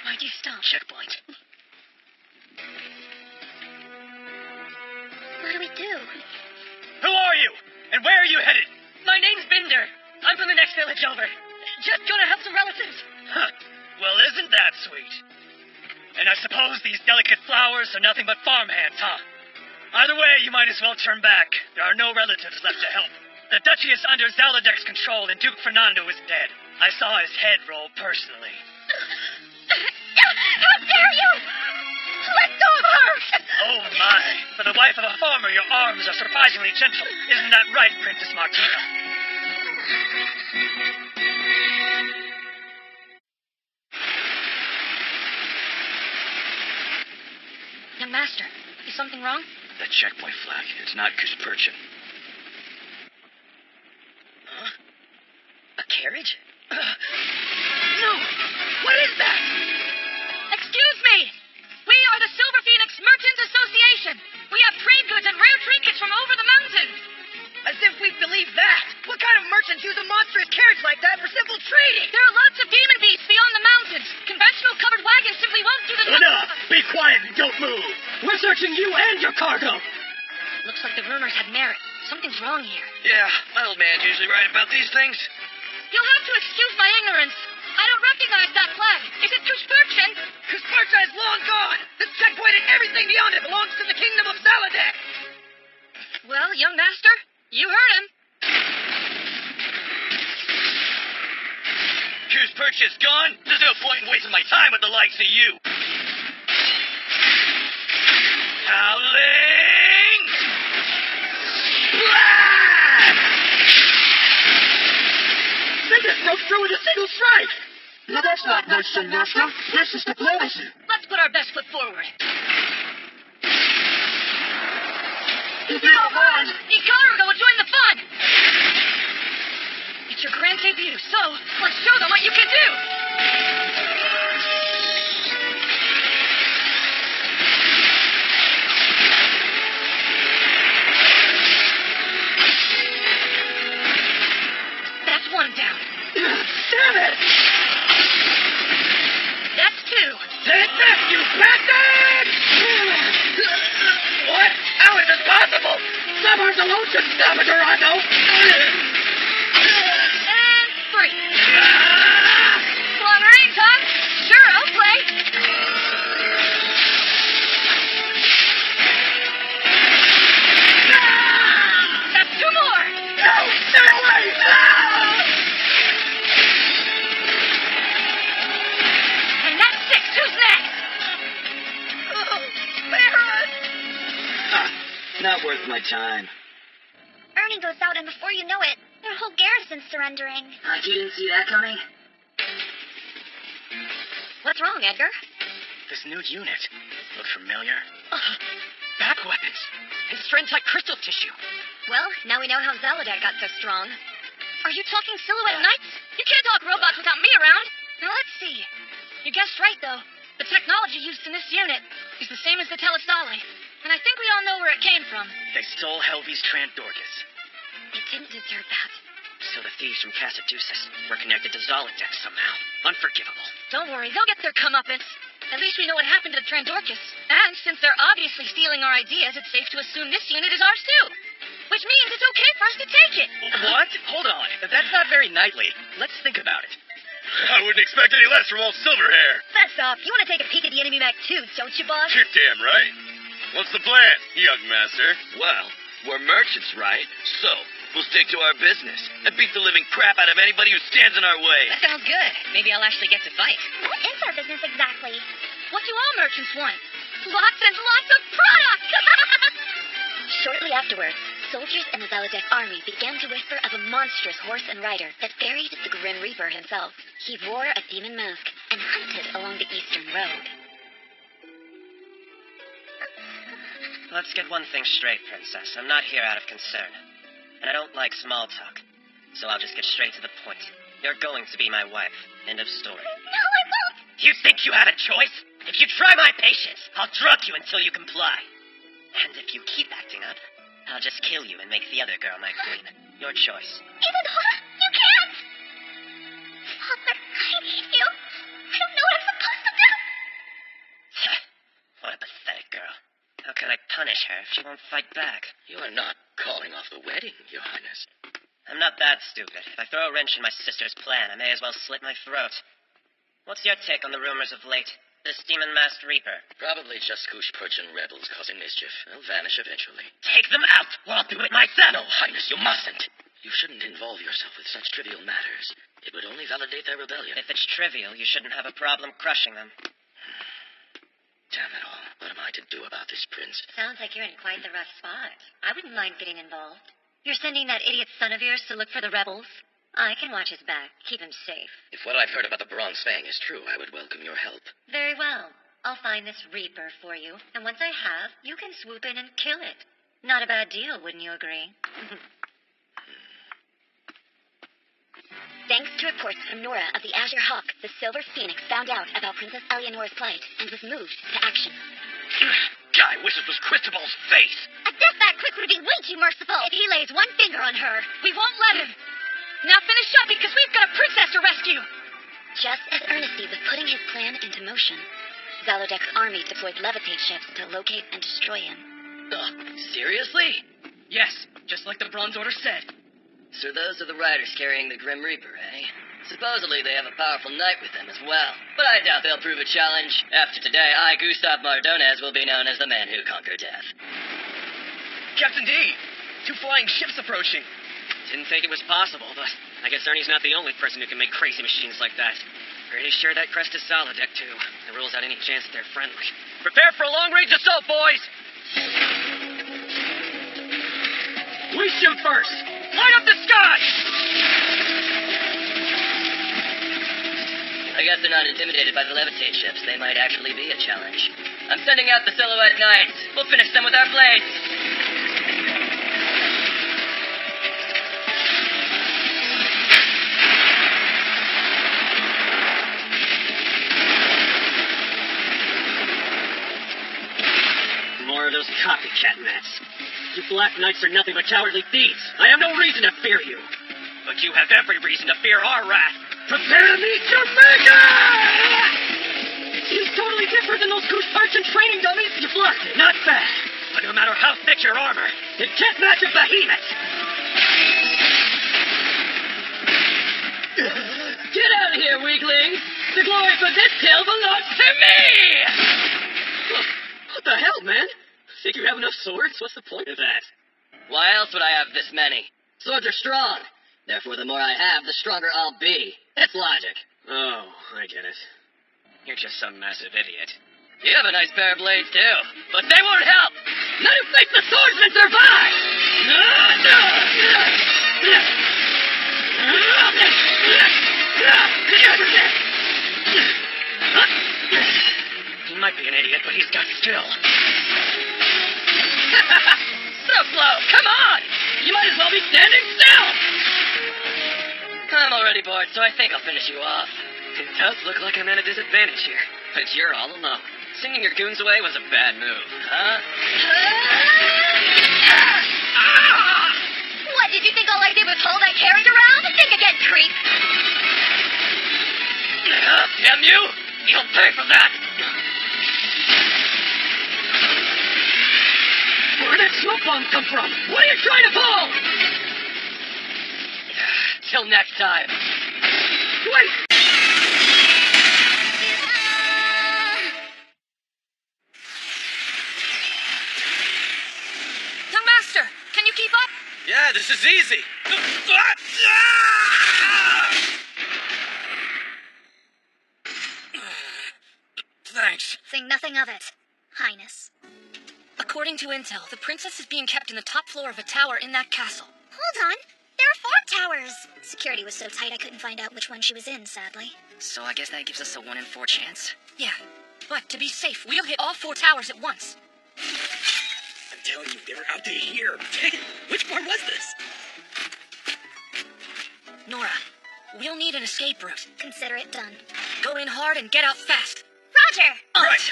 Why'd you stop? Checkpoint. What do we do? Who are you? And where are you headed? My name's Binder. I'm from the next village over. Just gonna help some relatives. Huh. Well, isn't that sweet? And I suppose these delicate flowers are nothing but farmhands, huh? Either way, you might as well turn back. There are no relatives left to help. The duchy is under Zalodeg's control, and Duke Fernando is dead. I saw his head roll personally. How dare you! Let go of her! Oh, my. For the wife of a farmer, your arms are surprisingly gentle. Isn't that right, Princess Martina? Young master, is something wrong? That checkpoint flag. It's not Cusperchan. Huh? A carriage? No! What is that? Excuse me! We are the Silver Phoenix Merchants Association. We have trade goods and rare trinkets from over the mountains. As if we believe that. What kind of merchants use a monstrous carriage like that for simple trading? There are lots of demon beasts beyond the mountains. Conventional covered wagons simply won't do the job. Enough! Be quiet and don't move. We're searching you and your cargo. Looks like the rumors had merit. Something's wrong here. Yeah, my old man's usually right about these things. You'll have to excuse my ignorance. I don't recognize that flag. Is it Cusperchan? Cuspercha is long gone. This checkpoint and everything beyond it belongs to the kingdom of Zalodeg. Well, young master, you heard him. Cuspercha's gone? There's no point in wasting my time with the likes of you. Howling! This broke through with a single strike. Now that's not nice, young master. This is diplomacy. Let's put our best foot forward. If you don't mind. Icargo will join the fun. It's your grand debut, so let's show them what you can do. Take this, you bastard! What? How is this possible? Someone's alone should stop it, Dorado! And free. Long range, huh? Sure, I'll play. That's two more. No, stay away! And that's six. Who's next? Oh, Baron. Not worth my time. Ernie goes out, and before you know it, their whole garrison's surrendering. You didn't see that coming? What's wrong, Edgar? This new unit. Look familiar? Back weapons. And strength-type crystal tissue. Well, now we know how Zaladak got so strong. Are you talking Silhouette Knights? You can't talk robots without me around. Now, let's see. You guessed right, though. The technology used in this unit is the same as the Telestale. And I think we all know where it came from. They stole Helvi's Trandorcus. They didn't deserve that. So the thieves from Casaduceus were connected to Zaladak somehow. Unforgivable. Don't worry, they'll get their comeuppance. At least we know what happened to Trandorcus. And since they're obviously stealing our ideas, it's safe to assume this unit is ours too. Which means it's okay for us to take it. What? Hold on. That's not very knightly. Let's think about it. I wouldn't expect any less from old Silverhair. Fess off. You want to take a peek at the enemy mech too, don't you, boss? You're damn right. What's the plan, young master? Well, we're merchants, right? So, we'll stick to our business and beat the living crap out of anybody who stands in our way. That sounds good. Maybe I'll actually get to fight. What is our business exactly? What do all merchants want? Lots and lots of product! Shortly afterwards, soldiers in the Zalodek army began to whisper of a monstrous horse and rider that buried the Grim Reaper himself. He wore a demon mask and hunted along the eastern road. Let's get one thing straight, Princess. I'm not here out of concern. And I don't like small talk. So I'll just get straight to the point. You're going to be my wife. End of story. No, I won't. Do you think you have a choice? If you try my patience, I'll drug you until you comply. And if you keep acting up, I'll just kill you and make the other girl my queen. Your choice. Isadora, you can't. Father, I need you. I don't know what I'm supposed to do. What a pathetic girl. How can I punish her if she won't fight back? You are not calling off the wedding, Your Highness. I'm not that stupid. If I throw a wrench in my sister's plan, I may as well slit my throat. What's your take on the rumors of late? This demon-masked Reaper? Probably just Kushpurchan rebels causing mischief. They'll vanish eventually. Take them out, or I'll do it myself. No, Highness, you mustn't. You shouldn't involve yourself with such trivial matters. It would only validate their rebellion. If it's trivial, you shouldn't have a problem crushing them. Damn it all. What am I to do about this, Prince? Sounds like you're in quite the rough spot. I wouldn't mind getting involved. You're sending that idiot son of yours to look for the rebels? I can watch his back, keep him safe. If what I've heard about the Bronze Fang is true, I would welcome your help. Very well. I'll find this Reaper for you, and once I have, you can swoop in and kill it. Not a bad deal, wouldn't you agree? Thanks to reports from Nora of the Azure Hawk, the Silver Phoenix found out about Princess Eleanor's plight and was moved to action. I wish it was Christabel's face. A death that quick would be way too merciful. If he lays one finger on her, we won't let him. Now finish up because we've got a princess to rescue. Just as Ernestine was putting his plan into motion, Zalodek's army deployed levitate ships to locate and destroy him. Seriously? Yes, just like the Bronze Order said. So those are the riders carrying the Grim Reaper, eh? Supposedly they have a powerful knight with them as well. But I doubt they'll prove a challenge. After today, I, Gustav Mardones, will be known as the man who conquered death. Captain D! 2 flying ships approaching. Didn't think it was possible, but I guess Ernie's not the only person who can make crazy machines like that. Pretty sure that crest is Zalodek, too. It rules out any chance that they're friendly. Prepare for a long-range assault, boys! We shoot first! Light up the sky! I guess they're not intimidated by the levitate ships. They might actually be a challenge. I'm sending out the Silhouette Knights. We'll finish them with our blades. More of those copycat mats. You Black Knights are nothing but cowardly thieves. I have no reason to fear you. But you have every reason to fear our wrath. Prepare to meet your maker! He's totally those goose parts and training dummies? You've lost it. Not bad. But no matter how thick your armor, it can't match a behemoth. Get out of here, weaklings! The glory for this kill belongs to me! What the hell, man? Think you have enough swords? What's the point of that? Why else would I have this many? Swords are strong. Therefore, the more I have, the stronger I'll be. It's logic. Oh, I get it. You're just some massive idiot. You have a nice pair of blades, too. But they won't help! None who face the swordsman survive! He might be an idiot, but he's got skill. So slow! Come on! You might as well be standing still! I'm already bored, so I think I'll finish you off. It does look like I'm at a disadvantage here. But you're all alone. Singing your goons away was a bad move, huh? What, did you think all I did was hold that carriage around? Think again, creep. Damn you! You'll pay for that! Where'd that smoke bomb come from? What are you trying to pull? Till next time. Wait! The Master! Can you keep up? Yeah, this is easy. Thanks. Say nothing of it, Highness. According to intel, the princess is being kept in the top floor of a tower in that castle. Hold on. There are 4 towers. Security was so tight I couldn't find out which one she was in, sadly. So I guess that gives us a 1 in 4 chance. Yeah, but to be safe, we'll hit all 4 towers at once. I'm telling you, they were out to here. Which part was this? Nora, we'll need an escape route. Consider it done. Go in hard and get out fast. Roger! Right.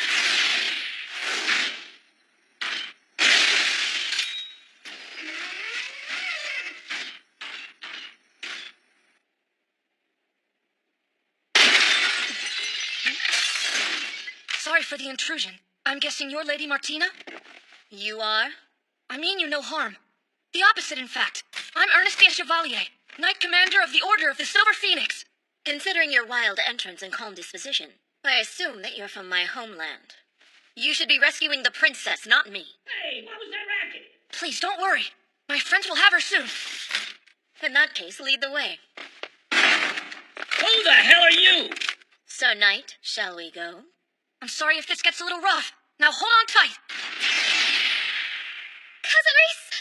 Sorry for the intrusion. I'm guessing you're Lady Martina? You are? I mean you no harm. The opposite, in fact. I'm Ernestia Chevalier, Knight Commander of the Order of the Silver Phoenix. Considering your wild entrance and calm disposition, I assume that you're from my homeland. You should be rescuing the princess, not me. Hey, what was that racket? Please, don't worry. My friends will have her soon. In that case, lead the way. Who the hell are you? Sir Knight, shall we go? I'm sorry if this gets a little rough. Now hold on tight. Cousin Reese!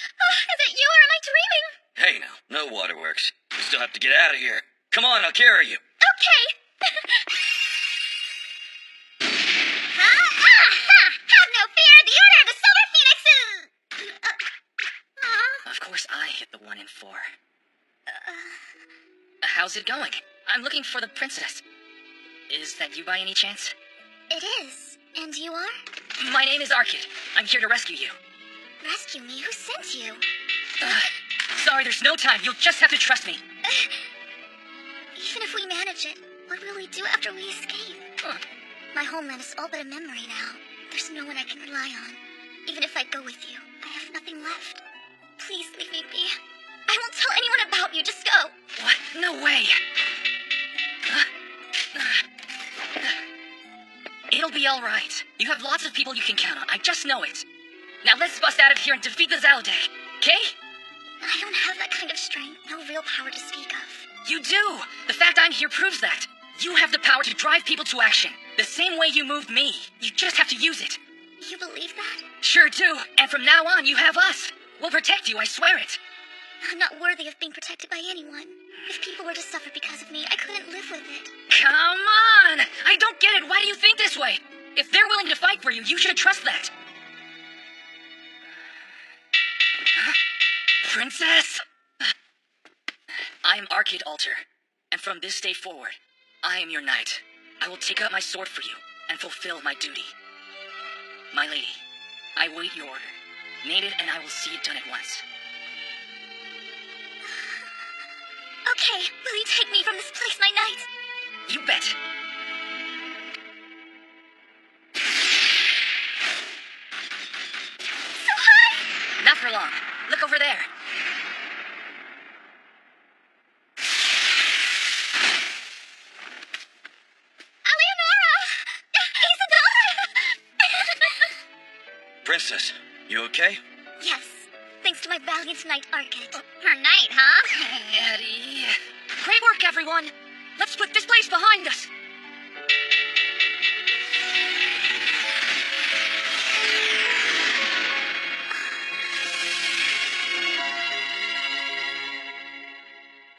Is it you or am I dreaming? Hey now, no waterworks. We still have to get out of here. Come on, I'll carry you. Okay! Have no fear! The Order of the Silver Phoenixes! Of course I hit the 1 in 4. How's it going? I'm looking for the princess. Is that you by any chance? It is. And you are? My name is Arkid. I'm here to rescue you. Rescue me? Who sent you? Sorry, there's no time. You'll just have to trust me. Even if we manage it, what will we do after we escape? My homeland is all but a memory now. There's no one I can rely on. Even if I go with you, I have nothing left. Please leave me be. I won't tell anyone about you. Just go. What? No way. It'll be all right. You have lots of people you can count on. I just know it. Now let's bust out of here and defeat the Zalodek, okay? I don't have that kind of strength. No real power to speak of. You do. The fact I'm here proves that. You have the power to drive people to action. The same way you moved me. You just have to use it. You believe that? Sure do. And from now on, you have us. We'll protect you, I swear it. I'm not worthy of being protected by anyone. If people were to suffer because of me, I couldn't live with it. Come on! I don't get it. Why do you think this way? If they're willing to fight for you, you should trust that. Princess! I am Arkid Alter, and from this day forward, I am your knight. I will take up my sword for you and fulfill my duty. My lady, I wait your order. Name it and I will see it done at once. Okay, will you take me from this place, my knight? You bet. have for long. Look over there. Princess, you okay? Yes, thanks to my valiant knight Arcade. Her knight, huh? Eddie. Great work, everyone. Let's put this place behind us.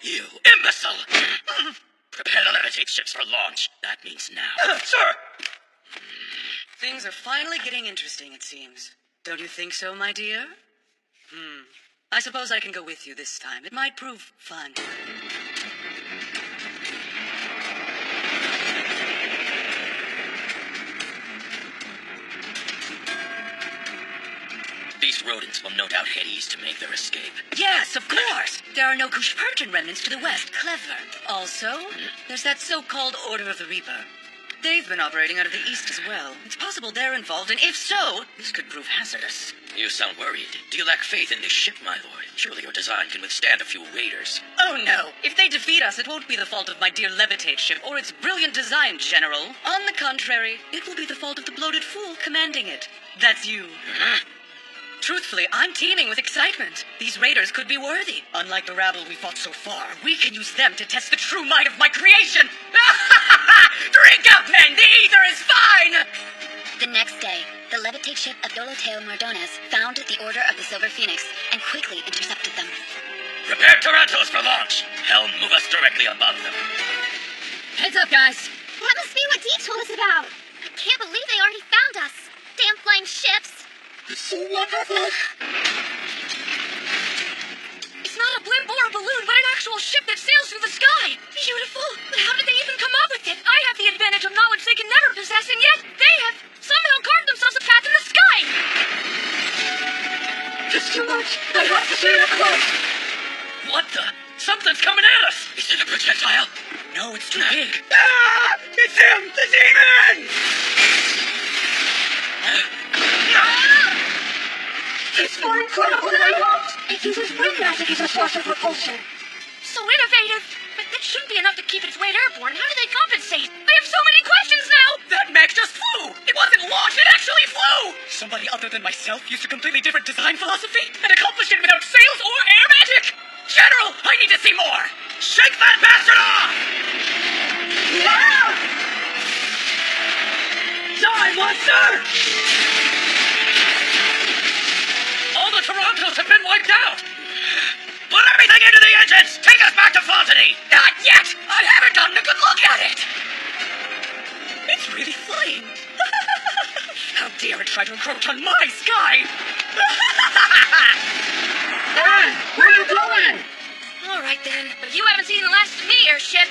You imbecile! Prepare the levitate ships for launch. That means now. Sir! Things are finally getting interesting, it seems. Don't you think so, my dear? I suppose I can go with you this time. It might prove fun. These rodents will no doubt head east to make their escape. Yes, of course. There are no Kushperton remnants to the west. Clever. Also, there's that so-called Order of the Reaper. They've been operating out of the east as well. It's possible they're involved, and if so, this could prove hazardous. You sound worried. Do you lack faith in this ship, my lord? Surely your design can withstand a few raiders. Oh no. If they defeat us, it won't be the fault of my dear levitate ship or its brilliant design, General. On the contrary, it will be the fault of the bloated fool commanding it. That's you. Truthfully, I'm teeming with excitement. These raiders could be worthy. Unlike the rabble we fought so far, we can use them to test the true might of my creation. Drink up, men! The ether is fine! The next day, the levitate ship of Doloteo Mardones found the Order of the Silver Phoenix and quickly intercepted them. Prepare Tarantos for launch. Helm, move us directly above them. Heads up, guys. That must be what Dee told us about. I can't believe they already found us. Damn flying ships. So wonderful. It's not a blimp or a balloon, but an actual ship that sails through the sky. Beautiful. But how did they even come up with it? I have the advantage of knowledge they can never possess, and yet they have somehow carved themselves a path in the sky. It's too much. I have to see it up close. What the? Something's coming at us. Is it a projectile? No, it's too big. Ah! It's him! The demon! It's more incredible than I hoped! It uses wind magic as a source of repulsion. So innovative! But that shouldn't be enough to keep its weight airborne. How do they compensate? I have so many questions now! That mech just flew! It wasn't launched, it actually flew! Somebody other than myself used a completely different design philosophy and accomplished it without sails or air magic! General, I need to see more! Shake that bastard off! Yeah! Die, monster! All the Torontos have been wiped out! Put everything into the engines! Take us back to Fontaine! Not yet! I haven't gotten a good look at it! It's really flying! How dare it try to encroach on my sky! Hey! Where are you going? All right, then. But you haven't seen the last of me, airship.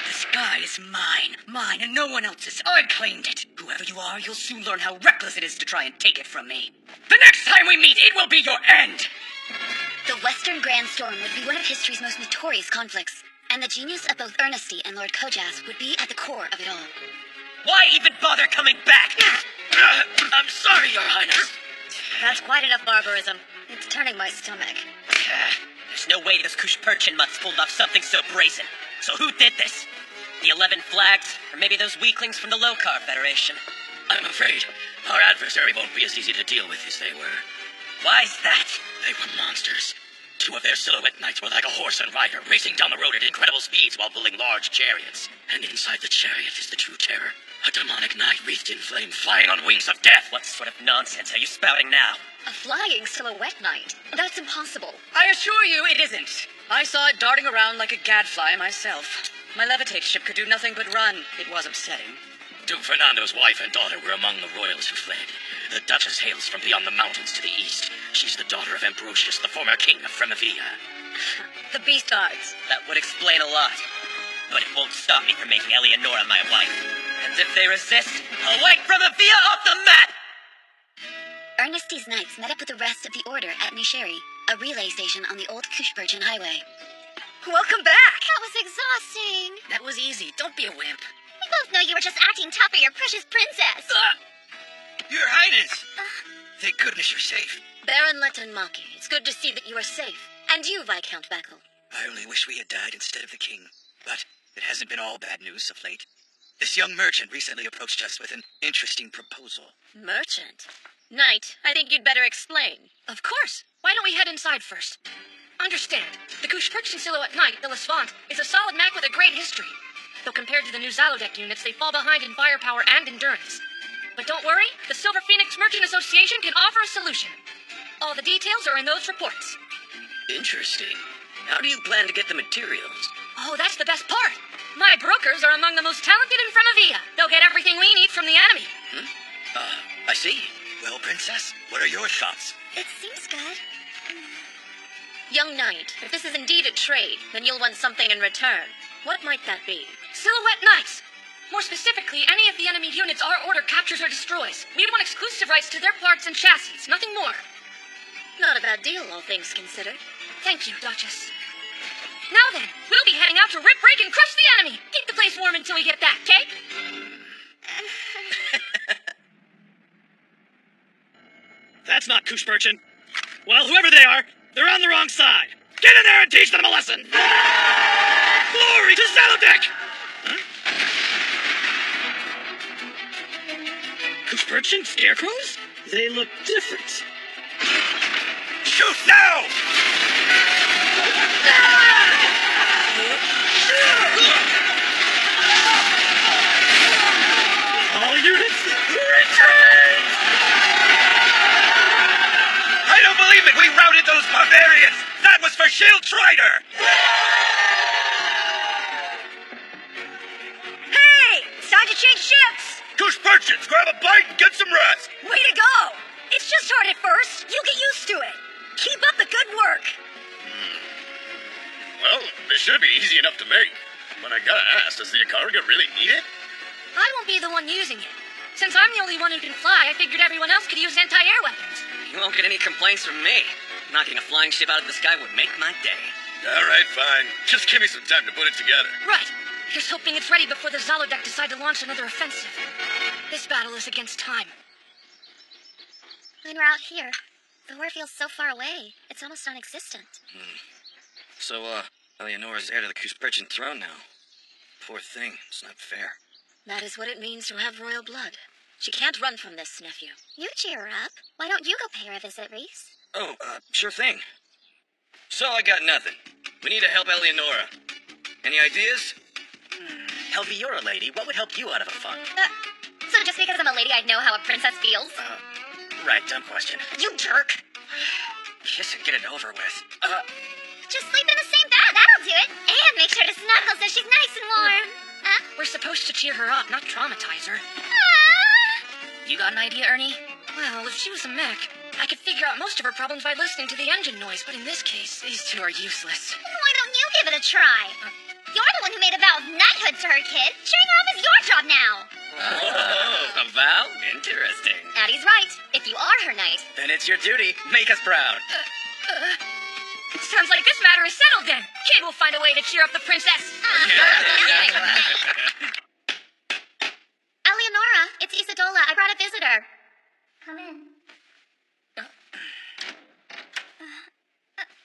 The sky is mine. Mine and no one else's. I claimed it. Whoever you are, you'll soon learn how reckless it is to try and take it from me. The next time we meet, it will be your end! The Western Grand Storm would be one of history's most notorious conflicts, and the genius of both Ernesty and Lord Kojas would be at the core of it all. Why even bother coming back? I'm sorry, Your Highness. That's quite enough barbarism. It's turning my stomach. There's no way those Kushperchin mutts pulled off something so brazen. So who did this? The 11 Flags? Or maybe those weaklings from the Lokar Federation? I'm afraid our adversary won't be as easy to deal with as they were. Why's that? They were monsters. 2 of their silhouette knights were like a horse and rider, racing down the road at incredible speeds while pulling large chariots. And inside the chariot is the true terror. A demonic knight wreathed in flame, flying on wings of death. What sort of nonsense are you spouting now? A flying silhouette knight? That's impossible. I assure you it isn't. I saw it darting around like a gadfly myself. My levitate ship could do nothing but run. It was upsetting. Duke Fernando's wife and daughter were among the royals who fled. The Duchess hails from beyond the mountains to the east. She's the daughter of Ambrosius, the former king of Fremavia. The beast arts. That would explain a lot. But it won't stop me from making Eleonora my wife. And if they resist, I'll wipe Fremavia off the map! Ernesty's knights met up with the rest of the Order at Nisheri, a relay station on the old Kushperchin highway. Welcome back! That was exhausting. That was easy. Don't be a wimp. We both know you were just acting tough for your precious princess. Your Highness! Thank goodness you're safe. Baron Letonmaki, it's good to see that you are safe. And you, Viscount Beckel. I only wish we had died instead of the king. But it hasn't been all bad news of late. This young merchant recently approached us with an interesting proposal. Merchant? Knight, I think you'd better explain. Of course. Why don't we head inside first? Understand, the Kushperchen Silhouette Knight, the Lesvant, is a solid mech with a great history. Though compared to the new Zalodek units, they fall behind in firepower and endurance. But don't worry, the Silver Phoenix Merchant Association can offer a solution. All the details are in those reports. Interesting. How do you plan to get the materials? Oh, that's the best part. My brokers are among the most talented in Fremavia. They'll get everything we need from the enemy. I see. Well, Princess, what are your thoughts? It seems good. Young Knight, if this is indeed a trade, then you'll want something in return. What might that be? Silhouette Knights! More specifically, any of the enemy units our order captures or destroys. We want exclusive rights to their parts and chassis, nothing more. Not a bad deal, all things considered. Thank you, Duchess. Now then, we'll be heading out to rip, break, and crush the enemy. Keep the place warm until we get back, okay? That's not Kushperchen. Well, whoever they are, they're on the wrong side. Get in there and teach them a lesson! Glory to Zalodek! Kushperchen scarecrows? They look different. Shoot now! All units, retreat! I don't believe it! We routed those barbarians! That was for Shield Trider! Hey! It's time to change ships! Kushperchens, grab a bite and get some rest! Way to go! It's just hard at first. You'll get used to it. Keep up the good work. Well, this should be easy enough to make. But I gotta ask, does the Akariga really need it? I won't be the one using it. Since I'm the only one who can fly, I figured everyone else could use anti-air weapons. You won't get any complaints from me. Knocking a flying ship out of the sky would make my day. Alright, fine. Just give me some time to put it together. Right. Here's hoping it's ready before the Zalodek decide to launch another offensive. This battle is against time. When we're out here, the war feels so far away. It's almost non-existent. So, Eleonora's heir to the Kushperchen throne now. Poor thing. It's not fair. That is what it means to have royal blood. She can't run from this, nephew. You cheer her up. Why don't you go pay her a visit, Reese? Oh, sure thing. So I got nothing. We need to help Eleonora. Any ideas? Helpy, you're a lady. What would help you out of a funk? So just because I'm a lady, I'd know how a princess feels? Right, dumb question. You jerk! Kiss and get it over with. Just sleep in the same bed, that'll do it. And make sure to snuggle so she's nice and warm. We're supposed to cheer her up, not traumatize her. You got an idea, Ernie? Well, if she was a mech, I could figure out most of her problems by listening to the engine noise, but in this case, these two are useless. Why don't you give it a try? You're the one who made a vow of knighthood to her, kid. Cheering her up is your job now. Oh, a vow? Interesting. Addie's right. If you are her knight. Then it's your duty. Make us proud. Sounds like this matter is settled then. Kid will find a way to cheer up the princess. Eleonora, it's Isadola. I brought a visitor. Come in.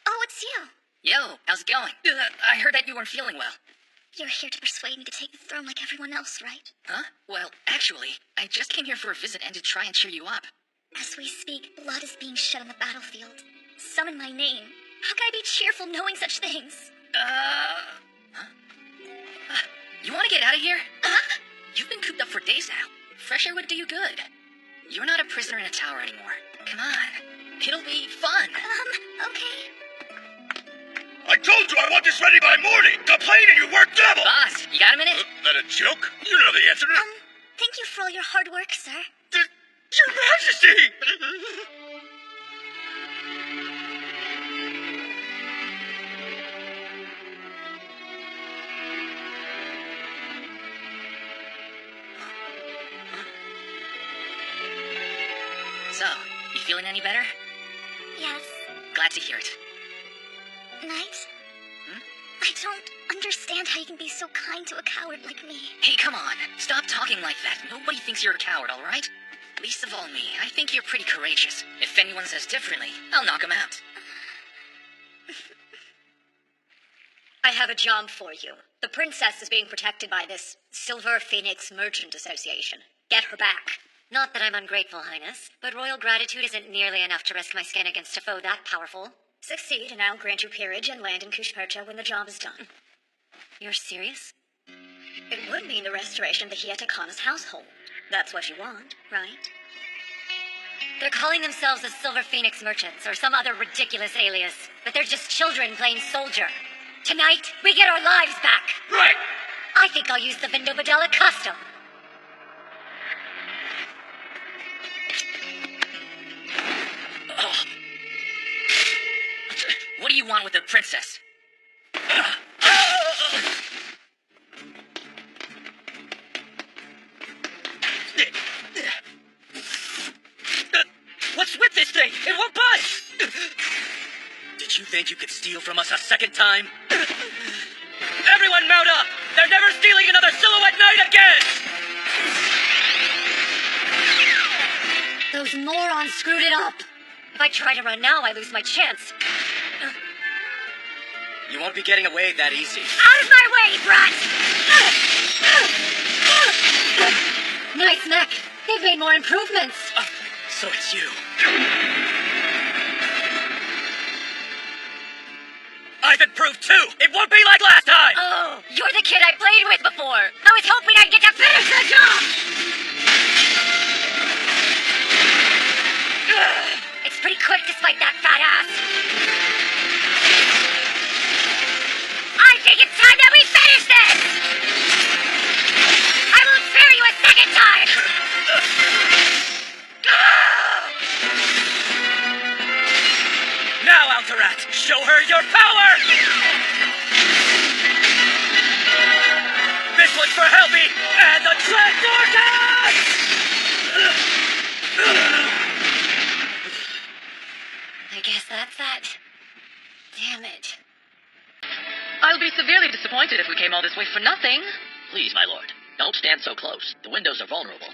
Oh, it's you. Yo, how's it going? I heard that you weren't feeling well. You're here to persuade me to take the throne like everyone else, right? Huh? Well, actually, I just came here for a visit and to try and cheer you up. As we speak, blood is being shed on the battlefield. Summon my name. How can I be cheerful knowing such things? You want to get out of here? You've been cooped up for days now. Fresh air would do you good. You're not a prisoner in a tower anymore. Come on. It'll be fun. Okay. I told you I want this ready by morning! Complain and you work double! Boss, you got a minute? That a joke? You know the answer to it. Thank you for all your hard work, sir. Your Majesty! So, you feeling any better? Yes. Glad to hear it. Knight? I don't understand how you can be so kind to a coward like me. Hey, come on. Stop talking like that. Nobody thinks you're a coward, all right? Least of all me. I think you're pretty courageous. If anyone says differently, I'll knock him out. I have a job for you. The princess is being protected by this Silver Phoenix Merchant Association. Get her back. Not that I'm ungrateful, Highness, but royal gratitude isn't nearly enough to risk my skin against a foe that powerful. Succeed, and I'll grant you peerage and land in Kushpercha when the job is done. You're serious? It would mean the restoration of the Hiatakana's household. That's what you want, right? They're calling themselves the Silver Phoenix Merchants, or some other ridiculous alias, but they're just children playing soldier. Tonight, we get our lives back. Right! I think I'll use the Vindo Vidala custom. Oh. What do you want with the princess? What's with this thing? It won't budge! Did you think you could steal from us a second time? Everyone mount up! They're never stealing another Silhouette Night again! Those morons screwed it up. If I try to run now, I lose my chance. You won't be getting away that easy. Out of my way, brat! Nice mech. They've made more improvements. So it's you. I've improved too! It won't be like last time! Oh, you're the kid I played with before. I was hoping I'd get to finish the job! It's pretty quick despite that fat ass. I think it's time that we finish this! I won't spare you a second time! Now, Altarat, show her your power! This one's for Helby and the Transorders! I guess that's that. Damn it. I'll be severely disappointed if we came all this way for nothing. Please, my lord, don't stand so close. The windows are vulnerable.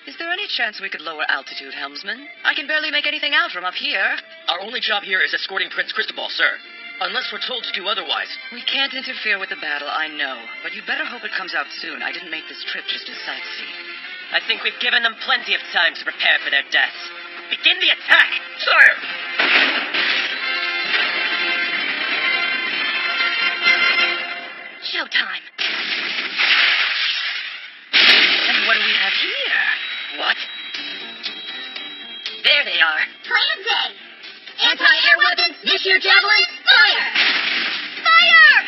Is there any chance we could lower altitude, helmsman? I can barely make anything out from up here. Our only job here is escorting Prince Cristobal, sir. Unless we're told to do otherwise. We can't interfere with the battle, I know. But you'd better hope it comes out soon. I didn't make this trip just to sightsee. I think we've given them plenty of time to prepare for their deaths. Begin the attack! Sire! Showtime. And what do we have here? What? There they are. Plan Z. Anti-air weapons, Mishir Javelin, fire! Fire!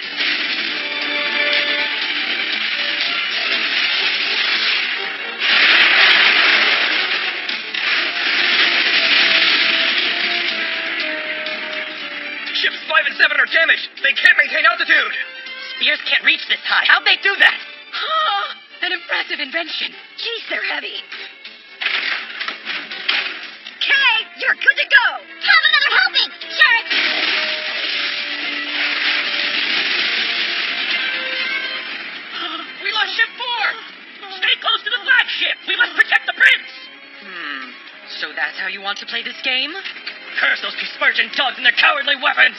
Ships 5 and 7 are damaged. They can't maintain altitude. Spears can't reach this high. How'd they do that? An impressive invention. Jeez, they're heavy. Kay, you're good to go. Have another helping! Sheriff! We lost ship 4! Stay close to the flagship! We must protect the prince! So that's how you want to play this game? Curse those besmirching dogs and their cowardly weapons!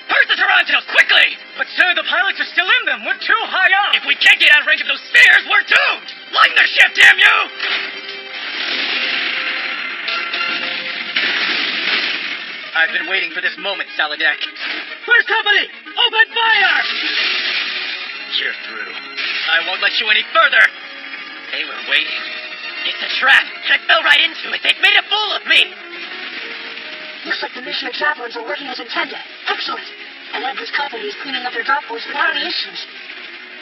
Hurt the Tarantulas, quickly! But sir, the pilots are still in them. We're too high up! If we can't get out of range of those spears, we're doomed! Line the ship, damn you! I've been waiting for this moment, Saladek. First company, open fire! You're through. I won't let you any further. They were waiting. It's a trap, and I fell right into it. They've made a fool of me. Looks like the Mishra javelins are working as intended. Excellent. And Edgar's company is cleaning up their drop boards without any issues.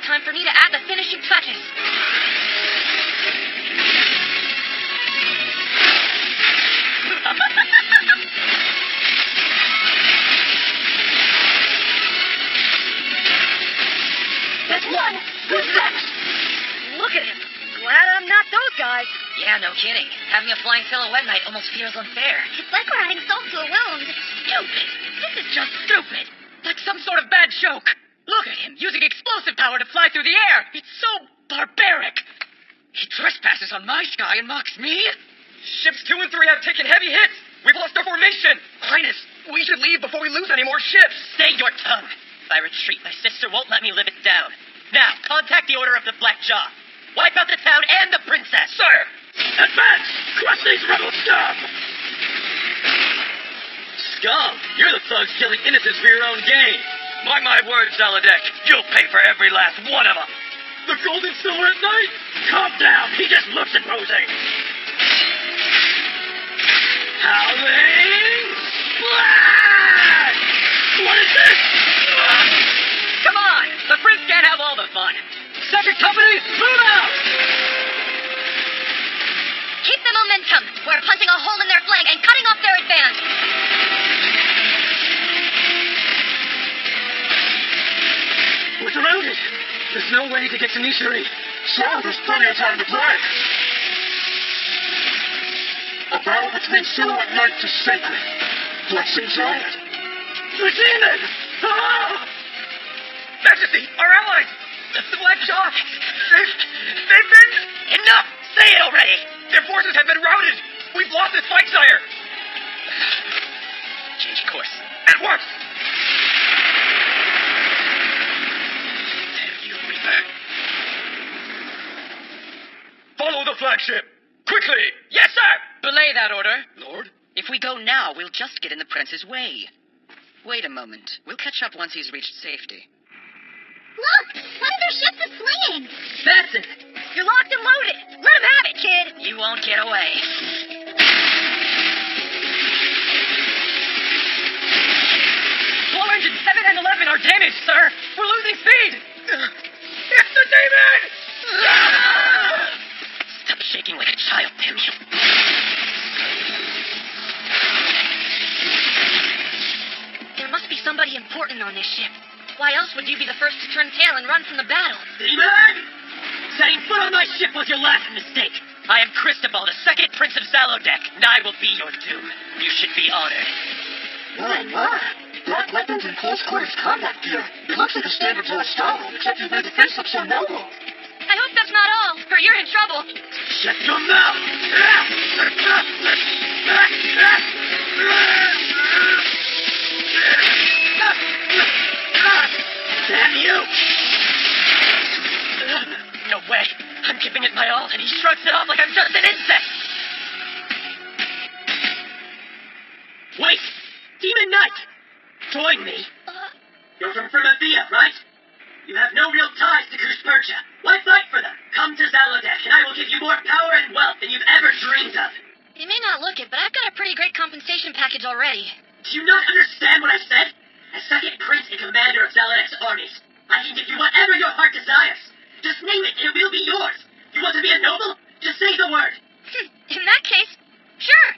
Time for me to add the finishing touches. That's one. Who's next? Look at him. Glad I'm not those guys. Yeah, no kidding. Having a flying Silhouette Night almost feels unfair. It's like we're adding salt to a wound. Stupid. This is just stupid. Like some sort of bad joke. Look at him, using explosive power to fly through the air. It's so barbaric. He trespasses on my sky and mocks me? Ships 2 and 3 have taken heavy hits. We've lost our formation. Highness, we should leave before we lose any more ships. Stay your tongue. If I retreat, my sister won't let me live it down. Now, contact the Order of the Black Jaw. Wipe out the town and the princess. Sire! Advance! Crush these rebel scum! Scum! You're the thugs killing innocents for your own gain. Mark my words, Zaladek. You'll pay for every last one of them. The Golden Silhouette Knight? Calm down. He just looks imposing. Howling Blast! What is this? Come on! The prince can't have all the fun. Second company, move out! Keep the momentum. We're punching a hole in their flank and cutting off their advance. We're surrounded. There's no way to get to Nishiri. So there's plenty of time to play. A battle between Silhouette Knights is sacred. Let's enjoy it. The demon! Ah! Majesty, our allies! The Black Jaw! They've been... Enough! Say it already! Their forces have been routed! We've lost this fight, sire! Change course. At once! Damn you, Reaper. Follow the flagship! Quickly! Yes, sir! Belay that order. Lord? If we go now, we'll just get in the prince's way. Wait a moment. We'll catch up once he's reached safety. Look! One of their ships is swinging! That's it! You're locked and loaded. Let him have it, kid. You won't get away. 407 and 11 are damaged, sir! We're losing speed! It's the demon! Stop shaking like a child, damn you. There must be somebody important on this ship. Why else would you be the first to turn tail and run from the battle? Demon! Setting foot on my ship was your last mistake. I am Cristobal, the second Prince of Zalodek, and I will be your doom. You should be honored. My. Black weapons and close quarters combat gear. It looks like a standard to a style, except you've made the face look so noble. I hope that's not all, or you're in trouble. Shut your mouth! Damn you! No way! I'm giving it my all, and he shrugs it off like I'm just an insect! Wait! Demon Knight! Join me! You're from Firmavia, right? You have no real ties to Kuspercha. Why fight for them? Come to Zalodek, and I will give you more power and wealth than you've ever dreamed of. You may not look it, but I've got a pretty great compensation package already. Do you not understand what I said? As second prince and commander of Zalodek's armies, I can give you whatever your heart desires. Just name it, and it will be yours. You want to be a noble? Just say the word. In that case, sure.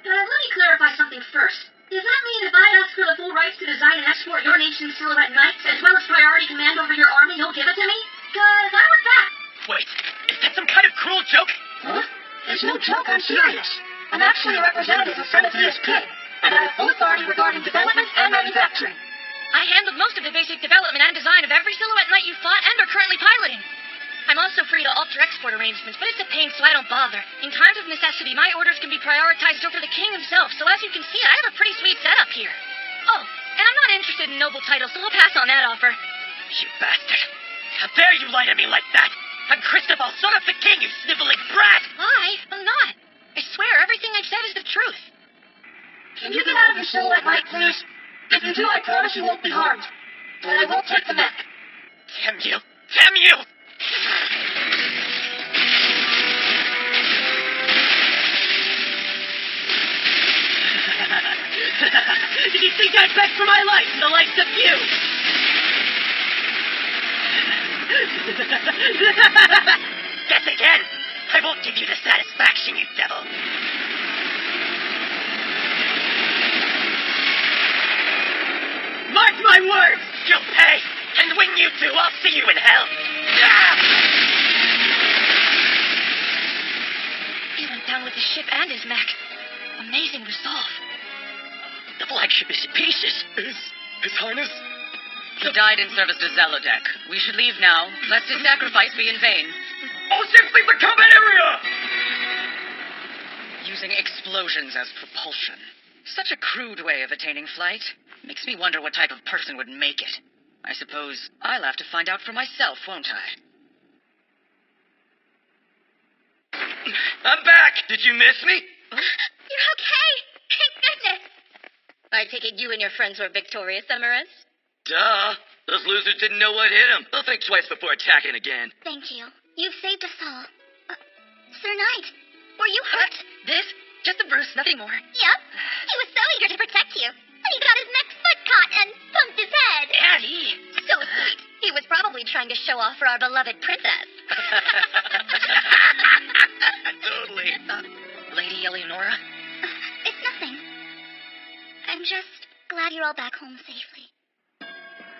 Let me clarify something first. Does that mean if I ask for the full rights to design and export your nation's Silhouette Knights, as well as priority command over your army, you'll give it to me? 'Cause I want that. Wait, is that some kind of cruel joke? Huh? It's no joke, I'm serious. I'm actually a representative of Firmavia's king, and I have full authority regarding development and manufacturing. I handled most of the basic development and design of every Silhouette Knight you fought and are currently piloting. I'm also free to alter export arrangements, but it's a pain, so I don't bother. In times of necessity, my orders can be prioritized over the king himself, so as you can see, I have a pretty sweet setup here. Oh, and I'm not interested in noble titles, so I'll pass on that offer. You bastard. How dare you lie to me like that? I'm Cristobal, son of the king, you sniveling brat! I'm not. I swear everything I've said is the truth. Can you get out of your Silhouette Knight, please? If you do, I promise you won't be harmed. But I won't take the mech. Damn you! Damn you! Did you think I'd beg for my life in the likes of you? Guess again! I won't give you the satisfaction, you devil! Mark my words! You'll pay! And when you do, I'll see you in hell! He went down with his ship and his mech. Amazing resolve. The flagship is in pieces. His Highness? He died in service to Zalodek. We should leave now, lest his sacrifice be in vain. All ships leave the combat area! using explosions as propulsion. Such a crude way of attaining flight. Makes me wonder what type of person would make it. I suppose I'll have to find out for myself, won't I? I'm back! Did you miss me? You're okay! Thank goodness! I take it you and your friends were victorious, Emerus? Duh. Those losers didn't know what hit them. They'll think twice before attacking again. Thank you. You've saved us all. Sir Knight, were you hurt? This? Just a bruise, nothing more. Yep. He was so eager to protect you. And he got his next foot caught and bumped his head. Daddy! So sweet. He was probably trying to show off for our beloved princess. Totally. Lady Eleonora? It's nothing. I'm just glad you're all back home safely.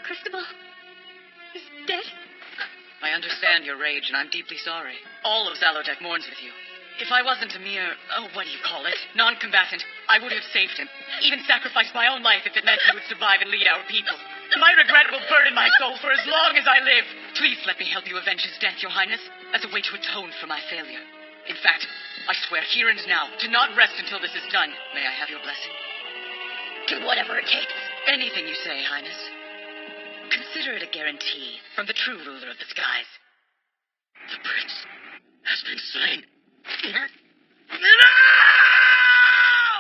Cristobal is dead? I understand your rage, and I'm deeply sorry. All of Zalodec mourns with you. If I wasn't a mere, what do you call it, non-combatant, I would have saved him. Even sacrificed my own life if it meant he would survive and lead our people. My regret will burden my soul for as long as I live. Please let me help you avenge his death, Your Highness, as a way to atone for my failure. In fact, I swear here and now to not rest until this is done. May I have your blessing? Do whatever it takes. Anything you say, Highness. Consider it a guarantee from the true ruler of the skies. The prince has been slain.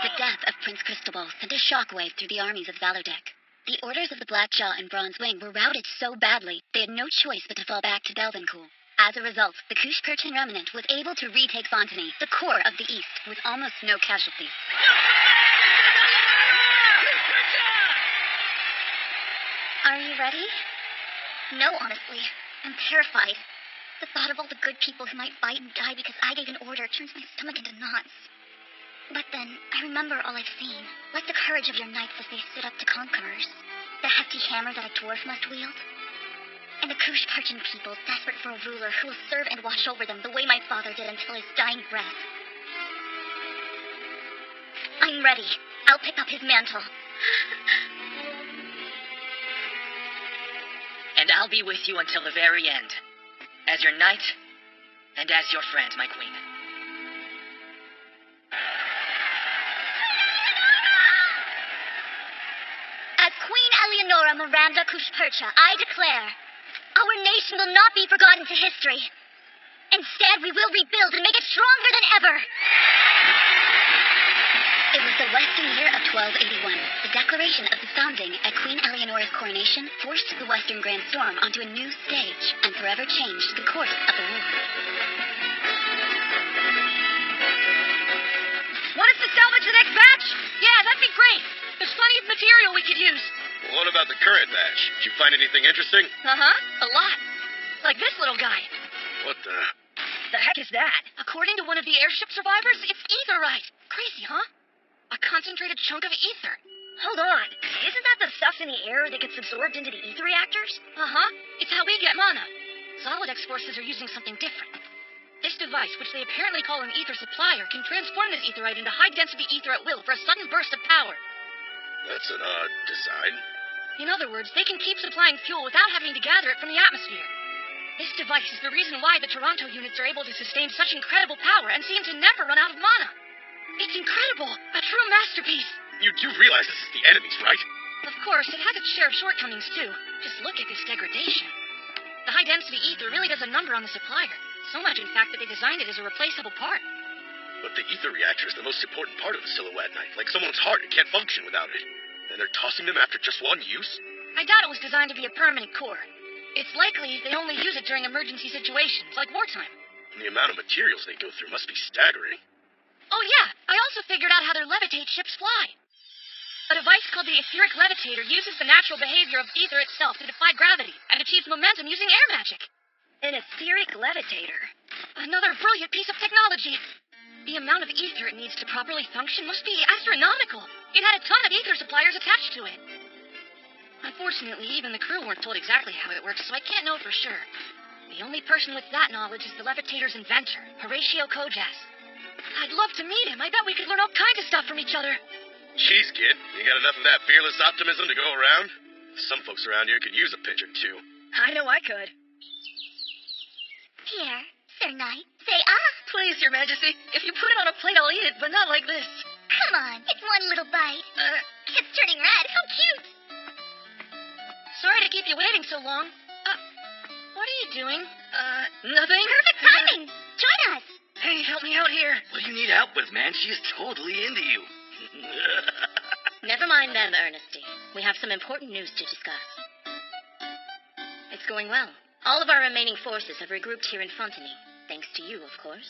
The death of Prince Cristobal sent a shockwave through the armies of Zalodec. The orders of the Blackjaw and Bronze Wing were routed so badly, they had no choice but to fall back to Delvencool. As a result, the Kush-Perchin remnant was able to retake Fontenay, the core of the East, with almost no casualties. Are you ready? No, honestly. I'm terrified. The thought of all the good people who might fight and die because I gave an order turns my stomach into knots. But then, I remember all I've seen. Like the courage of your knights as they stood up to conquerors. The hefty hammer that a dwarf must wield. And the Kush-Perchin people desperate for a ruler who will serve and watch over them the way my father did until his dying breath. I'm ready. I'll pick up his mantle. And I'll be with you until the very end. As your knight, and as your friend, my queen. As Queen Eleonora Miranda Kush-Percha, I declare, our nation will not be forgotten to history. Instead, we will rebuild and make it stronger than ever. It was the Western year of 1281. The declaration of the founding at Queen Eleonora's coronation forced the Western Grand Storm onto a new stage and forever changed the course of the war. Want us to salvage the next batch? Yeah, that'd be great. There's plenty of material we could use. Well, what about the current batch? Did you find anything interesting? Uh-huh. A lot. Like this little guy. What the? The heck is that? According to one of the airship survivors, it's etherite. Crazy, huh? A concentrated chunk of ether. Hold on. Isn't that the stuff in the air that gets absorbed into the ether reactors? Uh-huh. It's how we get mana. Zalodec's forces are using something different. This device, which they apparently call an ether supplier, can transform this etherite into high-density ether at will for a sudden burst of power. That's an odd design. In other words, they can keep supplying fuel without having to gather it from the atmosphere. This device is the reason why the Toronto units are able to sustain such incredible power and seem to never run out of mana. It's incredible. A true masterpiece. You do realize this is the enemy's, right? Of course, it has its share of shortcomings, too. Just look at this degradation. The high-density ether really does a number on the supplier. So much, in fact, that they designed it as a replaceable part. But the ether reactor is the most important part of the Silhouette Knight. Like someone's heart, it can't function without it. And they're tossing them after just one use? I doubt it was designed to be a permanent core. It's likely they only use it during emergency situations, like wartime. And the amount of materials they go through must be staggering. Oh, yeah. I also figured out how their levitate ships fly. A device called the etheric levitator uses the natural behavior of ether itself to defy gravity and achieves momentum using air magic. An etheric levitator? Another brilliant piece of technology. The amount of ether it needs to properly function must be astronomical. It had a ton of ether suppliers attached to it. Unfortunately, even the crew weren't told exactly how it works, so I can't know for sure. The only person with that knowledge is the levitator's inventor, Horatio Kojas. I'd love to meet him. I bet we could learn all kinds of stuff from each other. Jeez, kid, you got enough of that fearless optimism to go around? Some folks around here could use a pinch or two. I know I could. Here, Sir Knight, say ah. Please, Your Majesty. If you put it on a plate, I'll eat it, but not like this. Come on, it's one little bite. It's turning red. How cute. Sorry to keep you waiting so long. What are you doing? Nothing. Perfect timing. Join us. Hey, help me out here. What do you need help with, man? She's totally into you. Never mind them, Ernesty. We have some important news to discuss. It's going well. All of our remaining forces have regrouped here in Fontenay. Thanks to you, of course.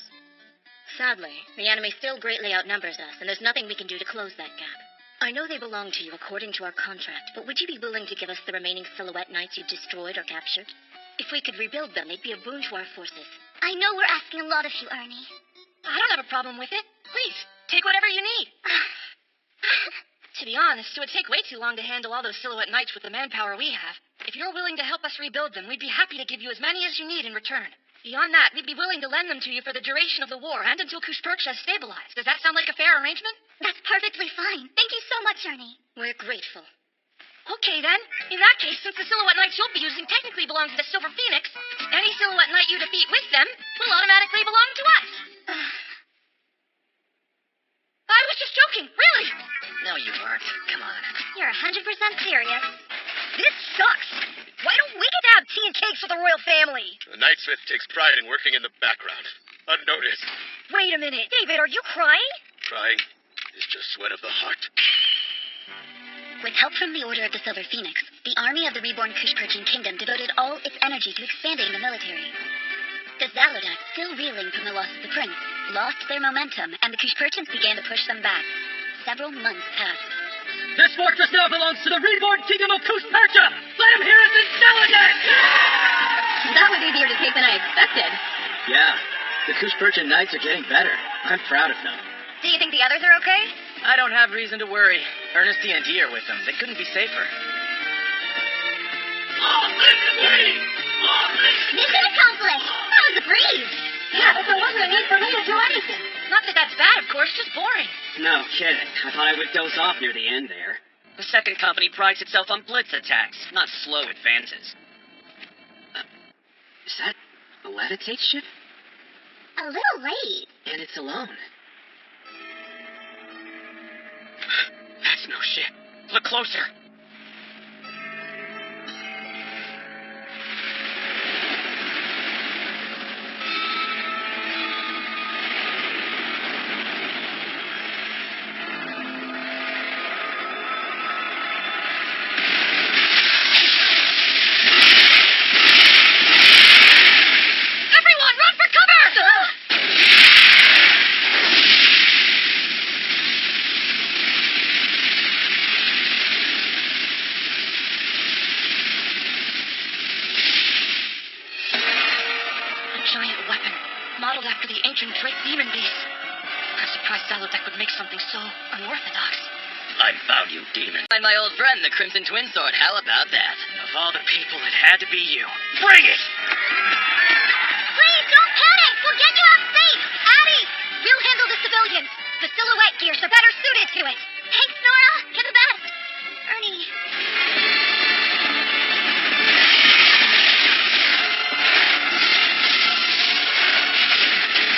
Sadly, the enemy still greatly outnumbers us, and there's nothing we can do to close that gap. I know they belong to you according to our contract, but would you be willing to give us the remaining Silhouette Knights you've destroyed or captured? If we could rebuild them, they'd be a boon to our forces. I know we're asking a lot of you, Ernie. I don't have a problem with it. Please, take whatever you need. To be honest, it would take way too long to handle all those Silhouette Knights with the manpower we have. If you're willing to help us rebuild them, we'd be happy to give you as many as you need in return. Beyond that, we'd be willing to lend them to you for the duration of the war and until Kushpercha has stabilized. Does that sound like a fair arrangement? That's perfectly fine. Thank you so much, Ernie. We're grateful. Okay, then. In that case, since the Silhouette Knights you'll be using technically belongs to the Silver Phoenix, any Silhouette Knight you defeat with them will automatically belong to us. I was just joking, really. No, you weren't. Come on. You're 100% serious. This sucks. Why don't we get to have tea and cakes with the royal family? The Knightsmith takes pride in working in the background, unnoticed. Wait a minute. David, are you crying? Crying is just sweat of the heart. With help from the Order of the Silver Phoenix, the army of the reborn Kushperchan kingdom devoted all its energy to expanding the military. The Zalodak, still reeling from the loss of the prince, lost their momentum, and the Kushperchans began to push them back. Several months passed. This fortress now belongs to the reborn kingdom of Kushpercha! Let him hear us in Zalodak! That was easier to take than I expected. Yeah, the Kushpercha Knights are getting better. I'm proud of them. Do you think the others are okay? I don't have reason to worry. Ernesty and Dee are with them. They couldn't be safer. Mission accomplished. That was a breeze. Yeah, but there wasn't a need for me to do anything. Not that that's bad, of course, just boring. No kidding. I thought I would doze off near the end there. The second company prides itself on blitz attacks, not slow advances. Is that a levitate ship? A little late. And it's alone. That's no ship. Look closer. Everyone, run for cover! Giant weapon, modeled after the ancient Drake demon beast. I'm surprised Zalodak would make something so unorthodox. I found you, demon. Find my old friend, the Crimson Twin Sword. How about that? Of all the people, it had to be you. Bring it! Please, don't panic. We'll get you out safe. Abby, we'll handle the civilians. The Silhouette gears are better suited to it. Thanks, Nora. You're the best. Ernie.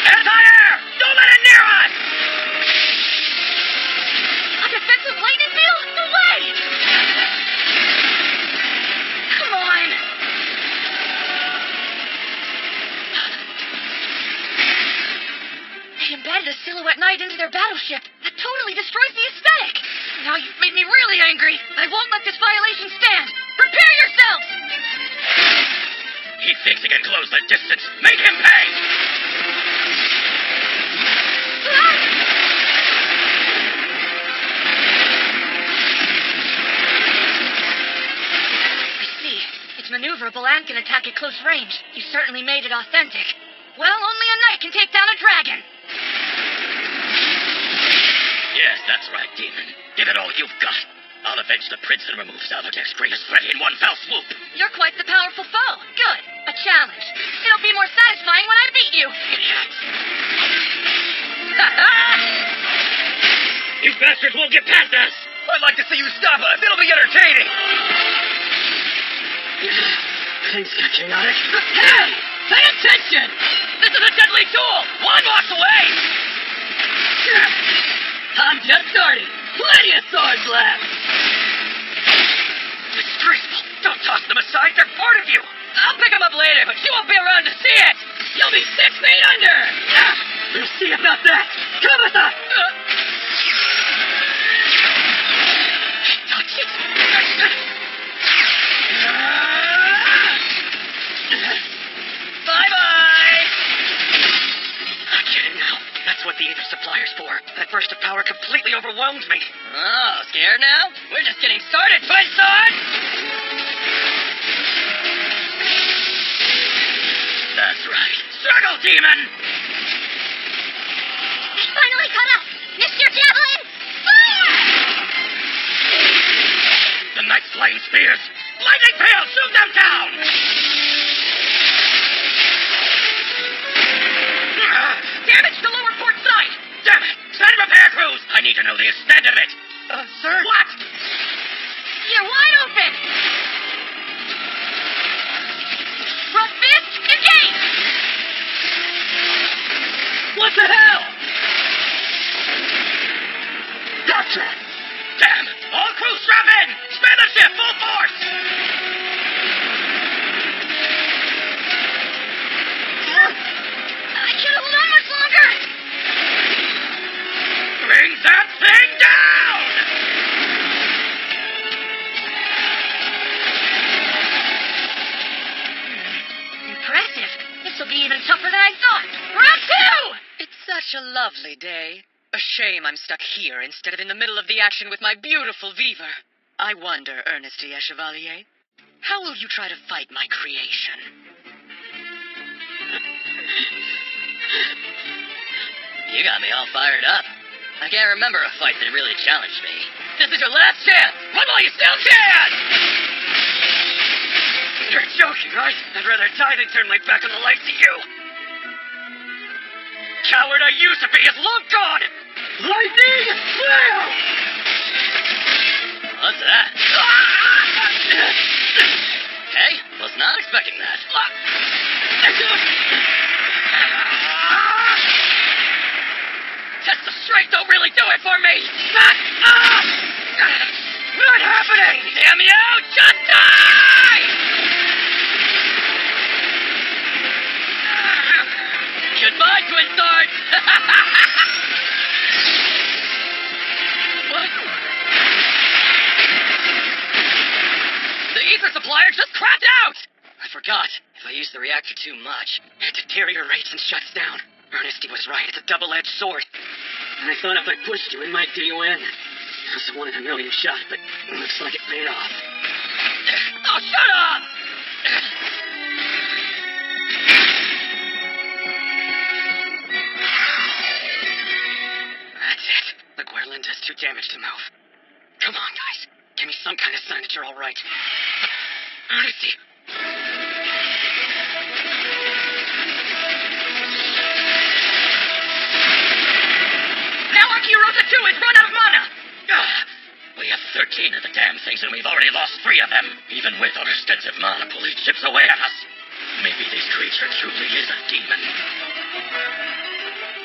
Anti-air! Don't let it near us! A defensive lightning field? No way! Come on! They embedded a Silhouette Knight into their battleship. That totally destroys the aesthetic. Now you've made me really angry. I won't let this violation stand. Prepare yourselves! He thinks he can close the distance. Make him pay! I see. It's maneuverable and can attack at close range. You certainly made it authentic. Well, only a knight can take down a dragon. Yes, that's right, demon. Give it all you've got. I'll avenge the prince and remove Zalodak's greatest threat in one foul swoop. You're quite the powerful foe. Good. A challenge. It'll be more satisfying when I beat you. These bastards won't get past us! I'd like to see you stop us. It'll be entertaining! Things got chaotic. Hey! Pay attention! This is a deadly tool! One walks away! I'm just starting. Plenty of swords left. Disgraceful. Don't toss them aside. They're part of you. I'll pick them up later, but you won't be around to see it. You'll be 6 feet under. We'll see about that. Come with us. Touch it. Bye-bye. I get it now. That's what the Aether Supplier's for. That burst of power completely overwhelmed me. Oh, scared now? We're just getting started, Twin Sword! That's right. Struggle, demon! They finally caught up! Mr. Javelin, fire! The Knight's flying spears! Lightning Pale, shoot them down! Damage the lower port side! Damn it! Send repair crews! I need to know the extent of it! Sir? What? You're wide open! Front fist, engage! What the hell? Gotcha! Damn! All crew strap in! Spare the ship, full force! I can't hold on much longer! Bring that thing down! Impressive. This will be even tougher than I thought. Round 2! It's such a lovely day. A shame I'm stuck here instead of in the middle of the action with my beautiful Viva. I wonder, Ernesty Chevalier, how will you try to fight my creation? You got me all fired up. I can't remember a fight that really challenged me. This is your last chance! Run while you still can! You're joking, right? I'd rather die than turn my back on the life to you. Coward I used to be is long gone! Lightning flare! What's that? Okay, was not expecting that. Test the strength don't really do it for me! Not happening! Damn you! Just die! Goodbye, Twin Sword! What? The Aether Supplier just crapped out! I forgot. If I use the reactor too much, it deteriorates and shuts down. Ernesty was right. It's a double-edged sword. And I thought if I pushed you, it might do you in. It was a 1 in a million shot, but it looks like it paid off. Oh, shut up! That's it. The Guerlinda's too damaged to move. Come on, guys. Give me some kind of sign that you're all right. Ernesty! Rosa 2 is run out of mana! We have 13 of the damn things, and we've already lost 3 of them. Even with our extensive mana pool, it chips away at us. Maybe this creature truly is a demon.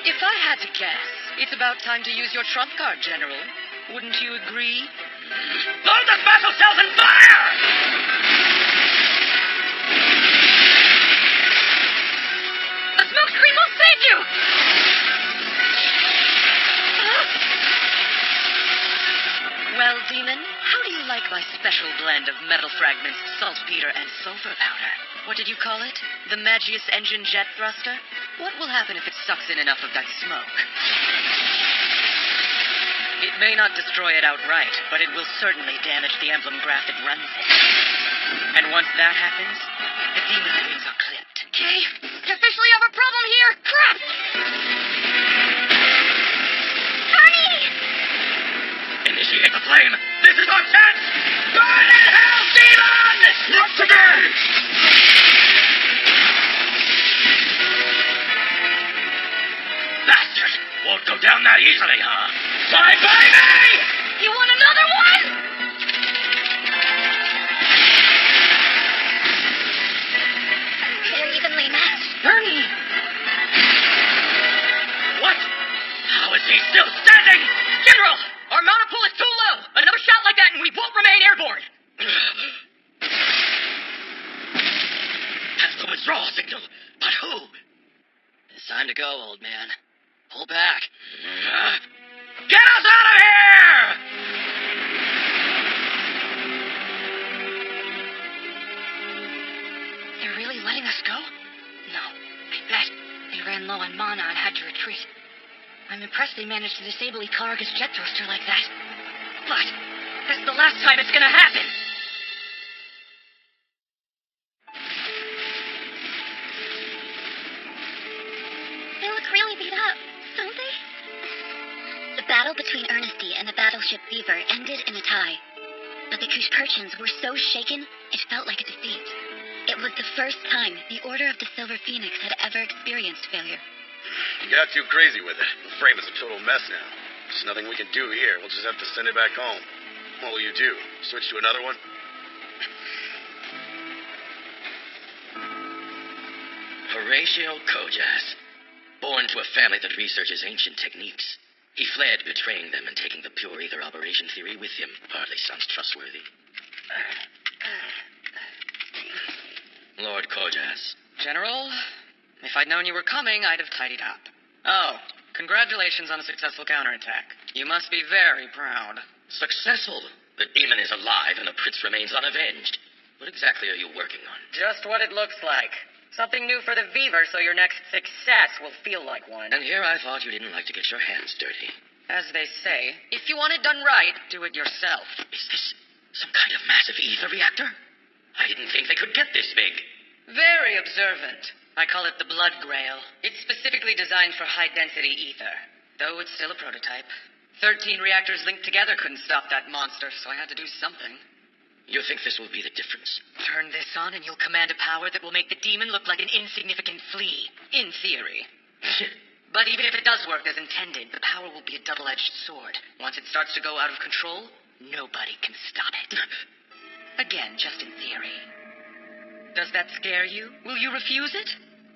If I had to guess, it's about time to use your trump card, General. Wouldn't you agree? Load the special cells and fire! The smoke screen won't save you! Well, Demon, how do you like my special blend of metal fragments, saltpeter, and sulfur powder? What did you call it? The Magius Engine Jet Thruster? What will happen if it sucks in enough of that smoke? It may not destroy it outright, but it will certainly damage the emblem graph that runs it. And once that happens, the demon's wings are clipped. Okay, we officially have a problem here. Crap! Initiate the flame! This is our chance! Burn in hell, demon! Not today! Bastard! Won't go down that easily, huh? Bye-bye me! You want another one? They're evenly matched. Ernie! Time to go, old man. Pull back. Get us out of here! They're really letting us go? No, I bet. They ran low on mana and had to retreat. I'm impressed they managed to disable Ikaraga's jet thruster like that. But that's the last time it's gonna happen. They look really beat up, don't they? The battle between Ernesty and the battleship Beaver ended in a tie. But the Kushperchins were so shaken, it felt like a defeat. It was the first time the Order of the Silver Phoenix had ever experienced failure. You got too crazy with it. The frame is a total mess now. There's nothing we can do here. We'll just have to send it back home. What will you do? Switch to another one? Horatio Kojas. Born to a family that researches ancient techniques. He fled, betraying them and taking the pure ether operation theory with him. Hardly sounds trustworthy. Lord Kojas. General, if I'd known you were coming, I'd have tidied up. Oh, congratulations on a successful counterattack. You must be very proud. Successful. The demon is alive and the prince remains unavenged. What exactly are you working on? Just what it looks like. Something new for the Beaver so your next success will feel like one. And here I thought you didn't like to get your hands dirty. As they say, if you want it done right, do it yourself. Is this some kind of massive ether reactor? I didn't think they could get this big. Very observant. I call it the Blood Grail. It's specifically designed for high-density ether, though it's still a prototype. 13 reactors linked together couldn't stop that monster, so I had to do something. You think this will be the difference? Turn this on and you'll command a power that will make the demon look like an insignificant flea. In theory. But even if it does work as intended, the power will be a double-edged sword. Once it starts to go out of control, nobody can stop it. Again, just in theory. Does that scare you? Will you refuse it?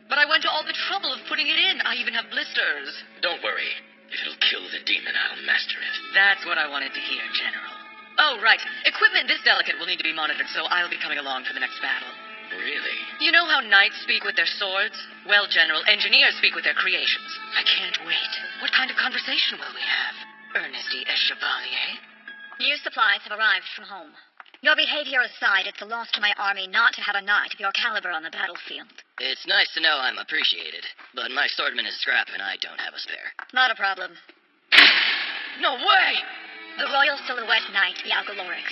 But I went to all the trouble of putting it in. I even have blisters. Don't worry. If it'll kill the demon, I'll master it. That's what I wanted to hear, General. Oh, right. Equipment this delicate will need to be monitored, so I'll be coming along for the next battle. Really? You know how knights speak with their swords? Well, General, engineers speak with their creations. I can't wait. What kind of conversation will we have? Ernesty et Chevalier? New supplies have arrived from home. Your behavior aside, it's a loss to my army not to have a knight of your caliber on the battlefield. It's nice to know I'm appreciated, but my swordman is scrap and I don't have a spare. Not a problem. No way! The Royal Silhouette Knight, the Algalorix.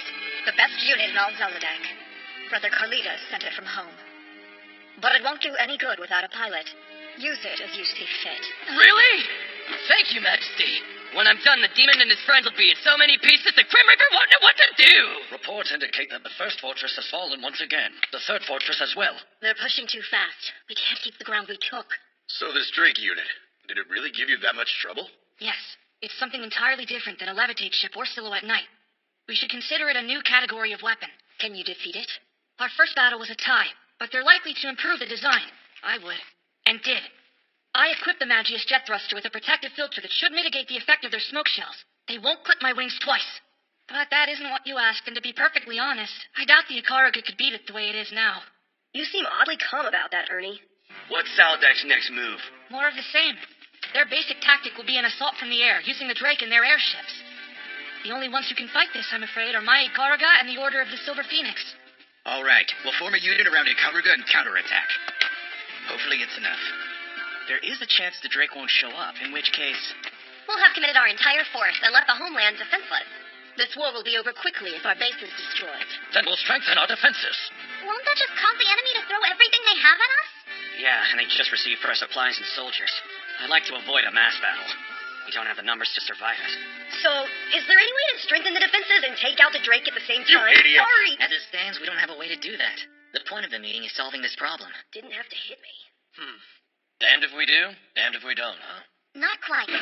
The best unit in all Zalodek. Brother Carlitos sent it from home. But it won't do any good without a pilot. Use it as you see fit. Really? Thank you, Majesty. When I'm done, the demon and his friends will be in so many pieces the Grim Reaper won't know what to do. Reports indicate that the first fortress has fallen once again. The third fortress as well. They're pushing too fast. We can't keep the ground we took. So this Drake unit, did it really give you that much trouble? Yes. It's something entirely different than a levitate ship or silhouette knight. We should consider it a new category of weapon. Can you defeat it? Our first battle was a tie, but they're likely to improve the design. I would. And did. I equipped the Magius jet thruster with a protective filter that should mitigate the effect of their smoke shells. They won't clip my wings twice. But that isn't what you asked, and to be perfectly honest, I doubt the Ikaraga could beat it the way it is now. You seem oddly calm about that, Ernie. What's Zalodek's next move? More of the same. Their basic tactic will be an assault from the air, using the Drake and their airships. The only ones who can fight this, I'm afraid, are my Ikaraga and the Order of the Silver Phoenix. All right, we'll form a unit around Ikaraga and counterattack. Hopefully it's enough. There is a chance the Drake won't show up, in which case... We'll have committed our entire force and left the homeland defenseless. This war will be over quickly if our base is destroyed. Then we'll strengthen our defenses. Won't that just cause the enemy to throw everything they have at us? Yeah, and they just received fresh supplies and soldiers. I'd like to avoid a mass battle. We don't have the numbers to survive it. So, is there any way to strengthen the defenses and take out the Drake at the same time? You idiot! Sorry! As it stands, we don't have a way to do that. The point of the meeting is solving this problem. Didn't have to hit me. Damned if we do, damned if we don't, huh? Not quite.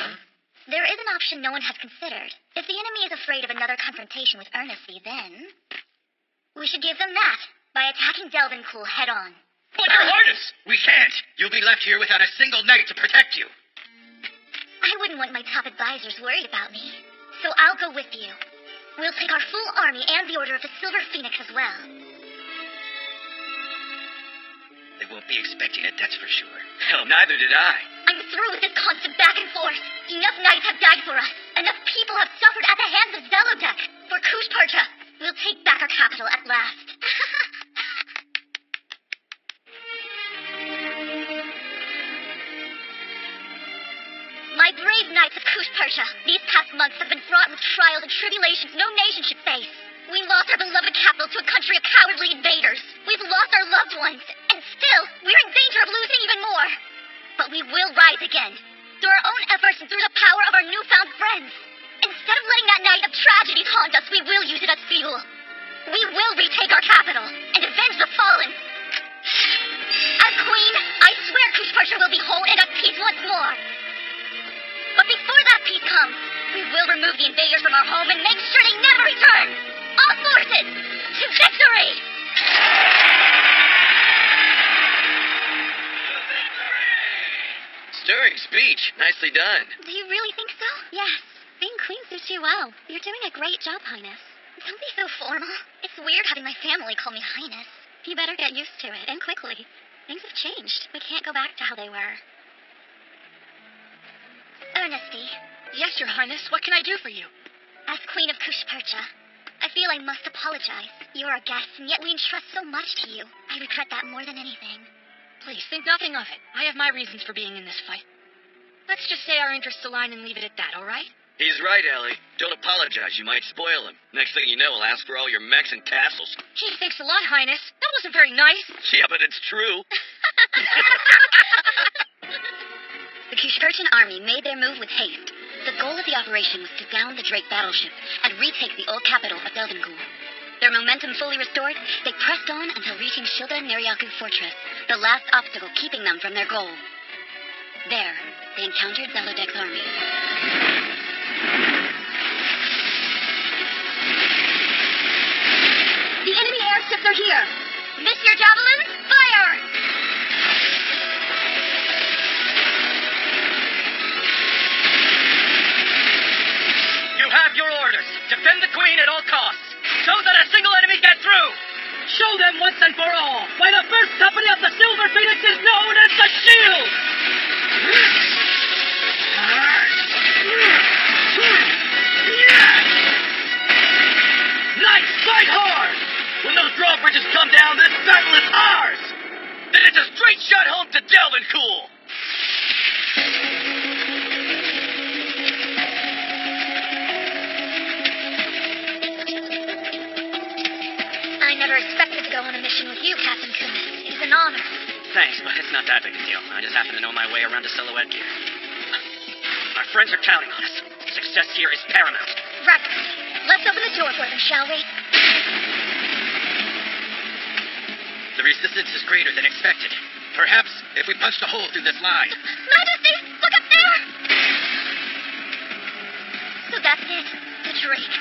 There is an option no one has considered. If the enemy is afraid of another confrontation with Ernesty, then... we should give them that by attacking Delvincool head-on. But Your Highness! We can't! You'll be left here without a single knight to protect you. I wouldn't want my top advisors worried about me. So I'll go with you. We'll take our full army and the Order of the Silver Phoenix as well. They won't be expecting it, that's for sure. Hell, neither did I. I'm through with this constant back and forth. Enough knights have died for us. Enough people have suffered at the hands of Zelodek. For Kushparcha, we'll take back our capital at last. My brave knights of Kushparcha, these past months have been fraught with trials and tribulations no nation should face. We lost our beloved capital to a country of cowardly invaders. We've lost our loved ones, and still, we're in danger of losing even more. But we will rise again, through our own efforts and through the power of our newfound friends. Instead of letting that night of tragedies haunt us, we will use it as fuel. We will retake our capital and avenge the fallen. As queen, I swear Kushparcha will be whole and at peace once more. But before that peace comes, we will remove the invaders from our home and make sure they never return. All forces, to victory! Stirring speech. Nicely done. Do you really think so? Yes. Being queen suits you well. You're doing a great job, Highness. Don't be so formal. It's weird having my family call me Highness. You better get used to it, and quickly. Things have changed. We can't go back to how they were. Ernesty. Yes, Your Highness. What can I do for you? As Queen of Kushparcha, I feel I must apologize. You're our guest, and yet we entrust so much to you. I regret that more than anything. Please, think nothing of it. I have my reasons for being in this fight. Let's just say our interests align and leave it at that, all right? He's right, Ellie. Don't apologize. You might spoil him. Next thing you know, he'll ask for all your mechs and castles. Gee, thanks a lot, Highness. That wasn't very nice. Yeah, but it's true. The Kushparchan army made their move with haste. The goal of the operation was to down the Drake battleship and retake the old capital of Delvingul. Their momentum fully restored, they pressed on until reaching Shilda Neryaku Fortress, the last obstacle keeping them from their goal. There, they encountered Zelodek's army. The enemy airships are here! Miss your javelins? Fire! You have your orders. Defend the Queen at all costs. Don't let a single enemy get through. Show them once and for all why the first company of the Silver Phoenix is known as the Shield. Knights, fight hard! When those drawbridges come down, this battle is ours! Then it's a straight shot home to Delvincool! I never expected to go on a mission with you, Captain Kunis. It is an honor. Thanks, but it's not that big a deal. I just happen to know my way around a silhouette gear. Our friends are counting on us. Success here is paramount. Right. Let's open the door for them, shall we? The resistance is greater than expected. Perhaps if we punched a hole through this line. Majesty, look up there! So that's it. The Drake.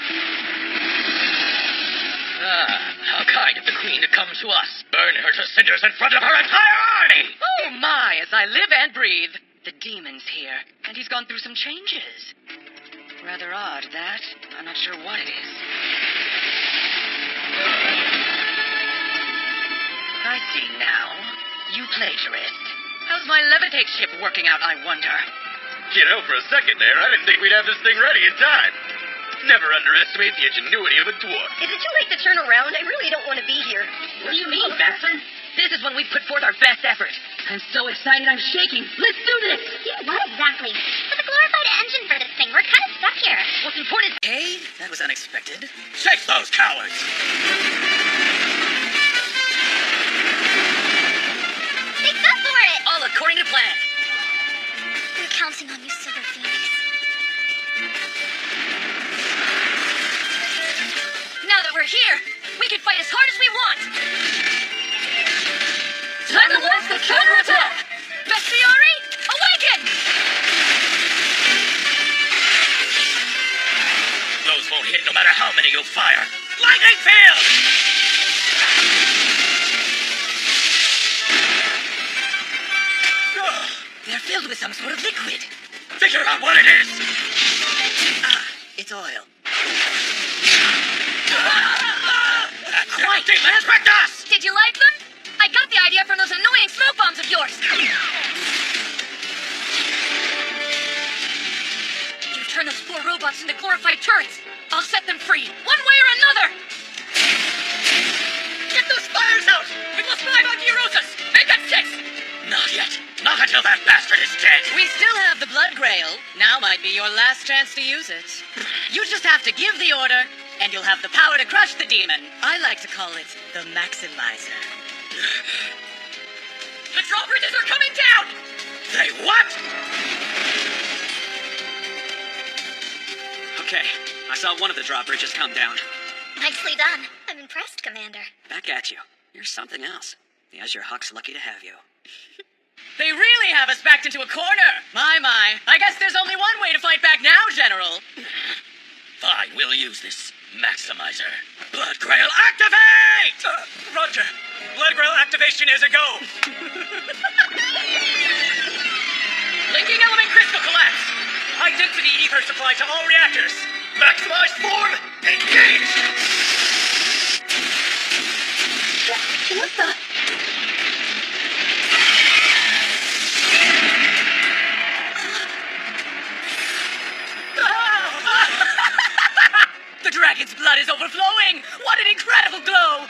How kind of the Queen to come to us. Burn her to cinders in front of her entire army! Oh my, as I live and breathe. The demon's here, and he's gone through some changes. Rather odd, that. I'm not sure what it is. I see now. You plagiarist. How's my levitate ship working out, I wonder? You know, for a second there, I didn't think we'd have this thing ready in time. Never underestimate the ingenuity of a dwarf. Is it too late to turn around? I really don't want to be here. What do you mean, Batson? This is when we put forth our best effort. I'm so excited I'm shaking. Let's do this! Yeah, what exactly? With a glorified engine for this thing, we're kind of stuck here. What's important? Hey, that was unexpected. Chase those cowards! Make up for it! All according to plan. We're counting on you, Silver Phoenix. Now that we're here, we can fight as hard as we want. Time to launch the counterattack! Bestiari, awaken! Those won't hit no matter how many you fire. Lightning field! They're filled with some sort of liquid. Figure out what it is! It's oil. Quite! Demons, respect us! Did you like them? I got the idea from those annoying smoke bombs of yours. robots into glorified turrets. I'll set them free, one way or another! Get those fires out! We must buy back the Rosas! Make that 6! Not yet. Not until that bastard is dead. We still have the Blood Grail. Now might be your last chance to use it. You just have to give the order, and you'll have the power to crush the demon. I like to call it the Maximizer. The drawbridges are coming down! They what? Okay, I saw one of the drawbridges come down. Nicely done. I'm impressed, Commander. Back at you. You're something else. The Azure Hawk's lucky to have you. They really have us backed into a corner. My. I guess there's only one way to fight back now, General. Fine, we'll use this Maximizer. Blood Grail, activate! Roger. Blood Grail activation is a go. Linking element crystal collapse. High density ether supply to all reactors. Maximize form, engage! What the? The dragon's blood is overflowing! What an incredible glow!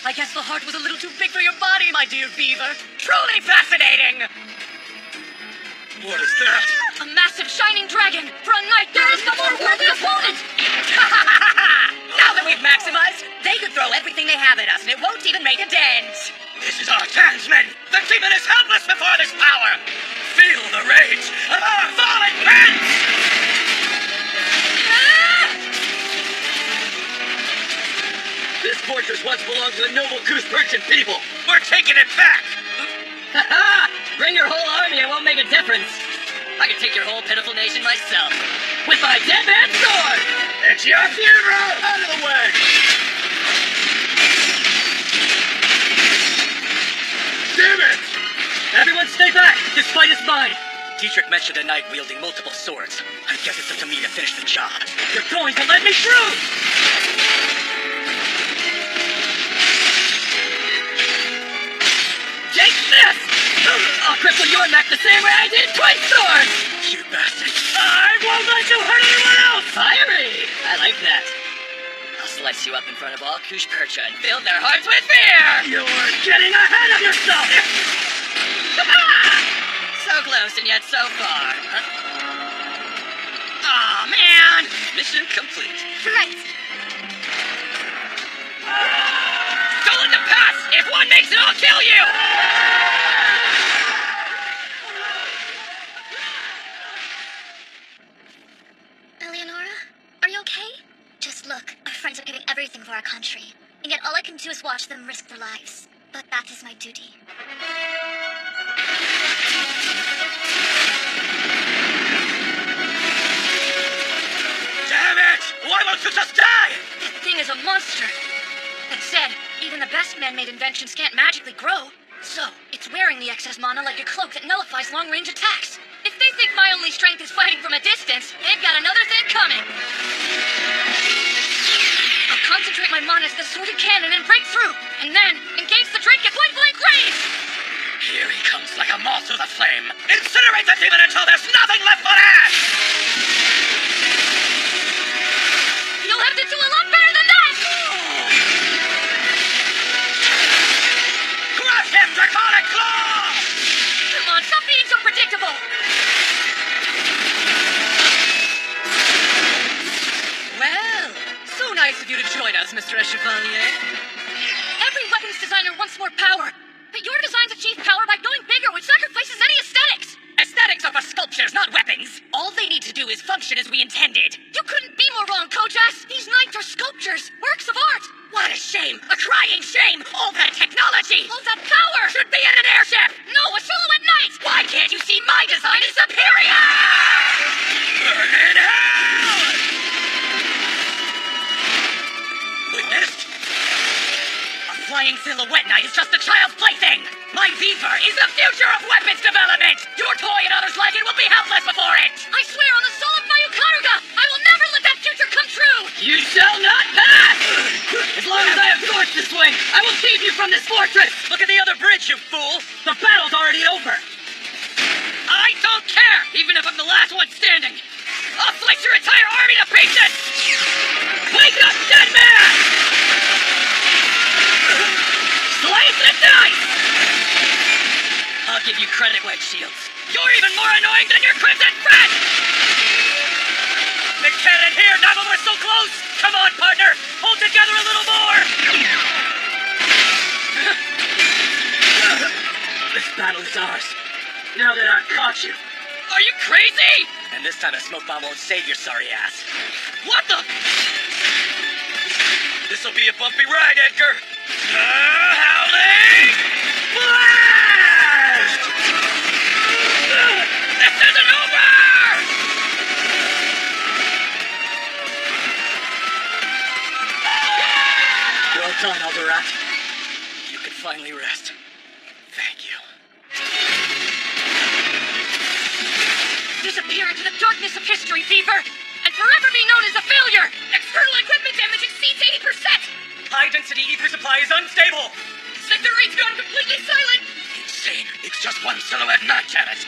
I guess the heart was a little too big for your body, my dear beaver. Truly fascinating! What is that? A massive shining dragon! For a night, there is no more worthy opponent! Now that we've maximized, they could throw everything they have at us, and it won't even make a dent! This is our chance, men! The demon is helpless before this power! Feel the rage of our fallen prince! This fortress once belonged to the noble Goose-Perchin people. We're taking it back! Ha-ha! Bring your whole army, it won't make a difference. I can take your whole pitiful nation myself. With my dead man sword! It's your funeral! Out of the way! Damn it! Everyone stay back! This fight is mine! Dietrich mentioned a knight wielding multiple swords. I guess it's up to me to finish the job. You're going to let me through! Take this! I'll cripple your neck the same way I did Twin Swords! You bastard! I won't let you hurt anyone else! Fiery! I like that. I'll slice you up in front of all Goose-Perchin and fill their hearts with fear! You're getting ahead of yourself! So close and yet so far. Aw, man! Mission complete. Right. Don't let them pass! If one makes it, I'll kill you! Eleonora, are you okay? Just look, our friends are giving everything for our country, and yet all I can do is watch them risk their lives. But that is my duty. Damn it! Why won't you just die? This thing is a monster. That said, even the best man-made inventions can't magically grow. So, it's wearing the excess mana like a cloak that nullifies long-range attacks. If they think my only strength is fighting from a distance, they've got another thing coming. I'll concentrate my mana as the sorted cannon and break through, and then engage the drake at point-blank range! Here he comes like a moth through the flame. Incinerate the demon until there's nothing left but ash! You'll have to do a lot better than that! Crush him, Draconic Claw! Come on, stop being so predictable! Well, so nice of you to join us, Mr. Chevalier. Every weapons designer wants more power, but your designs achieve power by going bigger, which sacrifices any aesthetics! Aesthetics are for sculptures, not weapons. All they need to do is function as we intended. You couldn't be more wrong, Kojas! These knights are sculptures, works of art! What a shame! A crying shame! All that technology! All that power! Should be in an airship! No, a silhouette knight! Why can't you see my design is superior? Burn in hell! We missed. A flying silhouette knight is just a child's plaything! My Viper is the future of weapons development! Your toy and others like it will be helpless before it! I swear on the soul of my Ukaruga, I will never let that future come true! You shall not pass! As long as I have swords to swing, I will keep you from this fortress! Look at the other bridge, you fool! The battle's already over! I don't care, even if I'm the last one standing! I'll slice your entire army to pieces! Wake up, dead man! Slice and dice! I'll give you credit, Wedge Shields. You're even more annoying than your Crimson friend! The cannon here, now that we're so close! Come on, partner! Hold together a little more! This battle is ours. Now that I've caught you. Are you crazy? And this time a smoke bomb won't save your sorry ass. What the? This'll be a bumpy ride, Edgar. Howling blast! This isn't over! Well done, Alderat. You can finally rest. Thank you. Disappear into the darkness of history, Fever, and forever be known as a failure! External equipment damage exceeds 80%! High-density ether supply is unstable! Sector 8's gone completely silent! Insane. It's just one silhouette night, damn it!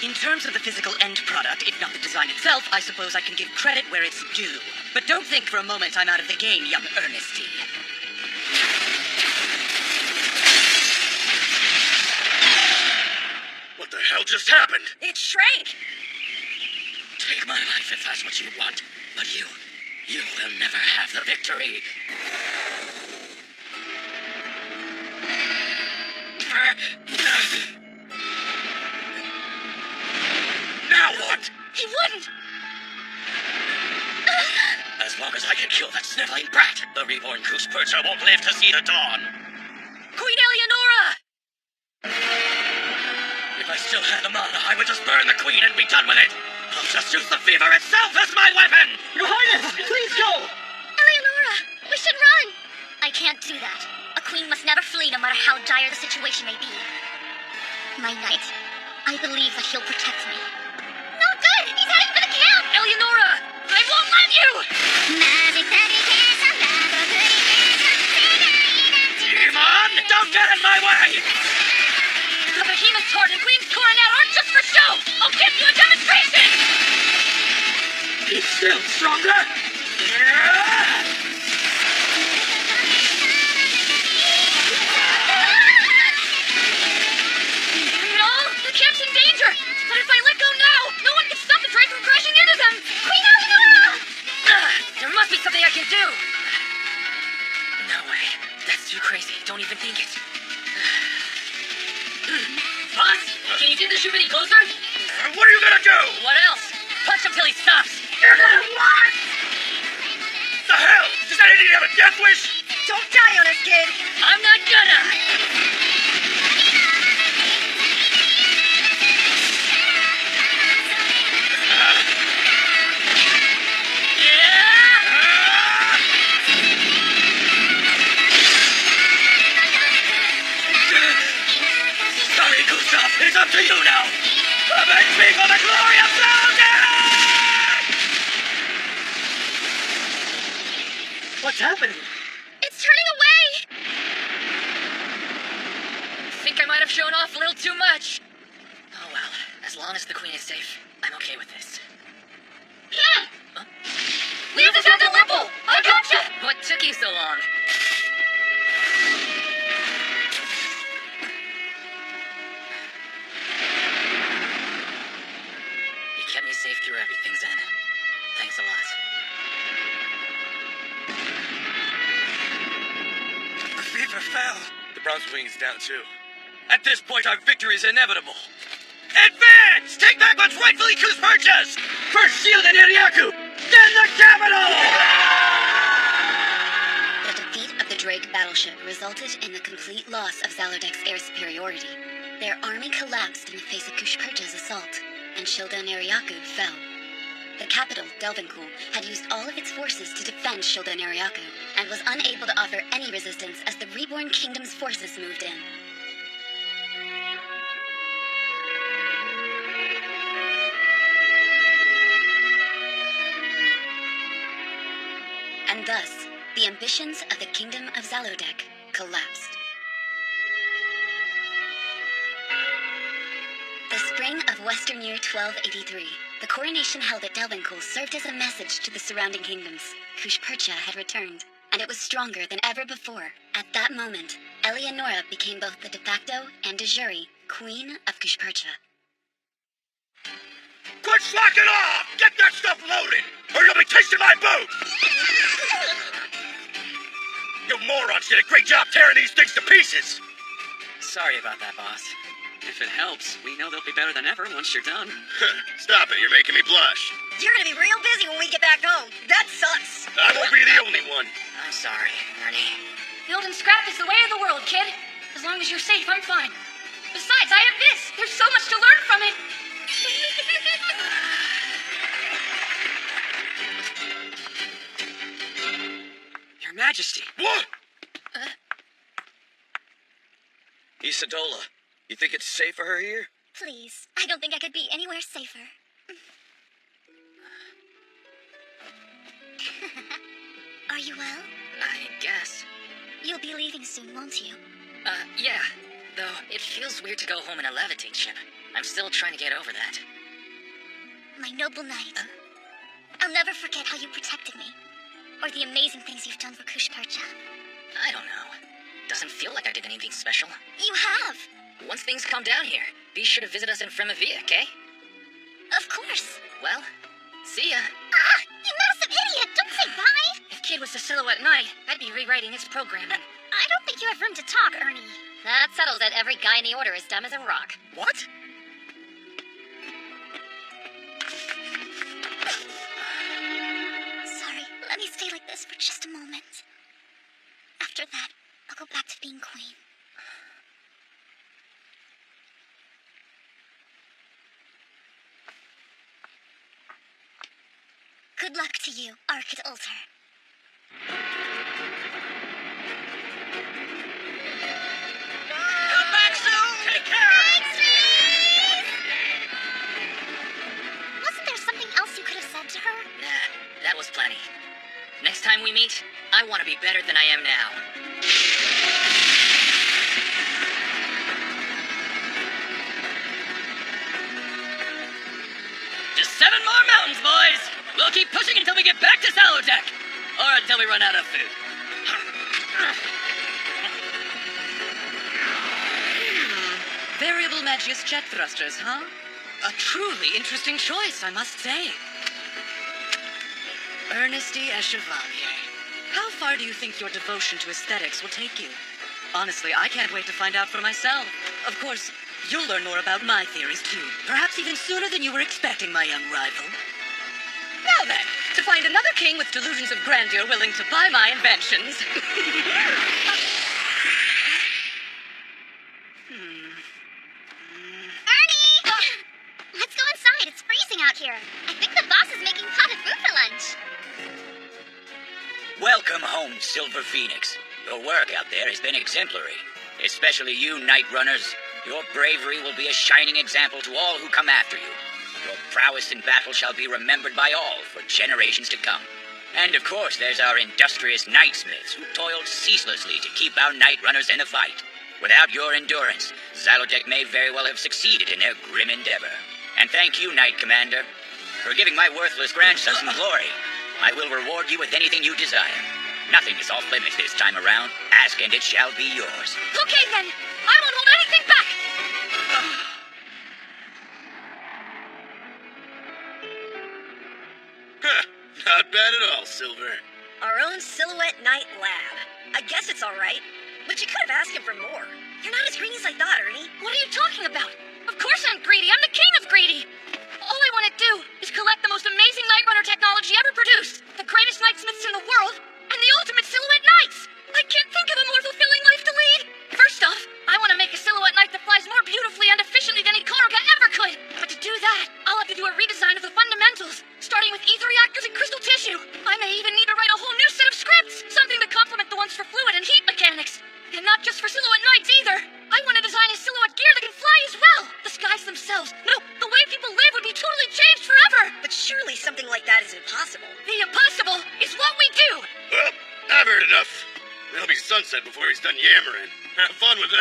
In terms of the physical end product, if not the design itself, I suppose I can give credit where it's due. But don't think for a moment I'm out of the game, young Ernesty. What the hell just happened? It shrank! Take my life if that's what you want, but you will never have the victory. Now what? He wouldn't! As long as I can kill that sniveling brat, the reborn Goose Percher won't live to see the dawn. Queen Eleonora! If I still had the mana, I would just burn the queen and be done with it. I'll just use the fever itself as my weapon! Your Highness, please go! Eleonora, we should run! I can't do that. A queen must never flee no matter how dire the situation may be. My knight, I believe that he'll protect me. No good! He's heading for the camp! Eleonora! I won't let you! Demon! Don't get in my way! The behemoth's heart and Queen's coronet aren't just for show! I'll give you a demonstration! He's still stronger! No! The camp's in danger! But if I let go now, no one can stop the drake from crashing into them! Queen Eleonora! There must be something I can do! No way. That's too crazy. Don't even think it. Boss, can you get the ship any closer? What are you gonna do? What else? Punch him till he stops. What? The hell? Does that idiot have a death wish? Don't die on us, kid. I'm not gonna. Sorry, Gustav. It's up to you now. Avenge me for the glory of Zelda! What's happening? It's turning away! Think I might have shown off a little too much. Oh well, as long as the queen is safe, I'm okay with this. Huh? Leave us at the level! I gotcha! What took you so long? You kept me safe through everything, Zen. Thanks a lot. The fever fell. The bronze wing is down too. At this point, our victory is inevitable. Advance! Take back what's rightfully Goose Perch's! First shield in Iriaku, then the capital! The defeat of the Drake battleship resulted in the complete loss of Zalodek's air superiority. Their army collapsed in the face of Kushpercha's assault, and Shilda Nariaku fell. The capital, Delvincool, had used all of its forces to defend Shilda Nariaku, and was unable to offer any resistance as the Reborn Kingdom's forces moved in. And thus, the ambitions of the Kingdom of Zalodek collapsed. The spring of Western Year 1283, The coronation held at Delvincool served as a message to the surrounding kingdoms. Kushpercha had returned, and it was stronger than ever before. At that moment, Eleonora became both the de facto and de jure Queen of Kushpercha. Quit slacking off! Get that stuff loaded, or you'll be tasting my boot! You morons did a great job tearing these things to pieces! Sorry about that, boss. If it helps, we know they'll be better than ever once you're done. Stop it, you're making me blush. You're gonna be real busy when we get back home. That sucks. I won't be the only one. I'm sorry, Ernie. Build and scrap is the way of the world, kid. As long as you're safe, I'm fine. Besides, I have this. There's so much to learn from it. Your Majesty. What? Isadola, you think it's safe for her here? Please, I don't think I could be anywhere safer. Are you well? I guess. You'll be leaving soon, won't you? Yeah. Though it feels weird to go home in a levitate ship. I'm still trying to get over that. My noble knight. I'll never forget how you protected me. Or the amazing things you've done for Kushpercha. I don't know. Doesn't feel like I did anything special. You have! Once things calm down here, be sure to visit us in Fremavia, okay? Of course. Well, see ya. Ah! You massive idiot! Don't say bye! If Kid was the Silhouette Knight, I'd be rewriting his programming. I don't think you have room to talk, Ernie. That settles it. Every guy in the order is dumb as a rock. What? Sorry, let me stay like this for just a moment. After that, I'll go back to being queen. Good luck to you, Arcade Altar. Come back soon! Take care! Wasn't there something else you could have said to her? Nah, that was plenty. Next time we meet, I want to be better than I am now. Just 7 more mountains, boys! We'll keep pushing until we get back to Salotech! Or until we run out of food. Variable Magius jet thrusters, huh? A truly interesting choice, I must say. Ernesty Echevalier. How far do you think your devotion to aesthetics will take you? Honestly, I can't wait to find out for myself. Of course, you'll learn more about my theories, too. Perhaps even sooner than you were expecting, my young rival. Now then, to find another king with delusions of grandeur willing to buy my inventions. Ernie! Let's go inside. It's freezing out here. I think the boss is making pot of food for lunch. Welcome home, Silver Phoenix. Your work out there has been exemplary. Especially you, Night Runners. Your bravery will be a shining example to all who come after you. Your prowess in battle shall be remembered by all for generations to come. And of course, there's our industrious Knightsmiths who toiled ceaselessly to keep our Night Runners in the fight. Without your endurance, Zalodek may very well have succeeded in their grim endeavor. And thank you, Knight Commander, for giving my worthless grandson some glory. I will reward you with anything you desire. Nothing is off limits this time around. Ask and it shall be yours. Okay, then. I won't hold anything back. Not bad at all, Silver. Our own Silhouette Knight lab. I guess it's all right. But you could have asked him for more. You're not as greedy as I thought, Ernie. What are you talking about? Of course I'm greedy. I'm the king of greedy. All I want to do is collect the most amazing Night Runner technology ever produced, the greatest Knightsmiths in the world, and the ultimate Silhouette Knights. I can't think of a more fulfilling life to lead. First off, I want to make a Silhouette Knight that flies more beautifully and efficiently than Ikaruga ever could. But to do that, I'll have to do a redesign of the fundamentals, starting with ether reactors and crystal tissue. I may even need to write a whole new set of scripts, something to complement the ones for fluid and heat mechanics. And not just for Silhouette Knights either. I want to design a Silhouette gear that can fly as well. The skies themselves. No, the way people live would be totally changed forever. But surely something like that is impossible. The impossible is what we do. Well, I've heard enough. It'll be sunset before he's done yammering. Have fun with that.